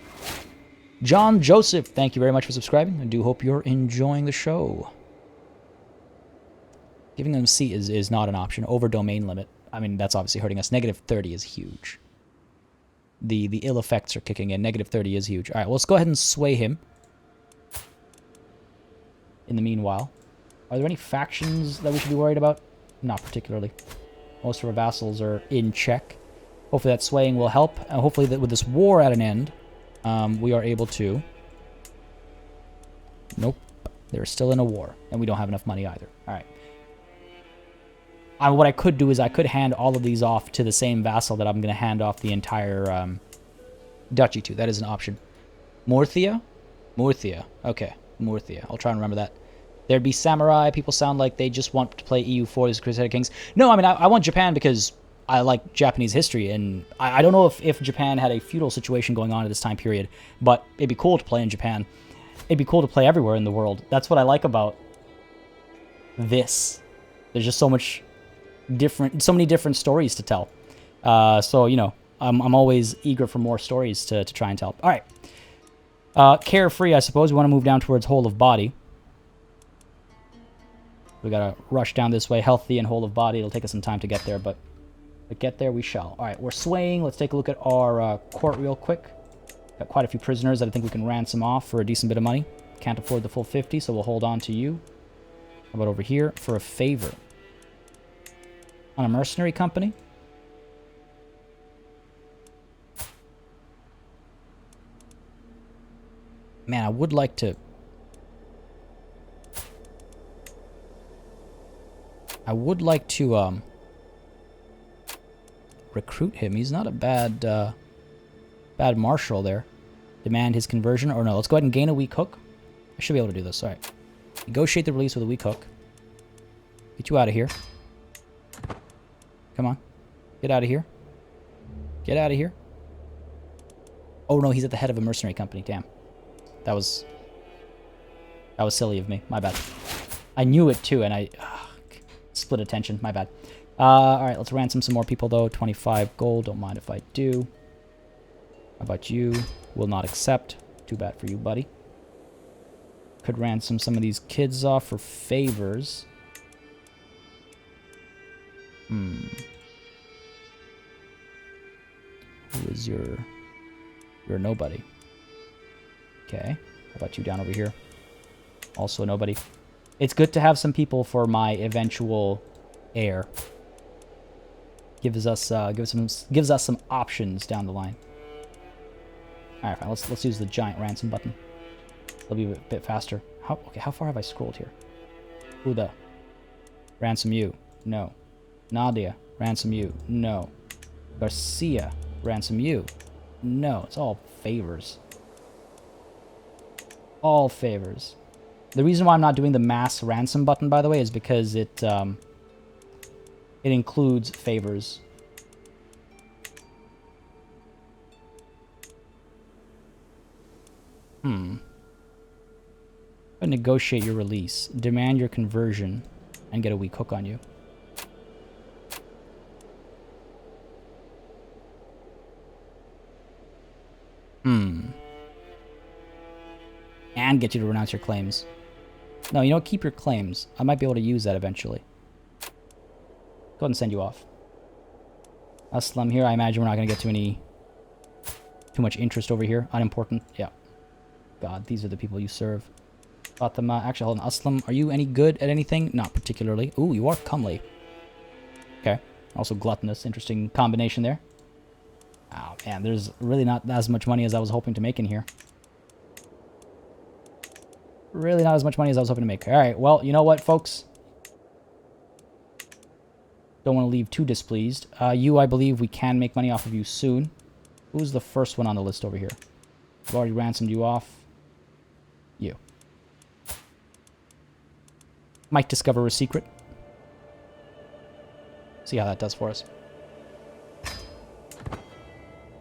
John Joseph, thank you very much for subscribing. I do hope you're enjoying the show. Giving them a seat is not an option. Over domain limit. I mean, that's obviously hurting us. Negative 30 is huge. The ill effects are kicking in. Negative 30 is huge. All right, well, let's go ahead and sway him. In the meanwhile, are there any factions that we should be worried about? Not particularly. Most of our vassals are in check. Hopefully that swaying will help. And hopefully that with this war at an end, we are able to... Nope. They're still in a war. And we don't have enough money either. All right. What I could do is I could hand all of these off to the same vassal that I'm going to hand off the entire duchy to. That is an option. Murcia? Murcia. Okay. Murcia. I'll try and remember that. There'd be samurai. People sound like they just want to play EU4 as Crusader Kings. No, I mean, I want Japan because I like Japanese history. And I don't know if Japan had a feudal situation going on at this time period. But it'd be cool to play in Japan. It'd be cool to play everywhere in the world. That's what I like about this. There's just so many different stories to tell. So, you know, I'm always eager for more stories to try and tell. All right. Carefree, I suppose. We want to move down towards Whole of Body. We got to rush down this way. Healthy and Whole of Body. It'll take us some time to get there, but get there we shall. All right, we're swaying. Let's take a look at our court real quick. Got quite a few prisoners that I think we can ransom off for a decent bit of money. Can't afford the full 50, so we'll hold on to you. How about over here for a favor? On a mercenary company? Man, I would like to... recruit him. He's not a bad marshal there. Demand his conversion. Or no, let's go ahead and gain a weak hook. I should be able to do this. All right. Negotiate the release with a weak hook. Get you out of here. Come on. Get out of here. Get out of here. Oh, no, he's at the head of a mercenary company. Damn. That was That was silly of me. My bad. I knew it too, and I... split attention. My bad. Alright, let's ransom some more people, though. 25 gold. Don't mind if I do. How about you? Will not accept. Too bad for you, buddy. Could ransom some of these kids off for favors. Who is your... You're nobody. Okay. How about you down over here? Also nobody. It's good to have some people for my eventual heir. Gives us some options down the line. Alright, fine. Let's use the giant ransom button. It'll be a bit faster. How far have I scrolled here? Huda. Ransom you. No. Nadia. Ransom you. No. Garcia. Ransom you. No. It's all favors. All favors. The reason why I'm not doing the mass ransom button, by the way, is because it includes favors. Negotiate your release. Demand your conversion. And get a weak hook on you. And get you to renounce your claims. No, you don't keep your claims. I might be able to use that eventually. Go ahead and send you off. Aslam here. I imagine we're not going to get too much interest over here. Unimportant. Yeah. God, these are the people you serve. Fatima. Actually, hold on. Aslam, are you any good at anything? Not particularly. Ooh, you are comely. Okay. Also gluttonous. Interesting combination there. Oh, man. There's really not as much money as I was hoping to make in here. Really not as much money as I was hoping to make. Alright, well, you know what, folks? Don't want to leave too displeased. You, I believe we can make money off of you soon. Who's the first one on the list over here? I've already ransomed you off. You. Might discover a secret. See how that does for us.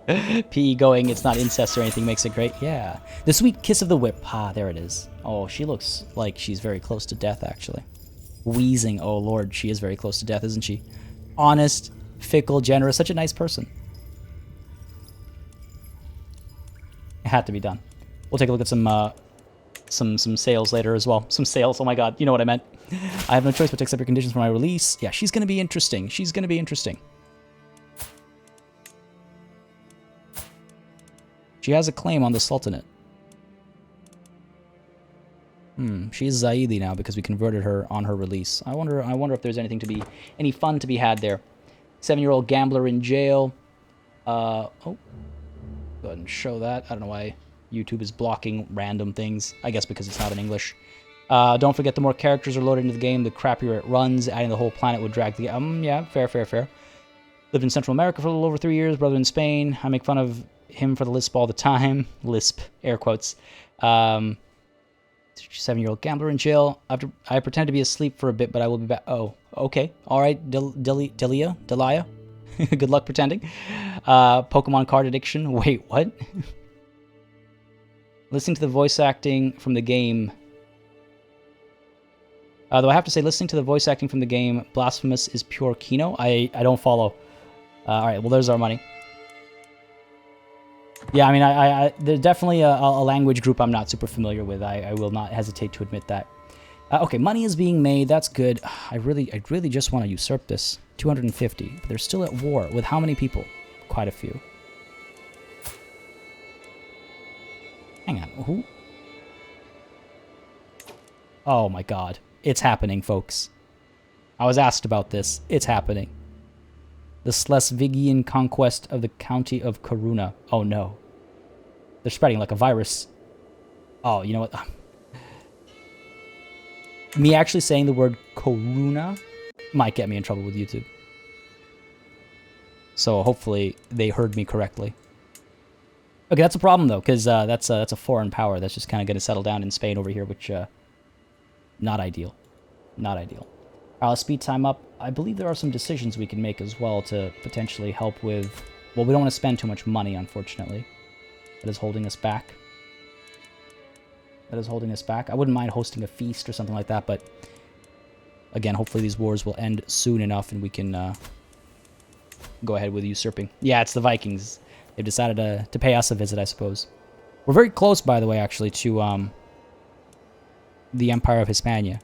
PE going, it's not incest or anything, makes it great. Yeah. The sweet kiss of the whip. Ah, there it is. Oh, she looks like she's very close to death, actually. Wheezing. Oh, Lord, she is very close to death, isn't she? Honest, fickle, generous, such a nice person. It had to be done. We'll take a look at some sales later as well. Some sales, oh my god, you know what I meant. I have no choice but to accept your conditions for my release. Yeah, she's gonna be interesting. She's gonna be interesting. She has a claim on the Sultanate. She's Zaidi now because we converted her on her release. I wonder if there's any fun to be had there. 7-year-old gambler in jail. Oh. Go ahead and show that. I don't know why YouTube is blocking random things. I guess because it's not in English. Don't forget, the more characters are loaded into the game, the crappier it runs. Adding the whole planet would drag the... yeah, fair. Lived in Central America for a little over 3 years. Brother in Spain. I make fun of him for the lisp all the time. Lisp, air quotes. 7-year-old gambler in jail. I pretend to be asleep for a bit, but I will be back. Oh, okay. All right, Delia? Good luck pretending. Pokemon card addiction. Wait, what? Listening to the voice acting from the game. Though I have to say, listening to the voice acting from the game, Blasphemous is pure Kino. I don't follow. All right, well, there's our money. Yeah, I mean, there's definitely a language group I'm not super familiar with. I will not hesitate to admit that. Okay, money is being made. That's good. I really just want to usurp this. 250. But they're still at war. With how many people? Quite a few. Hang on. Who? Oh my god. It's happening, folks. I was asked about this. It's happening. The Schleswigian conquest of the county of Coruna. Oh no. They're spreading like a virus. Oh, you know what? Me actually saying the word Coruna might get me in trouble with YouTube. So hopefully they heard me correctly. Okay, that's a problem though, because that's a foreign power that's just kind of going to settle down in Spain over here, which not ideal. Not ideal. All right, let's speed time up. I believe there are some decisions we can make as well to potentially help with... Well, we don't want to spend too much money, unfortunately. That is holding us back. that is holding us back. I wouldn't mind hosting a feast or something like that, but again, hopefully these wars will end soon enough and we can go ahead with usurping. Yeah, it's the Vikings. They've decided to pay us a visit, I suppose. We're very close, by the way, actually, to the Empire of Hispania.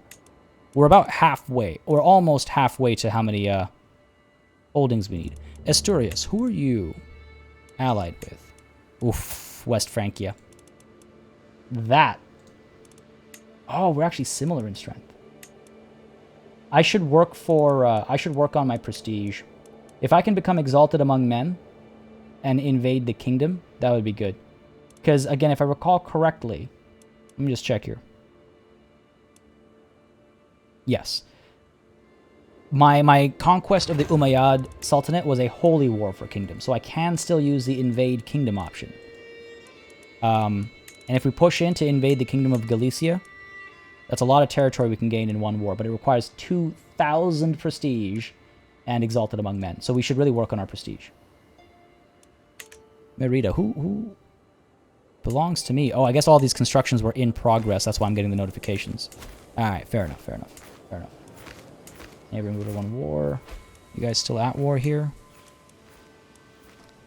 We're about halfway, or almost halfway to how many holdings we need. Asturias, who are you allied with? Oof, West Francia. That. Oh, we're actually similar in strength. I should work for. I should work on my prestige. If I can become exalted among men and invade the kingdom, that would be good. Because again, if I recall correctly, let me just check here. Yes. My conquest of the Umayyad Sultanate was a holy war for kingdom, so I can still use the invade kingdom option. And if we push in to invade the kingdom of Galicia, that's a lot of territory we can gain in one war, but it requires 2,000 prestige and exalted among men, so we should really work on our prestige. Merida, who belongs to me? Oh, I guess all these constructions were in progress, that's why I'm getting the notifications. Alright, fair enough, fair enough, fair enough. Neighboring Buddha 1 war. You guys still at war here?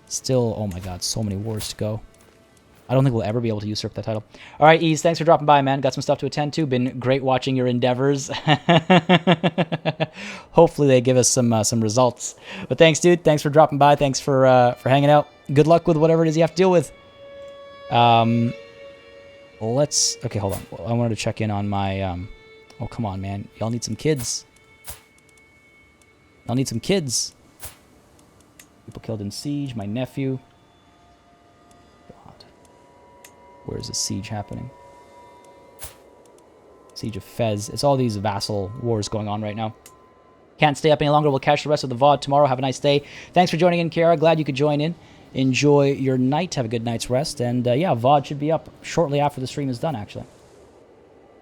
Still, oh my god, so many wars to go. I don't think we'll ever be able to usurp that title. All right, Ease, thanks for dropping by, man. Got some stuff to attend to. Been great watching your endeavors. Hopefully they give us some results. But thanks, dude. Thanks for dropping by. Thanks for hanging out. Good luck with whatever it is you have to deal with. Let's... Okay, hold on. I wanted to check in on my... Oh, come on, man. Y'all need some kids. Y'all need some kids. People killed in siege. My nephew. God. Where's the siege happening? Siege of Fez. It's all these vassal wars going on right now. Can't stay up any longer. We'll catch the rest of the VOD tomorrow. Have a nice day. Thanks for joining in, Kiara. Glad you could join in. Enjoy your night. Have a good night's rest. And yeah, VOD should be up shortly after the stream is done, actually.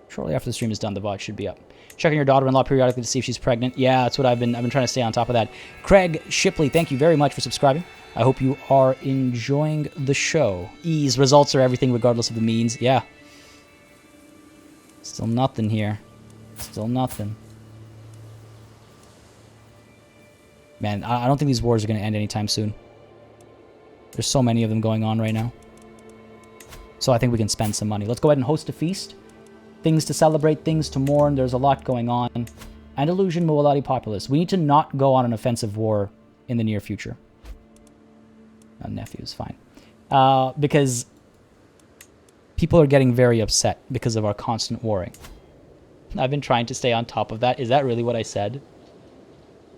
Shortly after the stream is done, the VOD should be up. Checking your daughter-in-law periodically to see if she's pregnant. Yeah, that's what I've been trying to stay on top of that. Craig Shipley, thank you very much for subscribing. I hope you are enjoying the show. Ease, results are everything regardless of the means. Yeah. Still nothing here. Still nothing. Man, I don't think these wars are going to end anytime soon. There's so many of them going on right now. So I think we can spend some money. Let's go ahead and host a feast. Things to celebrate, things to mourn. There's a lot going on. Andalusian Muwaladi populace. We need to not go on an offensive war in the near future. Nephew's fine. Because people are getting very upset because of our constant warring. I've been trying to stay on top of that. Is that really what I said?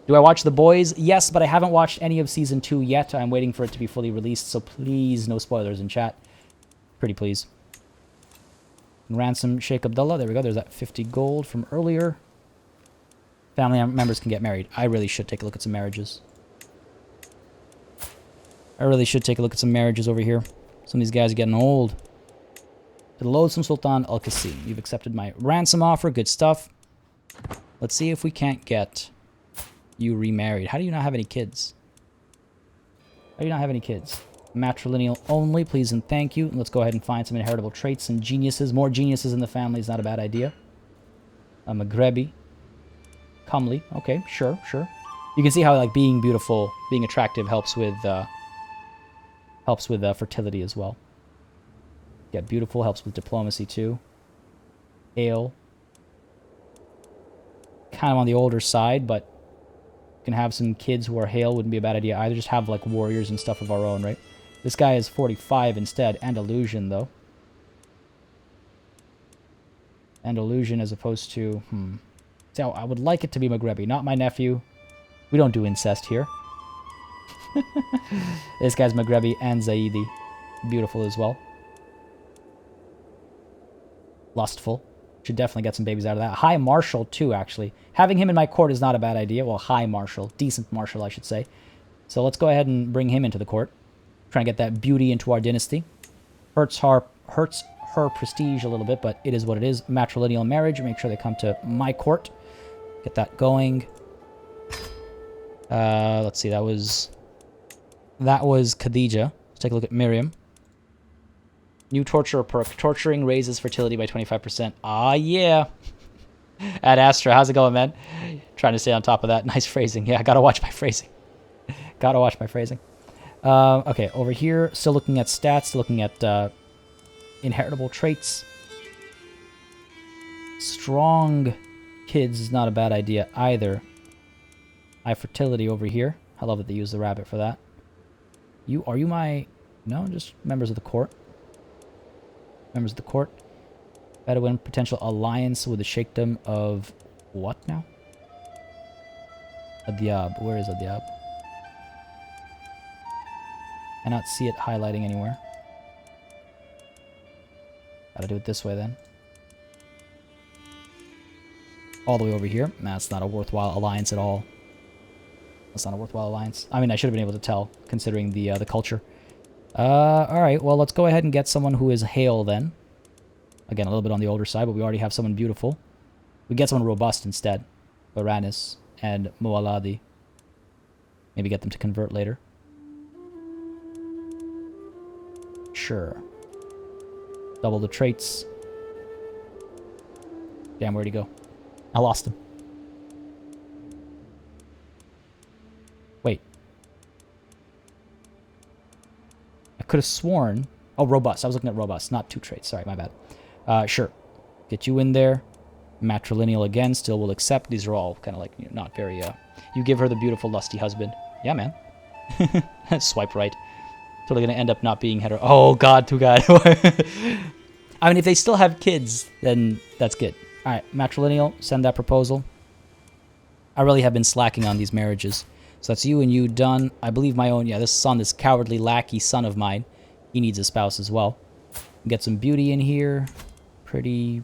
Do I watch The Boys? Yes, but I haven't watched any of Season 2 yet. I'm waiting for it to be fully released, so please, no spoilers in chat. Pretty please. Ransom Sheikh Abdullah. There we go. There's that 50 gold from earlier. Family members can get married. I really should take a look at some marriages. I really should take a look at some marriages over here. Some of these guys are getting old. The loathsome Sultan Al-Qasim. You've accepted my ransom offer. Good stuff. Let's see if we can't get you remarried. How do you not have any kids? How do you not have any kids? Matrilineal only, please and thank you. And let's go ahead and find some inheritable traits and geniuses. More geniuses in the family is not a bad idea. A Maghrebi. Comely. Okay, sure, sure. You can see how like being beautiful, being attractive helps with fertility as well. Yeah, beautiful helps with diplomacy too. Ale. Kind of on the older side, but can have some kids who are hale wouldn't be a bad idea either. Just have like warriors and stuff of our own, right? This guy is 45 instead. Andalusian, though. Andalusian as opposed to... So I would like it to be Maghrebi, not my nephew. We don't do incest here. This guy's Maghrebi and Zaidi. Beautiful as well. Lustful. Should definitely get some babies out of that. High Marshal, too, actually. Having him in my court is not a bad idea. Well, High Marshal. Decent Marshal, I should say. So let's go ahead and bring him into the court. Trying to get that beauty into our dynasty. Hurts her prestige a little bit, but it is what it is. Matrilineal marriage. Make sure they come to my court. Get that going. Let's see. That was Khadija. Let's take a look at Miriam. New torturer perk. Torturing raises fertility by 25%. Ah, yeah. Ad Astra, how's it going, man? Trying to stay on top of that. Nice phrasing. Yeah, gotta watch my phrasing. Gotta watch my phrasing. Okay, over here, still looking at stats, still looking at inheritable traits. Strong kids is not a bad idea either. High fertility over here. I love that they use the rabbit for that. Are you my... No, just members of the court. Members of the court. Bedouin potential alliance with the sheikhdom of... What now? Adyab. Where is Adyab? Cannot see it highlighting anywhere. Gotta do it this way then. All the way over here. That's not a worthwhile alliance at all. That's not a worthwhile alliance. I mean, I should have been able to tell, considering the culture. Alright, well, let's go ahead and get someone who is hale then. Again, a little bit on the older side, but we already have someone beautiful. We get someone robust instead. Baranis and Mualadi. Maybe get them to convert later. Sure. Double the traits. Damn, where'd he go? I lost him. Wait. I could have sworn... Oh, robust. I was looking at robust, not 2 traits. Sorry, my bad. Sure. Get you in there. Matrilineal again, still will accept. These are all kind of like, you know, not very... You give her the beautiful, lusty husband. Yeah, man. Swipe right. Totally gonna end up not being hetero. Oh, God, too God. I mean, if they still have kids, then that's good. Alright, matrilineal, send that proposal. I really have been slacking on these marriages. So that's you and you done. I believe my own... Yeah, this son, this cowardly lackey son of mine, he needs a spouse as well. Get some beauty in here. Pretty...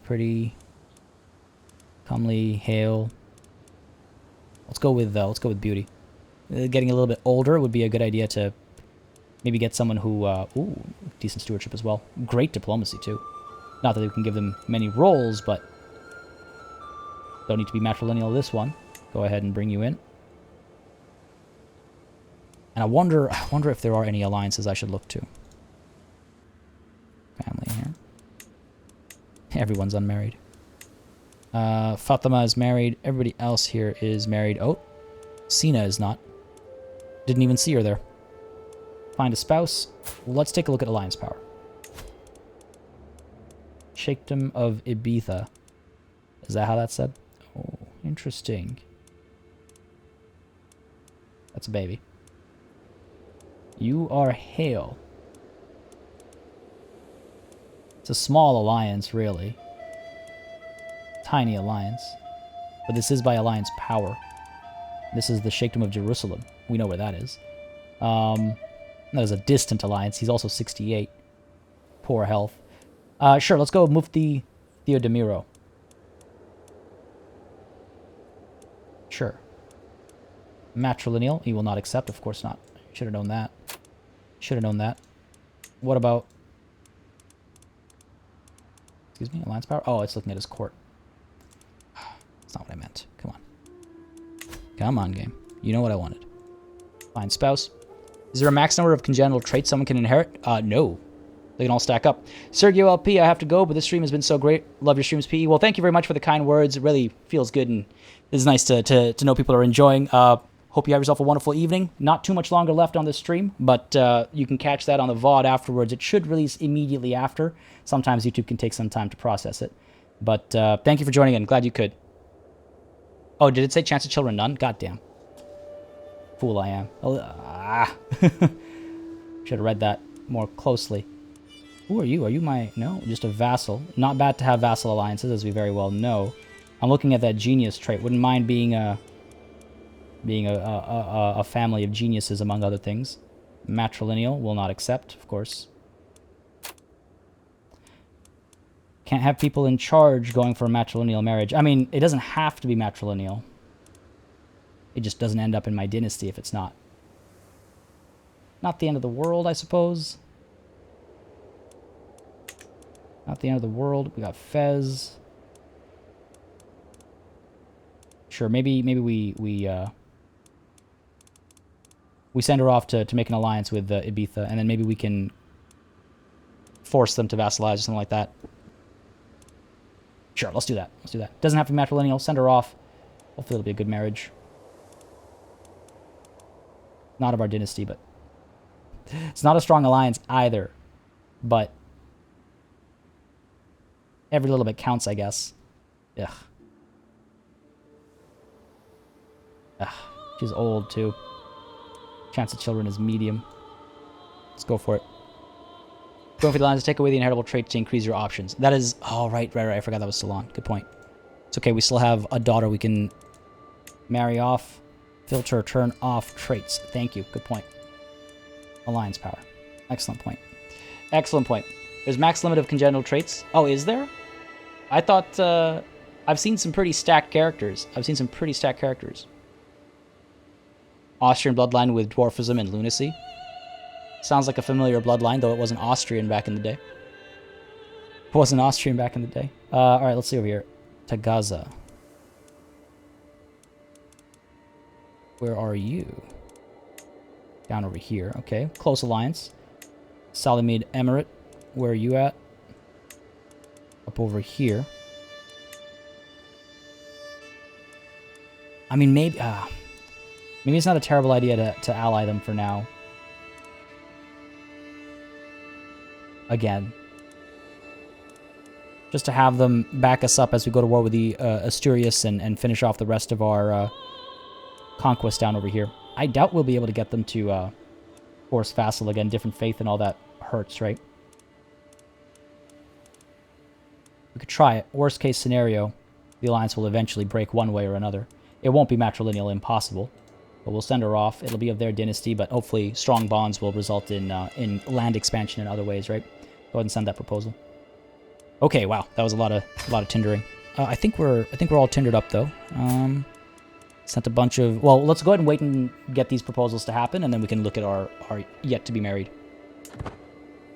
Comely, hale. Let's go with beauty. Getting a little bit older would be a good idea to maybe get someone who... ooh, decent stewardship as well. Great diplomacy, too. Not that we can give them many roles, but... Don't need to be matrilineal this one. Go ahead and bring you in. And I wonder if there are any alliances I should look to. Family here. Everyone's unmarried. Fatima is married. Everybody else here is married. Oh, Sina is not. Didn't even see her there. Find a spouse. Let's take a look at alliance power. Sheikhdom of Ibiza. Is that how that's said? Oh, interesting. That's a baby. You are hale. It's a small alliance, really. Tiny alliance. But this is by alliance power. This is the Sheikhdom of Jerusalem. We know where that is. That is a distant alliance. He's also 68. Poor health. Sure, let's go Mufti Theodemiro. Sure. Matrilineal. He will not accept. Of course not. Should have known that. Should have known that. What about... Excuse me? Alliance power? Oh, it's looking at his court. That's not what I meant. Come on. Come on, game. You know what I wanted. Find spouse. Is there a max number of congenital traits someone can inherit? No. They can all stack up. Sergio LP, I have to go, but this stream has been so great. Love your streams, PE. Well, thank you very much for the kind words. It really feels good, and it's nice to know people are enjoying. Hope you have yourself a wonderful evening. Not too much longer left on this stream, but you can catch that on the VOD afterwards. It should release immediately after. Sometimes YouTube can take some time to process it. But thank you for joining in. Glad you could. Oh, did it say chance of children none? Goddamn. Fool I am. Should have read that more closely. Who are you? Are you my... No, just a vassal. Not bad to have vassal alliances, as we very well know. I'm looking at that genius trait. Wouldn't mind being a family of geniuses, among other things. Matrilineal will not accept, of course. Can't have people in charge going for a matrilineal marriage. I mean, it doesn't have to be matrilineal. It just doesn't end up in my dynasty if it's not. Not the end of the world, I suppose. Not the end of the world. We got Fez. Sure, maybe we send her off to make an alliance with Ibiza, and then maybe we can force them to vassalize or something like that. Sure, let's do that. Let's do that. Doesn't have to be matrilineal. Send her off. Hopefully it'll be a good marriage. Not of our dynasty, but... It's not a strong alliance either. But... every little bit counts, I guess. Ugh. Ugh. She's old, too. Chance of children is medium. Let's go for it. Going for the lines to take away the inheritable traits to increase your options. That is... oh, right. I forgot that was still on. Good point. It's okay. We still have a daughter we can marry off. Filter, turn off traits. Thank you. Good point. Alliance power. Excellent point. Excellent point. There's max limit of congenital traits. Oh, is there? I thought... I've seen some pretty stacked characters. Austrian bloodline with dwarfism and lunacy. Sounds like a familiar bloodline, though it wasn't Austrian back in the day. Alright, let's see over here. Tagaza. Where are you? Down over here. Okay, close alliance. Marwinid Emirate. Where are you at? Up over here. I mean, maybe it's not a terrible idea to ally them for now. Again. Just to have them back us up as we go to war with the Asturias and finish off the rest of our conquest down over here. I doubt we'll be able to get them to force vassal again. Different faith and all that hurts, right? We could try it. Worst case scenario, the alliance will eventually break one way or another. It won't be matrilineal impossible, but we'll send her off. It'll be of their dynasty, but hopefully strong bonds will result in land expansion in other ways, right? Go ahead and send that proposal. Okay, wow, that was a lot of tindering. I think we're all tindered up though. Sent a bunch of... well, let's go ahead and wait and get these proposals to happen, and then we can look at our yet to be married.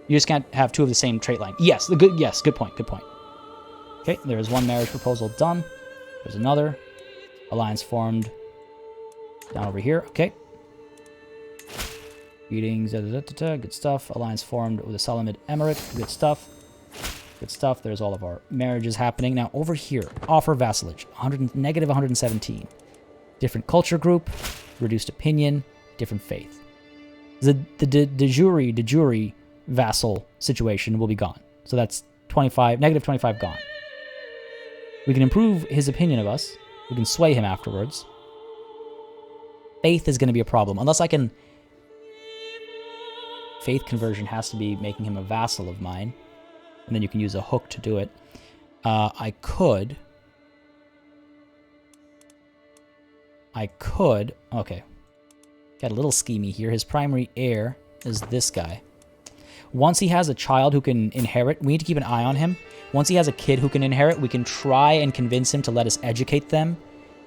You just can't have two of the same trait line. Yes, good point. Okay, there's one marriage proposal done. There's another. Alliance formed down over here. Okay. Greetings. Good stuff. Alliance formed with the Marwinid Emirate. Good stuff. There's all of our marriages happening. Now, over here, offer vassalage. Negative 117. Different culture group, reduced opinion, different faith. The de jure vassal situation will be gone. So that's negative 25 gone. We can improve his opinion of us. We can sway him afterwards. Faith is going to be a problem. Unless I can... faith conversion has to be making him a vassal of mine. And then you can use a hook to do it. I could... okay. Got a little schemy here. His primary heir is this guy. Once he has a child who can inherit, we need to keep an eye on him. Once he has a kid who can inherit, we can try and convince him to let us educate them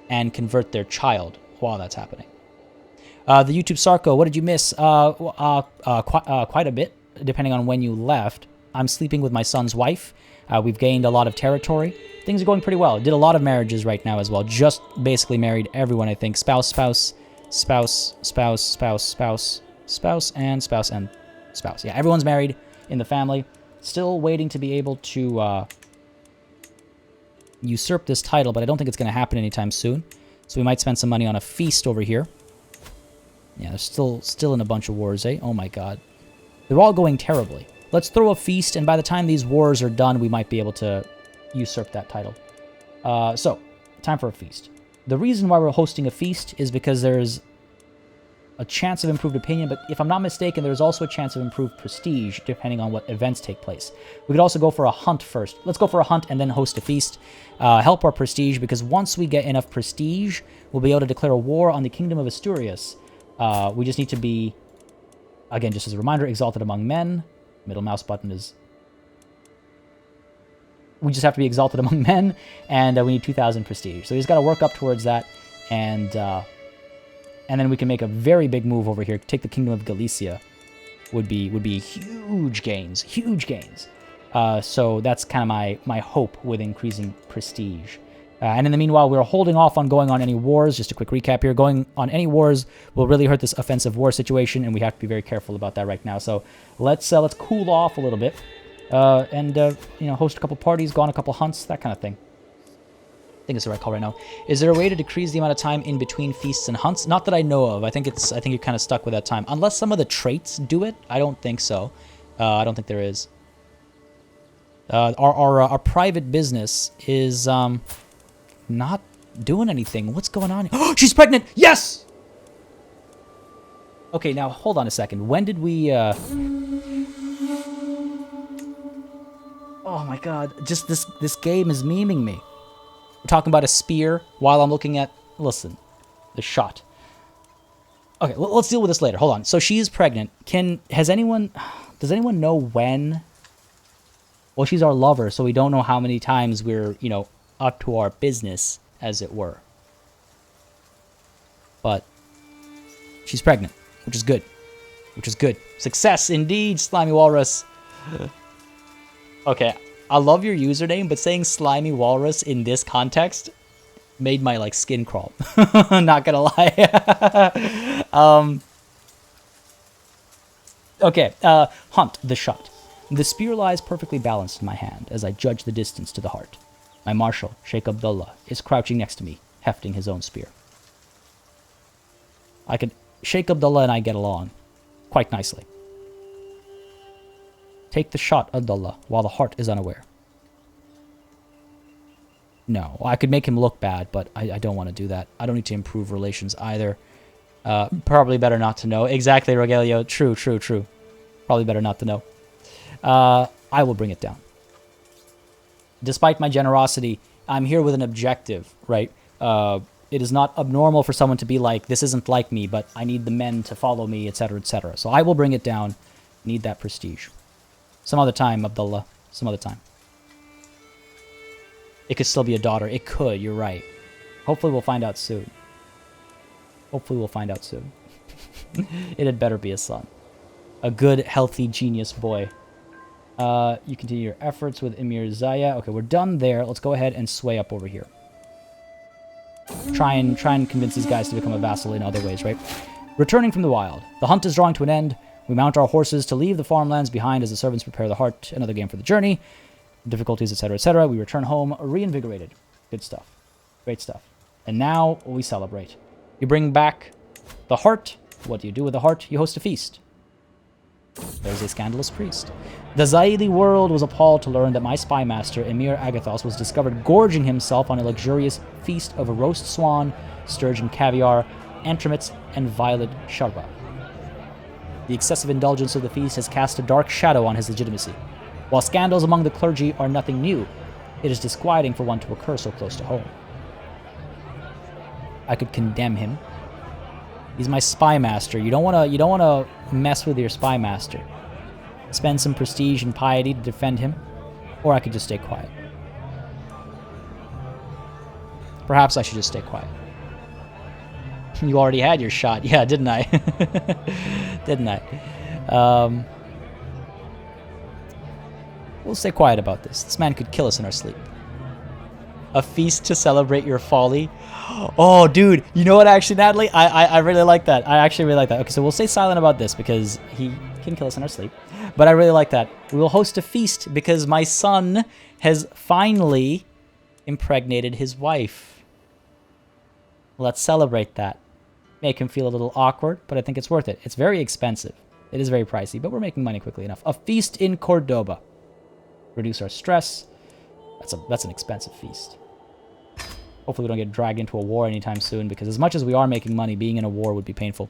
and convert their child while that's happening. The YouTube Sarko, what did you miss? Quite a bit, depending on when you left. I'm sleeping with my son's wife. We've gained a lot of territory. Things are going pretty well. Did a lot of marriages right now as well. Just basically married everyone, I think. Spouse, and spouse. Yeah, everyone's married in the family. Still waiting to be able to usurp this title, but I don't think it's going to happen anytime soon. So we might spend some money on a feast over here. Yeah, they're still in a bunch of wars, eh? Oh my god. They're all going terribly. Let's throw a feast, and by the time these wars are done, we might be able to usurp that title. So, time for a feast. The reason why we're hosting a feast is because there's a chance of improved opinion, but if I'm not mistaken, there's also a chance of improved prestige, depending on what events take place. We could also go for a hunt first. Let's go for a hunt and then host a feast. Help our prestige, because once we get enough prestige, we'll be able to declare a war on the Kingdom of Asturias. We just need to be, again, just as a reminder, exalted among men. Middle mouse button is... we just have to be exalted among men, and we need 2,000 prestige. So we just got to work up towards that, and then we can make a very big move over here. Take the Kingdom of Galicia would be huge gains, so that's kind of my hope with increasing prestige. And in the meanwhile, we're holding off on going on any wars. Just a quick recap here. Going on any wars will really hurt this offensive war situation, and we have to be very careful about that right now. So let's cool off a little bit. You know, host a couple parties, go on a couple hunts, that kind of thing. I think it's the right call right now. Is there a way to decrease the amount of time in between feasts and hunts? Not that I know of. I think you're kind of stuck with that time. Unless some of the traits do it, I don't think so. I don't think there is. Our private business is not doing anything. What's going on? Oh, she's pregnant! Yes! Okay, now hold on a second. When did we Oh my god, just this game is memeing me. We're talking about a spear while I'm looking at, listen, the shot. Okay, let's deal with this later. Hold on. So she is pregnant. Does anyone know when? Well, she's our lover, so we don't know how many times we're, you know, up to our business, as it were. But she's pregnant, which is good. Which is good. Success indeed, Slimy Walrus. Okay, I love your username, but saying Slimy Walrus in this context made my, like, skin crawl. Not gonna lie. Okay, hunt, the shot. The spear lies perfectly balanced in my hand as I judge the distance to the heart. My marshal, Sheikh Abdullah, is crouching next to me, hefting his own spear. Sheikh Abdullah and I get along quite nicely. Take the shot, Abdullah, while the heart is unaware. No, I could make him look bad, but I don't want to do that. I don't need to improve relations either. Probably better not to know. Exactly, Rogelio. True. Probably better not to know. I will bring it down. Despite my generosity, I'm here with an objective, right? It is not abnormal for someone to be like, this isn't like me, but I need the men to follow me, etc., etc. So I will bring it down. Need that prestige. Some other time, Abdullah. Some other time. It could still be a daughter. It could, you're right. Hopefully we'll find out soon. It had better be a son. A good, healthy, genius boy. You continue your efforts with Emir Zaya. Okay, we're done there. Let's go ahead and sway up over here. Try and convince these guys to become a vassal in other ways, right? Returning from the wild. The hunt is drawing to an end. We mount our horses to leave the farmlands behind as the servants prepare the heart. Another game for the journey. Difficulties, etc., etc. We return home reinvigorated. Good stuff. Great stuff. And now we celebrate. You bring back the heart. What do you do with the heart? You host a feast. There's a scandalous priest. The Zaidi world was appalled to learn that my spy master, Emir Agathos, was discovered gorging himself on a luxurious feast of roast swan, sturgeon caviar, entremets, and violet sharba. The excessive indulgence of the feast has cast a dark shadow on his legitimacy. While scandals among the clergy are nothing new, it is disquieting for one to occur so close to home. I could condemn him. He's my spy master. You don't want to mess with your spy master. Spend some prestige and piety to defend him, or I could just stay quiet. Perhaps I should just stay quiet. You already had your shot. Yeah, didn't I? Didn't I? We'll stay quiet about this. This man could kill us in our sleep. A feast to celebrate your folly. Oh, dude. You know what, actually, Natalie? I really like that. I actually really like that. Okay, so we'll stay silent about this because he can kill us in our sleep. But I really like that. We will host a feast because my son has finally impregnated his wife. Let's celebrate that. Make him feel a little awkward, but I think it's worth it. It's very expensive. It is very pricey, but we're making money quickly enough. A feast in Cordoba. Reduce our stress. That's an expensive feast. Hopefully we don't get dragged into a war anytime soon, because as much as we are making money, being in a war would be painful.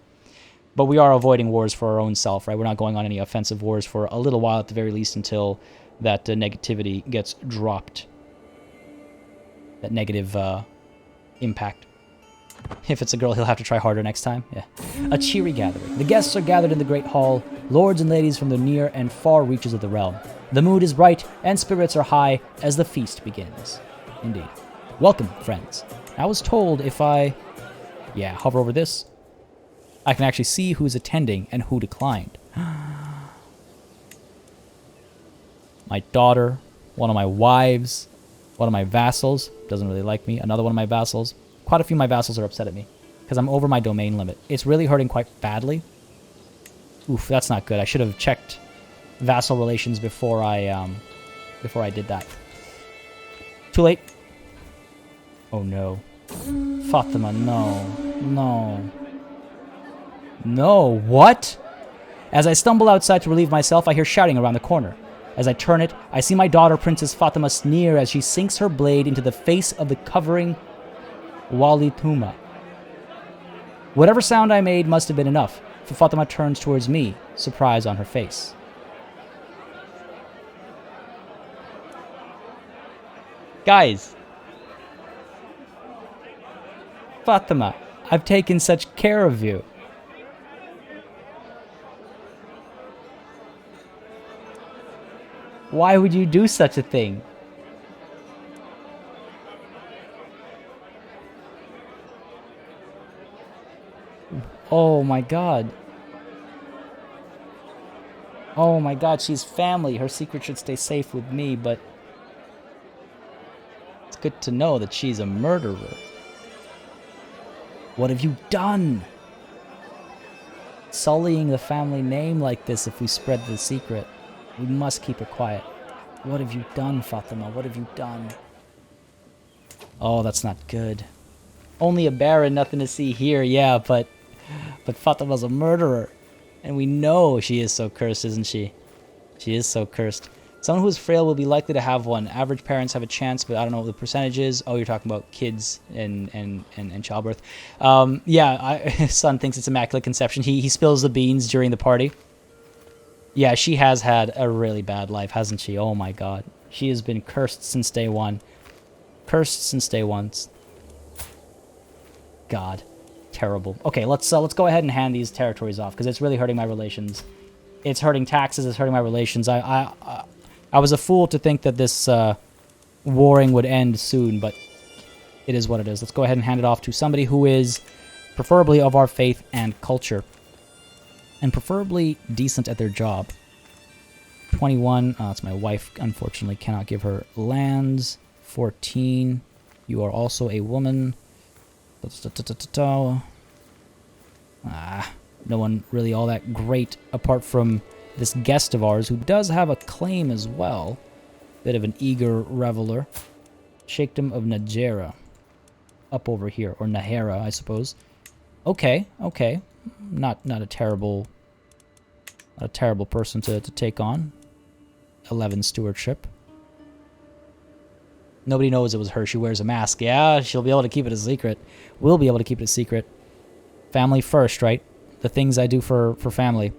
But we are avoiding wars for our own self, right? We're not going on any offensive wars for a little while at the very least until that negativity gets dropped. That negative impact. If it's a girl, he'll have to try harder next time. Yeah. A cheery gathering. The guests are gathered in the great hall, lords and ladies from the near and far reaches of the realm. The mood is bright, and spirits are high as the feast begins. Indeed. Welcome, friends. I was told if I... Yeah, hover over this. I can actually see who's attending and who declined. My daughter, one of my wives, one of my vassals, doesn't really like me, another one of my vassals. Quite a few of my vassals are upset at me because I'm over my domain limit. It's really hurting quite badly. Oof, that's not good. I should have checked vassal relations before I did that. Too late. Oh no. Fatima, no. No. No, what? As I stumble outside to relieve myself, I hear shouting around the corner. As I turn it, I see my daughter, Princess Fatima, sneer as she sinks her blade into the face of the covering Walituma. Whatever sound I made must have been enough, for Fatima turns towards me, surprise on her face. Guys. Fatima, I've taken such care of you. Why would you do such a thing? Oh my god. Oh my god, she's family. Her secret should stay safe with me, but it's good to know that she's a murderer. What have you done? Sullying the family name like this if we spread the secret. We must keep it quiet. What have you done, Fatima? What have you done? Oh, that's not good. Only a baron, nothing to see here, yeah, but Fatima's a murderer. And we know she is so cursed, isn't she? She is so cursed. Someone who is frail will be likely to have one. Average parents have a chance, but I don't know what the percentage is. Oh, you're talking about kids and childbirth. Yeah, his son thinks it's immaculate conception. He spills the beans during the party. Yeah, she has had a really bad life, hasn't she? Oh my god. She has been cursed since day one. Cursed since day one. God. Terrible. Okay, let's go ahead and hand these territories off, because it's really hurting my relations. It's hurting taxes, it's hurting my relations. I was a fool to think that this warring would end soon, but it is what it is. Let's go ahead and hand it off to somebody who is preferably of our faith and culture. And preferably decent at their job. 21. That's my wife. Unfortunately, cannot give her lands. 14. You are also a woman. No one really all that great apart from this guest of ours who does have a claim as well. Bit of an eager reveler. Sheikhdom of Najera. Up over here. Or Nahera, I suppose. Okay, okay. Not a terrible person to take on. 11 stewardship. Nobody knows it was her. She wears a mask. Yeah, she'll be able to keep it a secret. We'll be able to keep it a secret. Family first, right? The things I do for family.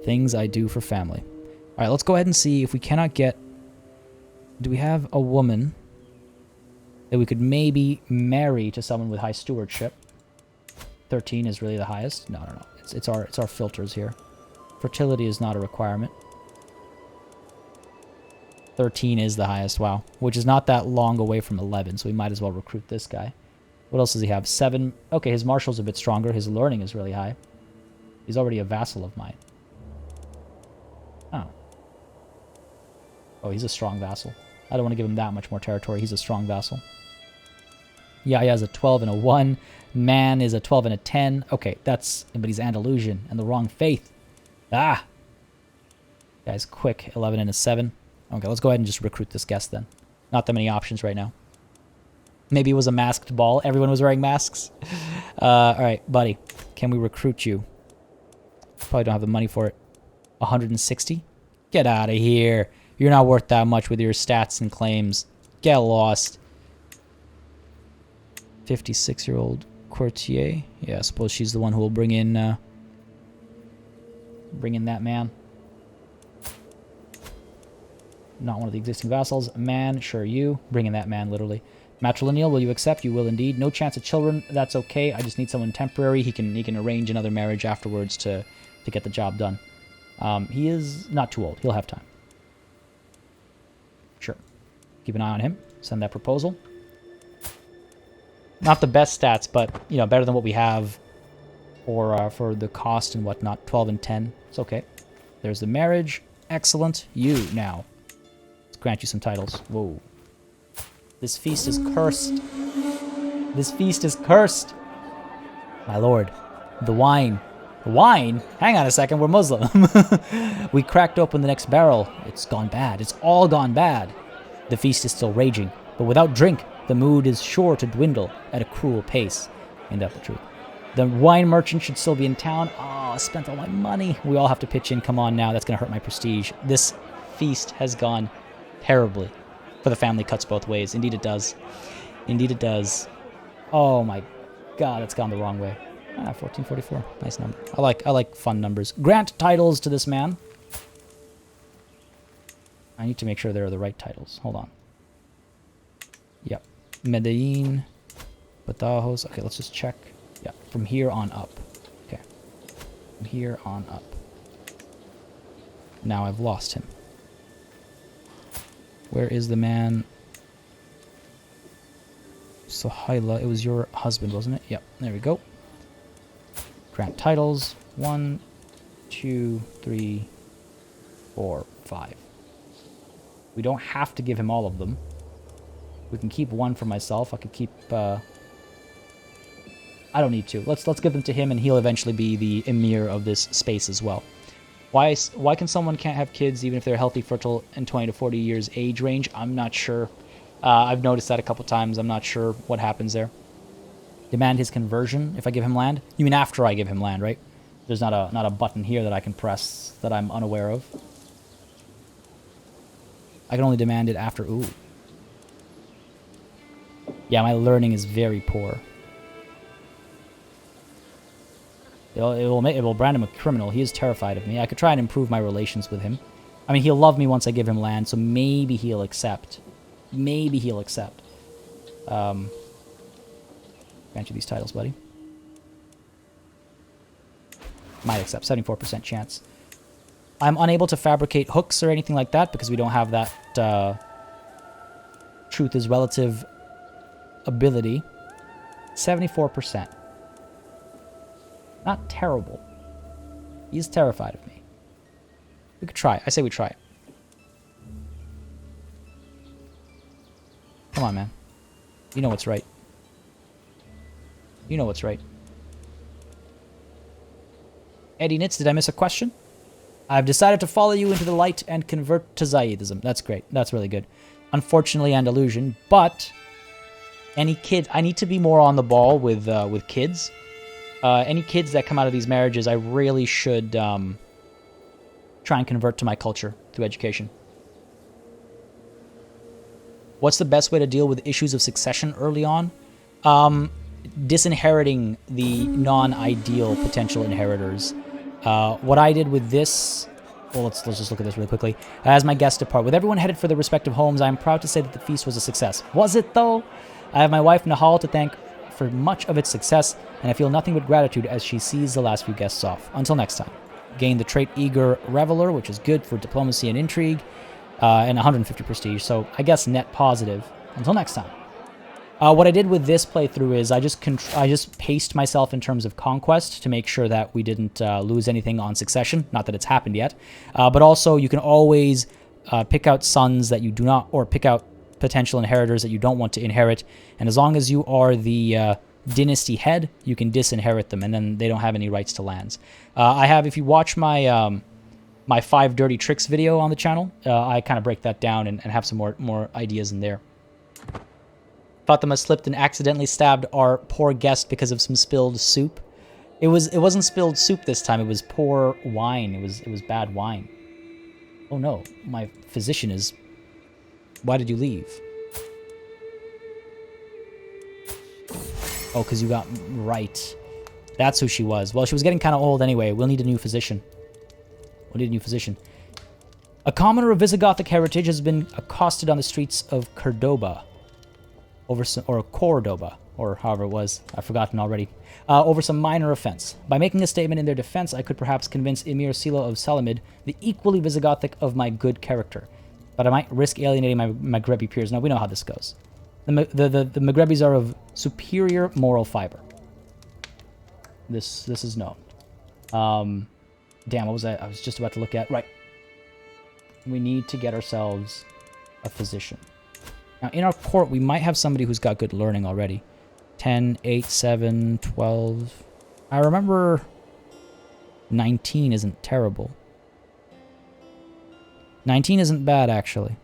Things I do for family. Alright, let's go ahead and see if we cannot get... Do we have a woman that we could maybe marry to someone with high stewardship? 13 is really the highest. No. It's our filters here. Fertility is not a requirement. 13 is the highest, wow. Which is not that long away from 11, so we might as well recruit this guy. What else does he have? 7. Okay, his marshal's a bit stronger. His learning is really high. He's already a vassal of mine. Oh. Oh, he's a strong vassal. I don't want to give him that much more territory. He's a strong vassal. Yeah, he has a 12 and a 1. Man is a 12 and a 10. Okay, that's... But he's Andalusian and the wrong faith. Ah! Guy's quick. 11 and a 7. Okay, let's go ahead and just recruit this guest then. Not that many options right now. Maybe it was a masked ball. Everyone was wearing masks. Alright, buddy. Can we recruit you? Probably don't have the money for it. 160? Get out of here. You're not worth that much with your stats and claims. Get lost. 56-year-old courtier. Yeah, I suppose she's the one who will bring in that man. Not one of the existing vassals. Man, sure you. Bring in that man, literally. Matrilineal, will you accept? You will indeed. No chance of children. That's okay. I just need someone temporary. He can arrange another marriage afterwards to get the job done. He is not too old. He'll have time. Sure. Keep an eye on him. Send that proposal. Not the best stats, but, you know, better than what we have for the cost and whatnot. 12 and 10. It's okay. There's the marriage. Excellent. You, now. Let's grant you some titles. Whoa. This feast is cursed. This feast is cursed. My lord, the wine. Wine? Hang on a second, we're Muslim. We cracked open the next barrel. It's gone bad. It's all gone bad. The feast is still raging, but without drink, the mood is sure to dwindle at a cruel pace. Ain't that the truth? The wine merchant should still be in town. Oh, I spent all my money. We all have to pitch in. Come on now, that's going to hurt my prestige. This feast has gone terribly. For the family cuts both ways. Indeed it does. Indeed it does. Oh my god, it's gone the wrong way. 1444. Nice number. I like fun numbers. Grant titles to this man. I need to make sure they're the right titles. Hold on. Yep. Medellin. Batajos. Okay, let's just check. Yeah, from here on up. Okay. From here on up. Now I've lost him. Where is the man? Sohaila. It was your husband, wasn't it? Yep. There we go. Grant titles. 1, 2, 3, 4, 5. We don't have to give him all of them. We can keep one for myself. I could keep... I don't need to. Let's give them to him, and he'll eventually be the emir of this space as well. Why can someone can't have kids even if they're healthy, fertile, and 20 to 40 years age range? I'm not sure. I've noticed that a couple times. I'm not sure what happens there. Demand his conversion if I give him land? You mean after I give him land, right? There's not a button here that I can press that I'm unaware of. I can only demand it after... Ooh. Yeah, my learning is very poor. It will brand him a criminal. He is terrified of me. I could try and improve my relations with him. I mean, he'll love me once I give him land, so maybe he'll accept. Maybe he'll accept. Grant you these titles, buddy. Might accept. 74% chance. I'm unable to fabricate hooks or anything like that because we don't have that truth is relative ability. 74%. Not terrible. He's terrified of me. We could try it. I say we try it. Come on, man. You know what's right. You know what's right. Eddie Nitz, did I miss a question? I've decided to follow you into the light and convert to Zaydism. That's great. That's really good. Unfortunately, Andalusian, but any kid... I need to be more on the ball with kids. Any kids that come out of these marriages, I really should try and convert to my culture through education. What's the best way to deal with issues of succession early on? Disinheriting the non-ideal potential inheritors. What I did with this... Well, let's just look at this really quickly. As my guests depart, with everyone headed for their respective homes, I am proud to say that the feast was a success. Was it, though? I have my wife, Nahal, to thank for much of its success, and I feel nothing but gratitude as she sees the last few guests off. Until next time. Gain the trait Eager Reveler, which is good for diplomacy and intrigue, and 150 prestige, so I guess net positive. Until next time. What I did with this playthrough is I just paced myself in terms of conquest to make sure that we didn't lose anything on succession. Not that it's happened yet. But also, you can always pick out sons that you do not, or pick out potential inheritors that you don't want to inherit. And as long as you are the dynasty head, you can disinherit them, and then they don't have any rights to lands. I have, if you watch my my 5 dirty tricks video on the channel, I kind of break that down and have some more ideas in there. Fatima slipped and accidentally stabbed our poor guest because of some spilled soup. It wasn't spilled soup this time. It was poor wine. It was bad wine. Oh no, my physician is... Why did you leave? Oh, because you got... Right. That's who she was. Well, she was getting kind of old anyway. We'll need a new physician. We'll need a new physician. A commoner of Visigothic heritage has been accosted on the streets of Cordoba. Or Cordoba, or however it was. I've forgotten already. Over some minor offense. By making a statement in their defense, I could perhaps convince Emir Silo of Salamid, the equally Visigothic, of my good character. But I might risk alienating my Maghrebi peers. Now, we know how this goes. The Maghrebis are of superior moral fiber. This is known. Damn, what was that? I was just about to look at... Right. We need to get ourselves a physician. Now, in our court, we might have somebody who's got good learning already. 10, 8, 7, 12... I remember 19 isn't terrible. 19 isn't bad, actually.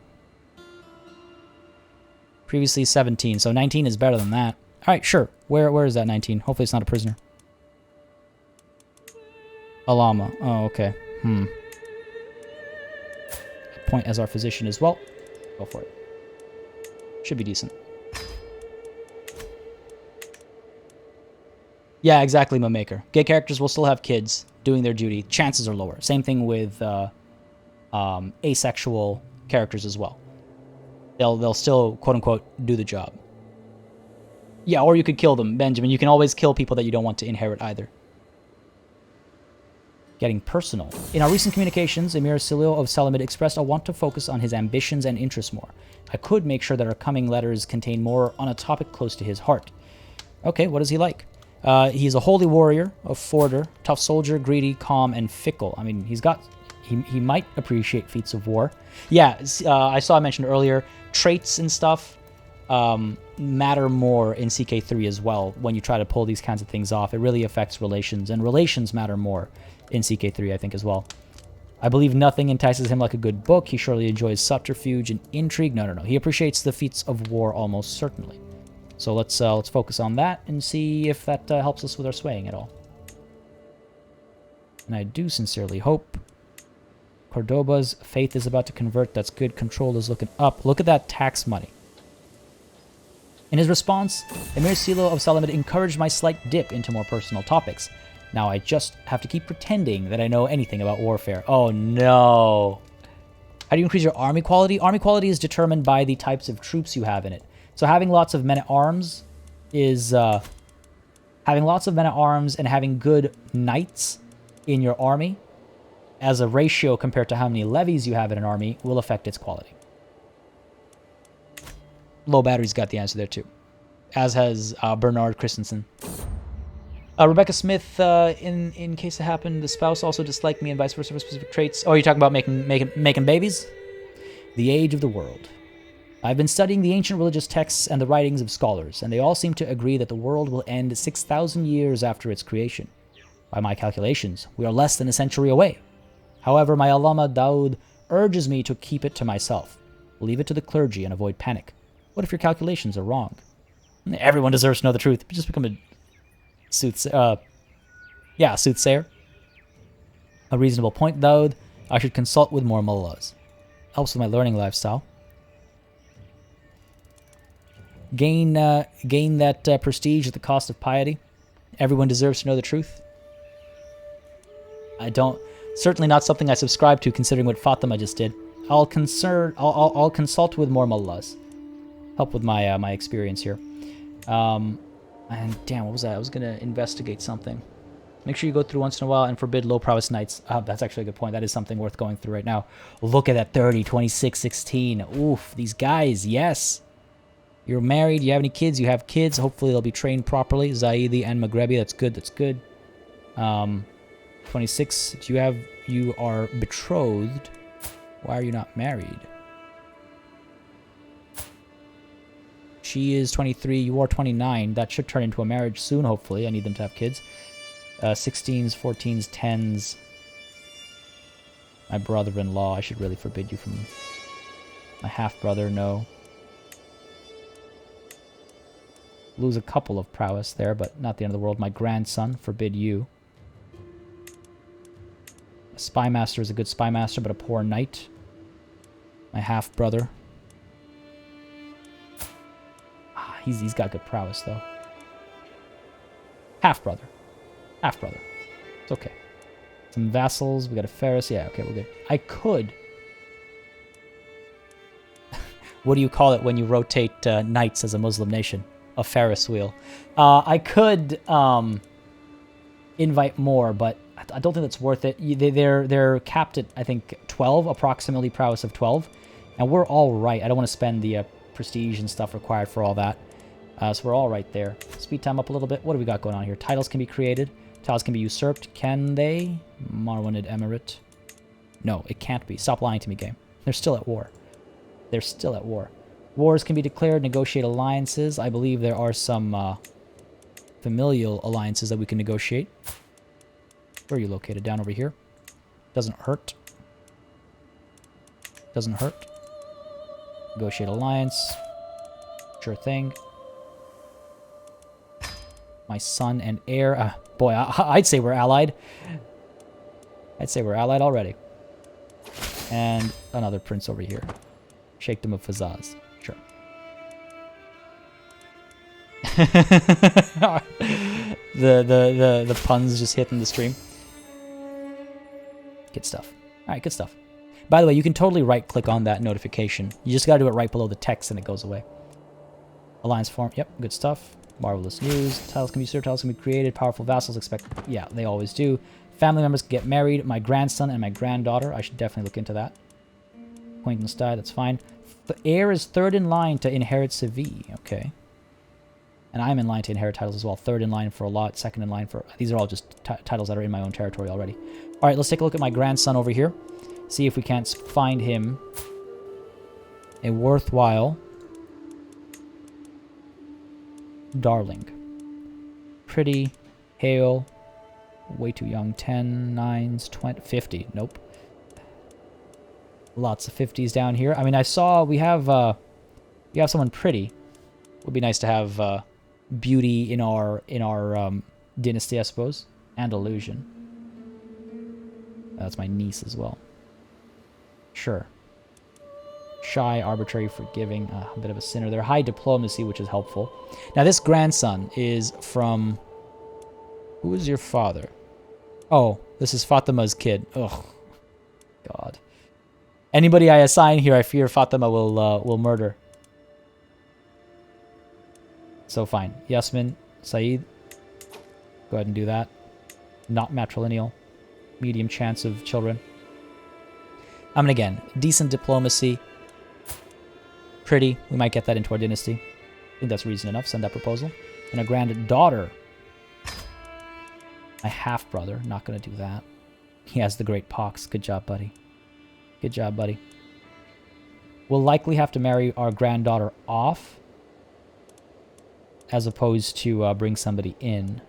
Previously 17, so 19 is better than that. Alright, sure. Where is that 19? Hopefully it's not a prisoner. Alama. Oh, okay. Appoint as our physician as well. Go for it. Should be decent. Yeah, exactly, Mamaker. Gay characters will still have kids doing their duty. Chances are lower. Same thing with asexual characters as well. They'll still, quote-unquote, do the job. Yeah, or you could kill them, Benjamin. You can always kill people that you don't want to inherit either. Getting personal. In our recent communications, Emir Silio of Salamid expressed a want to focus on his ambitions and interests more. I could make sure that our coming letters contain more on a topic close to his heart. Okay, what is he like? He's a holy warrior, a forder, tough soldier, greedy, calm, and fickle. I mean, he might appreciate feats of war. Yeah, I saw I mentioned earlier, traits and stuff matter more in CK3 as well when you try to pull these kinds of things off. It really affects relations, and relations matter more in CK3, I think, as well. I believe nothing entices him like a good book. He surely enjoys subterfuge and intrigue. No. He appreciates the feats of war almost certainly. So let's focus on that and see if that helps us with our swaying at all. And I do sincerely hope. Cordoba's faith is about to convert. That's good. Control is looking up. Look at that tax money. In his response, Emir Silo of Salamid encouraged my slight dip into more personal topics. Now I just have to keep pretending that I know anything about warfare. Oh no. How do you increase your army quality? Army quality is determined by the types of troops you have in it. So having lots of men-at-arms is... having lots of men-at-arms and having good knights in your army as a ratio compared to how many levies you have in an army will affect its quality. Low battery's got the answer there too. As has Bernard Christensen. Rebecca Smith, in case it happened, the spouse also disliked me and vice versa for specific traits. Oh, you're talking about making babies? The age of the world. I've been studying the ancient religious texts and the writings of scholars, and they all seem to agree that the world will end 6,000 years after its creation. By my calculations, we are less than a century away. However, my Allama Daud urges me to keep it to myself. Leave it to the clergy and avoid panic. What if your calculations are wrong? Everyone deserves to know the truth. Just become a soothsayer. Soothsayer. A reasonable point, Daud. I should consult with more mullahs. Helps with my learning lifestyle. Gain that prestige at the cost of piety. Everyone deserves to know the truth. I don't... Certainly not something I subscribe to, considering what Fatima just did. I'll consult with more mullahs. Help with my my experience here. And damn, what was that? I was gonna investigate something. Make sure you go through once in a while and forbid low prowess knights. That's actually a good point. That is something worth going through right now. Look at that 30, 26, 16. Oof, these guys, yes. You're married, you have any kids, you have kids. Hopefully they'll be trained properly. Zaidi and Maghrebi, that's good, that's good. 26, you are betrothed. Why are you not married? She is 23, you are 29. That should turn into a marriage soon, hopefully. I need them to have kids. 16s, 14s, 10s. My brother-in-law, I should really forbid you from... My half-brother, no. Lose a couple of prowess there, but not the end of the world. My grandson, forbid you. A spy master is a good spy master, but a poor knight. My half-brother. He's got good prowess, though. Half-brother. Half-brother. It's okay. Some vassals. We got a Ferris. Yeah, okay, we're good. I could... What do you call it when you rotate knights as a Muslim nation? A Ferris wheel. I could invite more, but I don't think that's worth it. They're capped at, I think, 12, approximately prowess of 12. And we're all right. I don't want to spend the prestige and stuff required for all that. So we're all right there. Speed time up a little bit. What do we got going on here? Titles can be created. Titles can be usurped. Can they? Marwinid Emirate. No, it can't be. Stop lying to me, game. They're still at war. They're still at war. Wars can be declared, negotiate alliances. I believe there are some familial alliances that we can negotiate. Where are you located? Down over here. Doesn't hurt. Doesn't hurt. Negotiate alliance. Sure thing. My son and heir. Boy, I'd say we're allied. I'd say we're allied already. And another prince over here. Sheikhdom of Fazaz. Sure. the puns just hitting the stream. Good stuff. Alright, good stuff. By the way, you can totally right-click on that notification. You just gotta do it right below the text and it goes away. Alliance form. Yep, good stuff. Marvelous news. Titles can be served, titles can be created. Powerful vassals expect... Yeah, they always do. Family members can get married. My grandson and my granddaughter. I should definitely look into that. Acquaintance die, that's fine. The heir is third in line to inherit Seville. Okay. And I'm in line to inherit titles as well. Third in line for a lot. Second in line for... These are all just titles that are in my own territory already. Alright, let's take a look at my grandson over here. See if we can't find him a worthwhile darling. Pretty, hale, way too young. 10, 9s, 20, 50. Nope. Lots of 50s down here. I mean, I saw we have someone pretty. Would be nice to have beauty in our dynasty, I suppose. And illusion. That's my niece as well. Sure. Shy, arbitrary, forgiving, a bit of a sinner there. High diplomacy, which is helpful. Now, this grandson is from... Who is your father? Oh, this is Fatima's kid. Ugh. God. Anybody I assign here, I fear Fatima will murder. So fine. Yasmin, Saeed. Go ahead and do that. Not matrilineal. Medium chance of children. I mean, again, decent diplomacy. Pretty. We might get that into our dynasty. I think that's reason enough. Send that proposal. And a granddaughter. My half-brother. Not going to do that. He has the great pox. Good job, buddy. Good job, buddy. We'll likely have to marry our granddaughter off. As opposed to bring somebody in.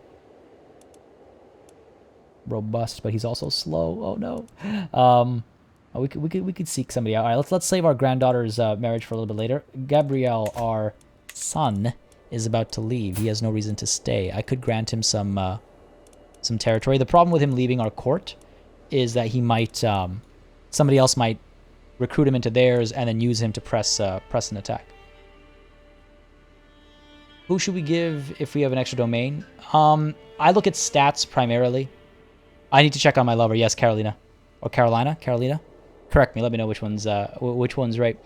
Robust, but he's also slow. Oh, no. We could seek somebody out. All right, let's save our granddaughter's marriage for a little bit later. Gabriel, our son, is about to leave. He has no reason to stay. I could grant him some territory. The problem with him leaving our court is that he might somebody else might recruit him into theirs and then use him to press an attack. Who should we give if we have an extra domain? I look at stats primarily. I need to check on my lover. Yes, Carolina. Or Carolina? Carolina? Correct me. Let me know which one's right.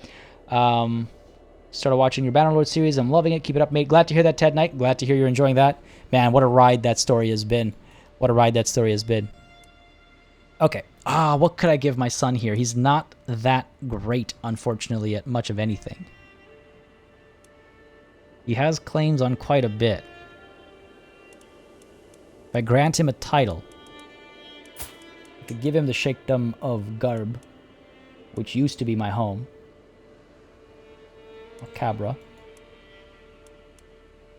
Started watching your Bannerlord series. I'm loving it. Keep it up, mate. Glad to hear that, Ted Knight. Glad to hear you're enjoying that. Man, what a ride that story has been. What a ride that story has been. Okay. What could I give my son here? He's not that great, unfortunately, at much of anything. He has claims on quite a bit. If I grant him a title, I could give him the Sheikhdom of Maghreb, which used to be my home. Or Cabra.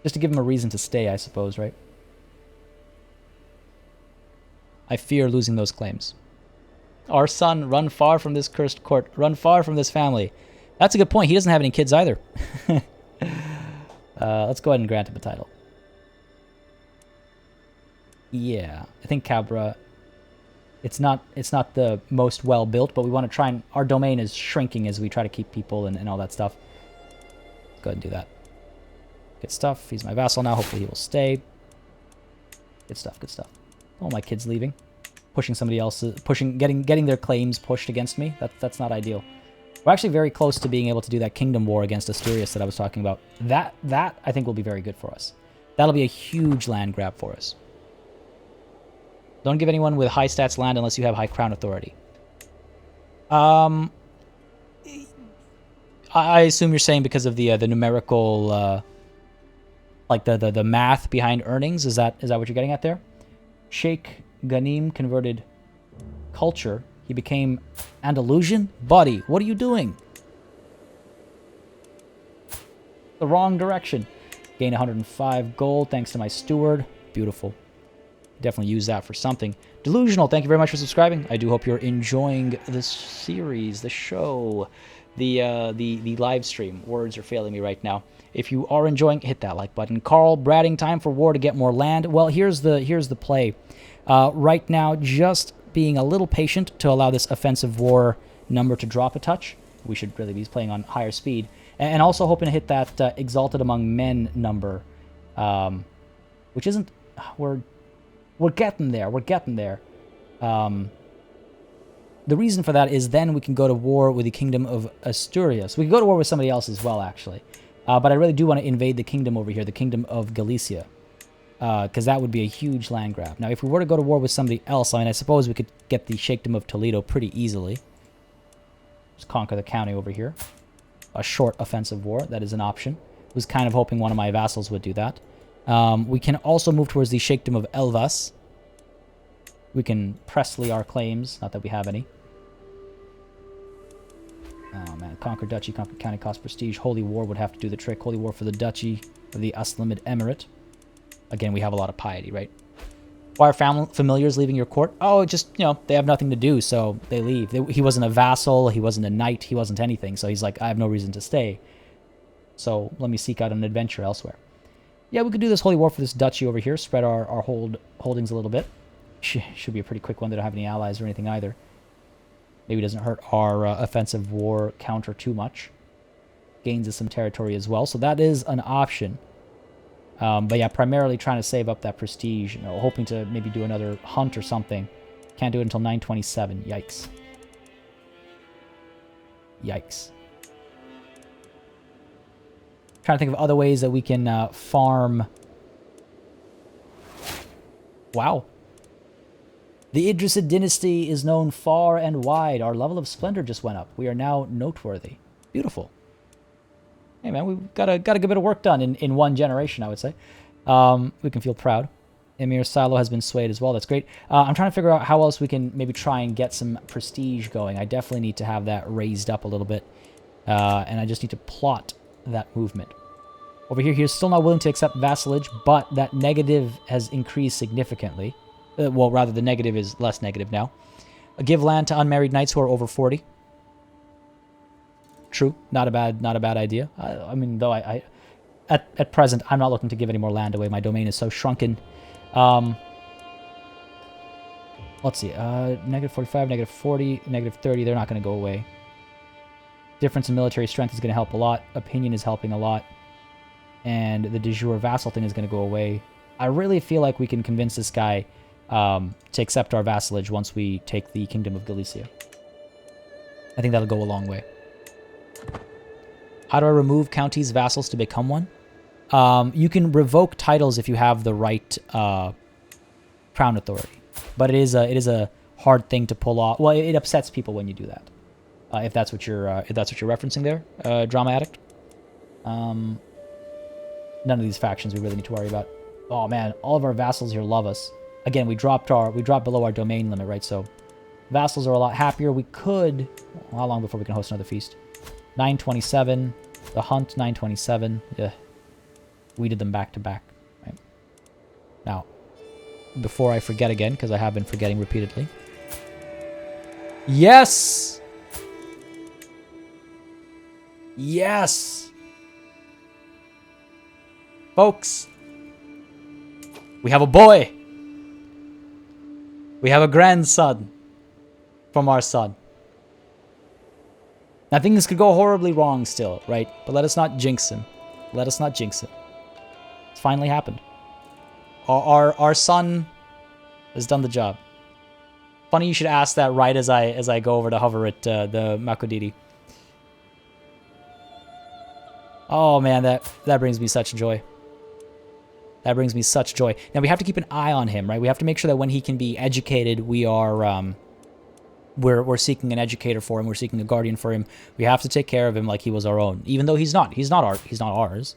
Just to give him a reason to stay, I suppose, right? I fear losing those claims. Our son, run far from this cursed court. Run far from this family. That's a good point. He doesn't have any kids either. Let's go ahead and grant him a title. Yeah, I think Cabra... It's not the most well built, but we want to try and... Our domain is shrinking as we try to keep people and all that stuff. Let's go ahead and do that. Good stuff. He's my vassal now. Hopefully he will stay. Good stuff, good stuff. Oh, my kid's leaving. Pushing somebody else... Getting their claims pushed against me. That's not ideal. We're actually very close to being able to do that kingdom war against Asturias that I was talking about. That I think will be very good for us. That'll be a huge land grab for us. Don't give anyone with high stats land unless you have high crown authority. I assume you're saying because of the numerical, like the math behind earnings. Is that what you're getting at there? Sheikh Ghanim converted culture. He became Andalusian? Buddy, what are you doing? The wrong direction. Gain 105 gold thanks to my steward. Beautiful. Definitely use that for something. Delusional, thank you very much for subscribing. I do hope you're enjoying this series, the show, the live stream. Words are failing me right now. If you are enjoying, hit that like button. Carl, Bradding, time for war to get more land. Well, here's the play. Right now, just being a little patient to allow this offensive war number to drop a touch. We should really be playing on higher speed. And also hoping to hit that Exalted Among Men number, which isn't... We're getting there. We're getting there. The reason for that is then we can go to war with the Kingdom of Asturias. We can go to war with somebody else as well, actually. But I really do want to invade the kingdom over here, the Kingdom of Galicia. Because that would be a huge land grab. Now, if we were to go to war with somebody else, I mean, I suppose we could get the Sheikhdom of Toledo pretty easily. Just conquer the county over here. A short offensive war, that is an option. Was kind of hoping one of my vassals would do that. We can also move towards the Sheikhdom of Elvas. We can Presley our claims, not that we have any. Oh man, conquer duchy, conquer county, cost prestige. Holy war would have to do the trick. Holy war for the duchy of the Aslamid Emirate. Again, we have a lot of piety, right? Why are familiars leaving your court? Oh, just, you know, they have nothing to do, so they leave. He wasn't a vassal, he wasn't a knight, he wasn't anything, so he's like, I have no reason to stay. So let me seek out an adventure elsewhere. Yeah, we could do this holy war for this duchy over here, spread our holdings a little bit. Should be a pretty quick one. They don't have any allies or anything either. Maybe it doesn't hurt our offensive war counter too much. Gains us some territory as well, so that is an option. But yeah, primarily trying to save up that prestige, you know, hoping to maybe do another hunt or something. Can't do it until 927. Yikes. Yikes. Trying to think of other ways that we can farm. Wow. The Idrisid Dynasty is known far and wide. Our level of splendor just went up. We are now noteworthy. Beautiful. Hey man, we've got a good bit of work done in one generation, I would say. We can feel proud. Emir Silo has been swayed as well. That's great. I'm trying to figure out how else we can maybe try and get some prestige going. I definitely need to have that raised up a little bit. And I just need to plot that movement. Over here, he's still not willing to accept vassalage, but that negative has increased significantly. Well, rather, the negative is less negative now. Give land to unmarried knights who are over 40. True, not a bad idea. I mean, though at present I'm not looking to give any more land away. My domain is so shrunken. Let's see. Negative 45, negative 40, negative 30. They're not going to go away. Difference in military strength is going to help a lot. Opinion is helping a lot, and the de jure vassal thing is going to go away. I really feel like we can convince this guy to accept our vassalage once we take the Kingdom of Galicia. I think that'll go a long way. How do I remove counties' vassals to become one? You can revoke titles if you have the right crown authority, but it is a hard thing to pull off. Well, it upsets people when you do that. If that's what you're referencing there, Drama Addict. None of these factions we really need to worry about. Oh man, all of our vassals here love us. Again, we dropped below our domain limit, right? So vassals are a lot happier. We could. How long before we can host another feast? 927. The hunt, 927. Yeah. We did them back to back. Right? Now, before I forget again, because I have been forgetting repeatedly. Yes! Yes! Folks, we have a boy. We have a grandson from our son. Now, things could go horribly wrong still, right? But let us not jinx him. Let us not jinx him. It's finally happened. Our son has done the job. Funny you should ask that right as I go over to hover at the Makodidi. Oh man, that brings me such joy. That brings me such joy. Now we have to keep an eye on him, right? We have to make sure that when he can be educated, we are we're seeking an educator for him. We're seeking a guardian for him. We have to take care of him like he was our own, even though he's not. He's not ours.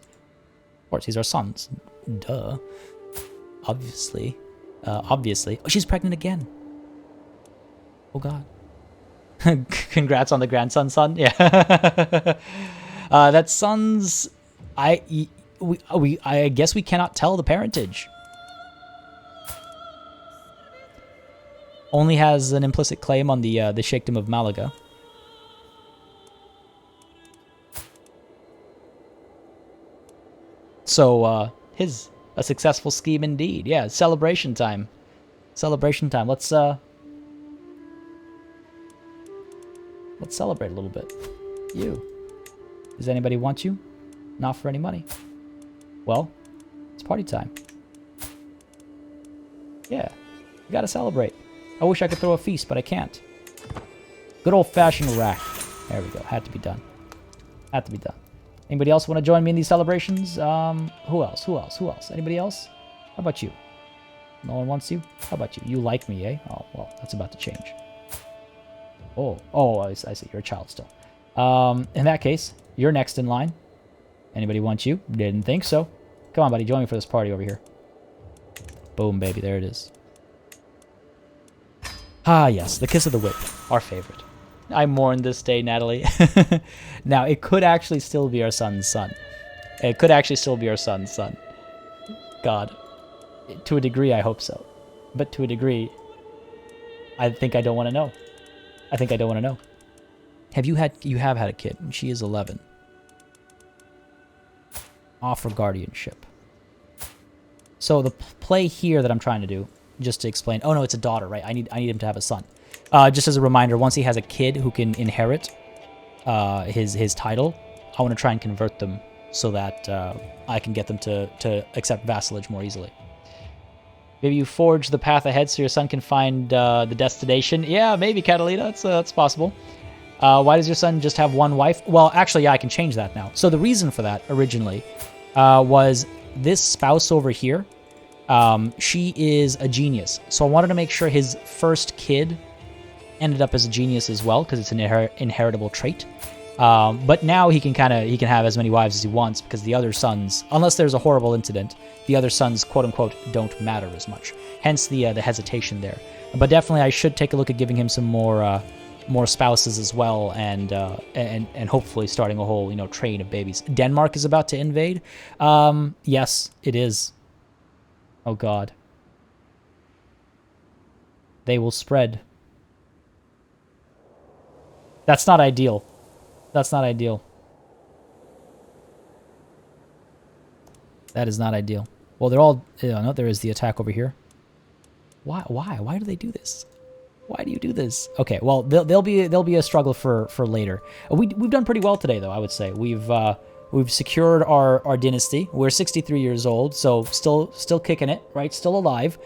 Of course, he's our son's. Duh. Obviously. Obviously. Oh, she's pregnant again. Oh God. Congrats on the grandson, son. Yeah. That son's. I guess we cannot tell the parentage. only has an implicit claim on the Sheikhdom of Malaga. So, a successful scheme indeed. Yeah, celebration time. Celebration time. Let's celebrate a little bit. You. Does anybody want you? Not for any money. Well, it's party time. Yeah, you gotta celebrate. I wish I could throw a feast, but I can't. Good old-fashioned rack. There we go. Had to be done. Had to be done. Anybody else want to join me in these celebrations? Who else? Who else? Who else? Anybody else? How about you? No one wants you? How about you? You like me, eh? Oh, well, that's about to change. Oh, I see. You're a child still. In that case, you're next in line. Anybody want you? Didn't think so. Come on, buddy. Join me for this party over here. Boom, baby. There it is. Ah, yes. The kiss of the whip. Our favorite. I mourn this day, Natalie. Now, it could actually still be our son's son. It could actually still be our son's son. God. To a degree, I hope so. But to a degree, I think I don't want to know. I think I don't want to know. You have had a kid. She is 11. Offer guardianship. So the play here that I'm trying to do, just to explain. Oh no, it's a daughter, right? I need him to have a son. Just as a reminder, once he has a kid who can inherit his title, I want to try and convert them so that I can get them to accept vassalage more easily. Maybe you forge the path ahead so your son can find the destination. Yeah, maybe, Catalina. That's possible. Why does your son just have one wife? Well, actually, yeah, I can change that now. So the reason for that originally was this spouse over here. She is a genius. So I wanted to make sure his first kid ended up as a genius as well, because it's an inheritable trait. But now he can have as many wives as he wants, because the other sons, unless there's a horrible incident, the other sons, quote unquote, don't matter as much. Hence the hesitation there. But definitely, I should take a look at giving him some more spouses as well, and hopefully starting a whole train of babies. Denmark is about to invade. Yes, it is. Oh God. They will spread. That's not ideal. That's not ideal. That is not ideal. Well, they're all... no, there is the attack over here. Why? Why do they do this? Why do you do this? Okay, well, there'll be a struggle for later. We've done pretty well today, though, I would say. We've secured our dynasty. We're 63 years old, so still kicking it, right? Still alive.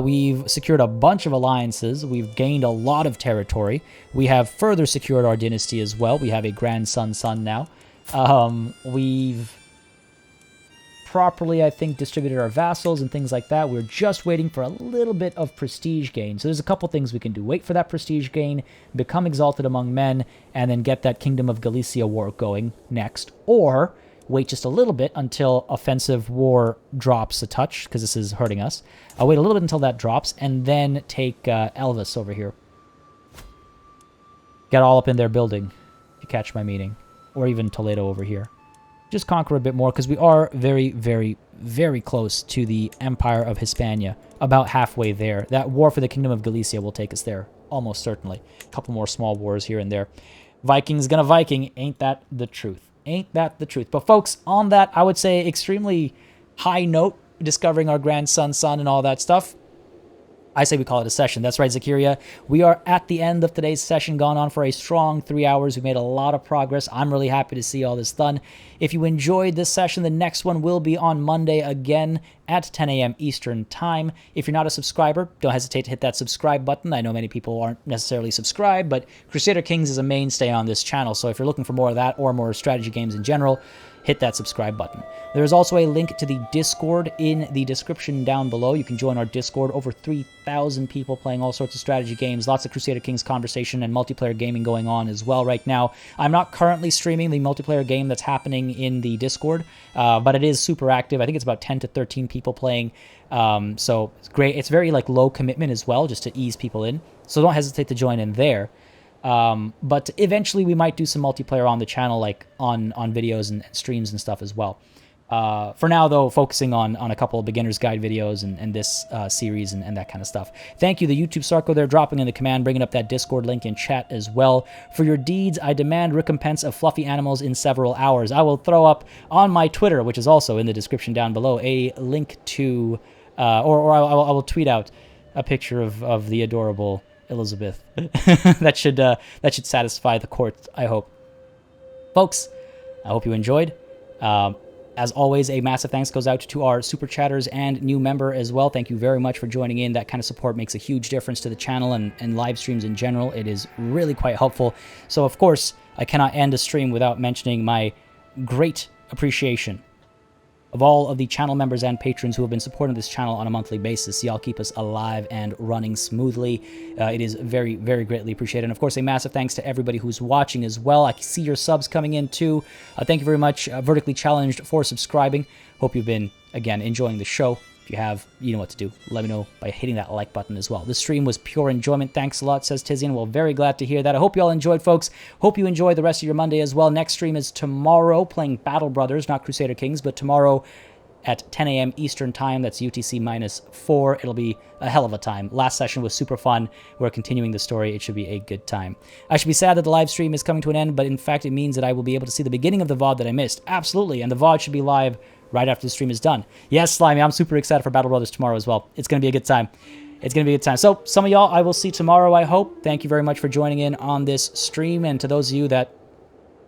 We've secured a bunch of alliances. We've gained a lot of territory. We have further secured our dynasty as well. We have a grandson now. We've properly, I think, distributed our vassals and things like that. We're just waiting for a little bit of prestige gain. So there's a couple things we can do. Wait for that prestige gain, become exalted among men, and then get that Kingdom of Galicia war going next. Or wait just a little bit until offensive war drops a touch, because this is hurting us. I'll wait a little bit until that drops, and then take Elvis over here. Get all up in their building, if you catch my meaning. Or even Toledo over here. Just conquer a bit more, because we are very, very, very close to the Empire of Hispania. About halfway there. That war for the Kingdom of Galicia will take us there, almost certainly. A couple more small wars here and there. Vikings gonna Viking, ain't that the truth? Ain't that the truth? But folks, on that, I would say, extremely high note, discovering our grandson's son and all that stuff, I say we call it a session. That's right, Zakiria. We are at the end of today's session, gone on for a strong 3 hours. We made a lot of progress. I'm really happy to see all this done. If you enjoyed this session, the next one will be on Monday again at 10 a.m. Eastern Time. If you're not a subscriber, don't hesitate to hit that subscribe button. I know many people aren't necessarily subscribed, but Crusader Kings is a mainstay on this channel, so if you're looking for more of that or more strategy games in general, hit that subscribe button. There is also a link to the Discord in the description down below. You can join our Discord. Over 3,000 people playing all sorts of strategy games. Lots of Crusader Kings conversation and multiplayer gaming going on as well right now. I'm not currently streaming the multiplayer game that's happening in the Discord, but it is super active. I think it's about 10 to 13 people playing. So it's great. It's very low commitment as well, just to ease people in. So don't hesitate to join in there. But eventually we might do some multiplayer on the channel, like on videos and streams and stuff as well. For now, though, focusing on a couple of beginner's guide videos and this series and that kind of stuff. Thank you, the YouTube Sarko there, dropping in the command, bringing up that Discord link in chat as well. For your deeds, I demand recompense of fluffy animals in several hours. I will throw up on my Twitter, which is also in the description down below, a link to, or I will tweet out a picture of the adorable Elizabeth. that should satisfy the court, I hope. Folks, I hope you enjoyed. As always, a massive thanks goes out to our super chatters and new member as well. Thank you very much for joining in. That kind of support makes a huge difference to the channel and live streams in general. It is really quite helpful. So, of course, I cannot end a stream without mentioning my great appreciation of all of the channel members and patrons who have been supporting this channel on a monthly basis. Y'all keep us alive and running smoothly. It is very, very greatly appreciated. And of course, a massive thanks to everybody who's watching as well. I see your subs coming in too. Thank you very much, Vertically Challenged, for subscribing. Hope you've been, again, enjoying the show. If you have, you know what to do. Let me know by hitting that like button as well. This stream was pure enjoyment. Thanks a lot, says Tizian. Well, very glad to hear that. I hope you all enjoyed, folks. Hope you enjoy the rest of your Monday as well. Next stream is tomorrow, playing Battle Brothers, not Crusader Kings, but tomorrow at 10 a.m. Eastern Time. That's UTC -4. It'll be a hell of a time. Last session was super fun. We're continuing the story. It should be a good time. I should be sad that the live stream is coming to an end, but in fact, it means that I will be able to see the beginning of the VOD that I missed. Absolutely. And the VOD should be live right after the stream is done. Yes, Slimy, I'm super excited for Battle Brothers tomorrow as well. It's going to be a good time. It's going to be a good time. So, some of y'all I will see tomorrow, I hope. Thank you very much for joining in on this stream. And to those of you that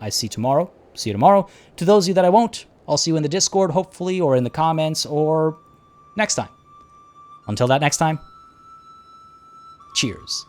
I see tomorrow, see you tomorrow. To those of you that I won't, I'll see you in the Discord, hopefully, or in the comments, or next time. Until that next time, cheers.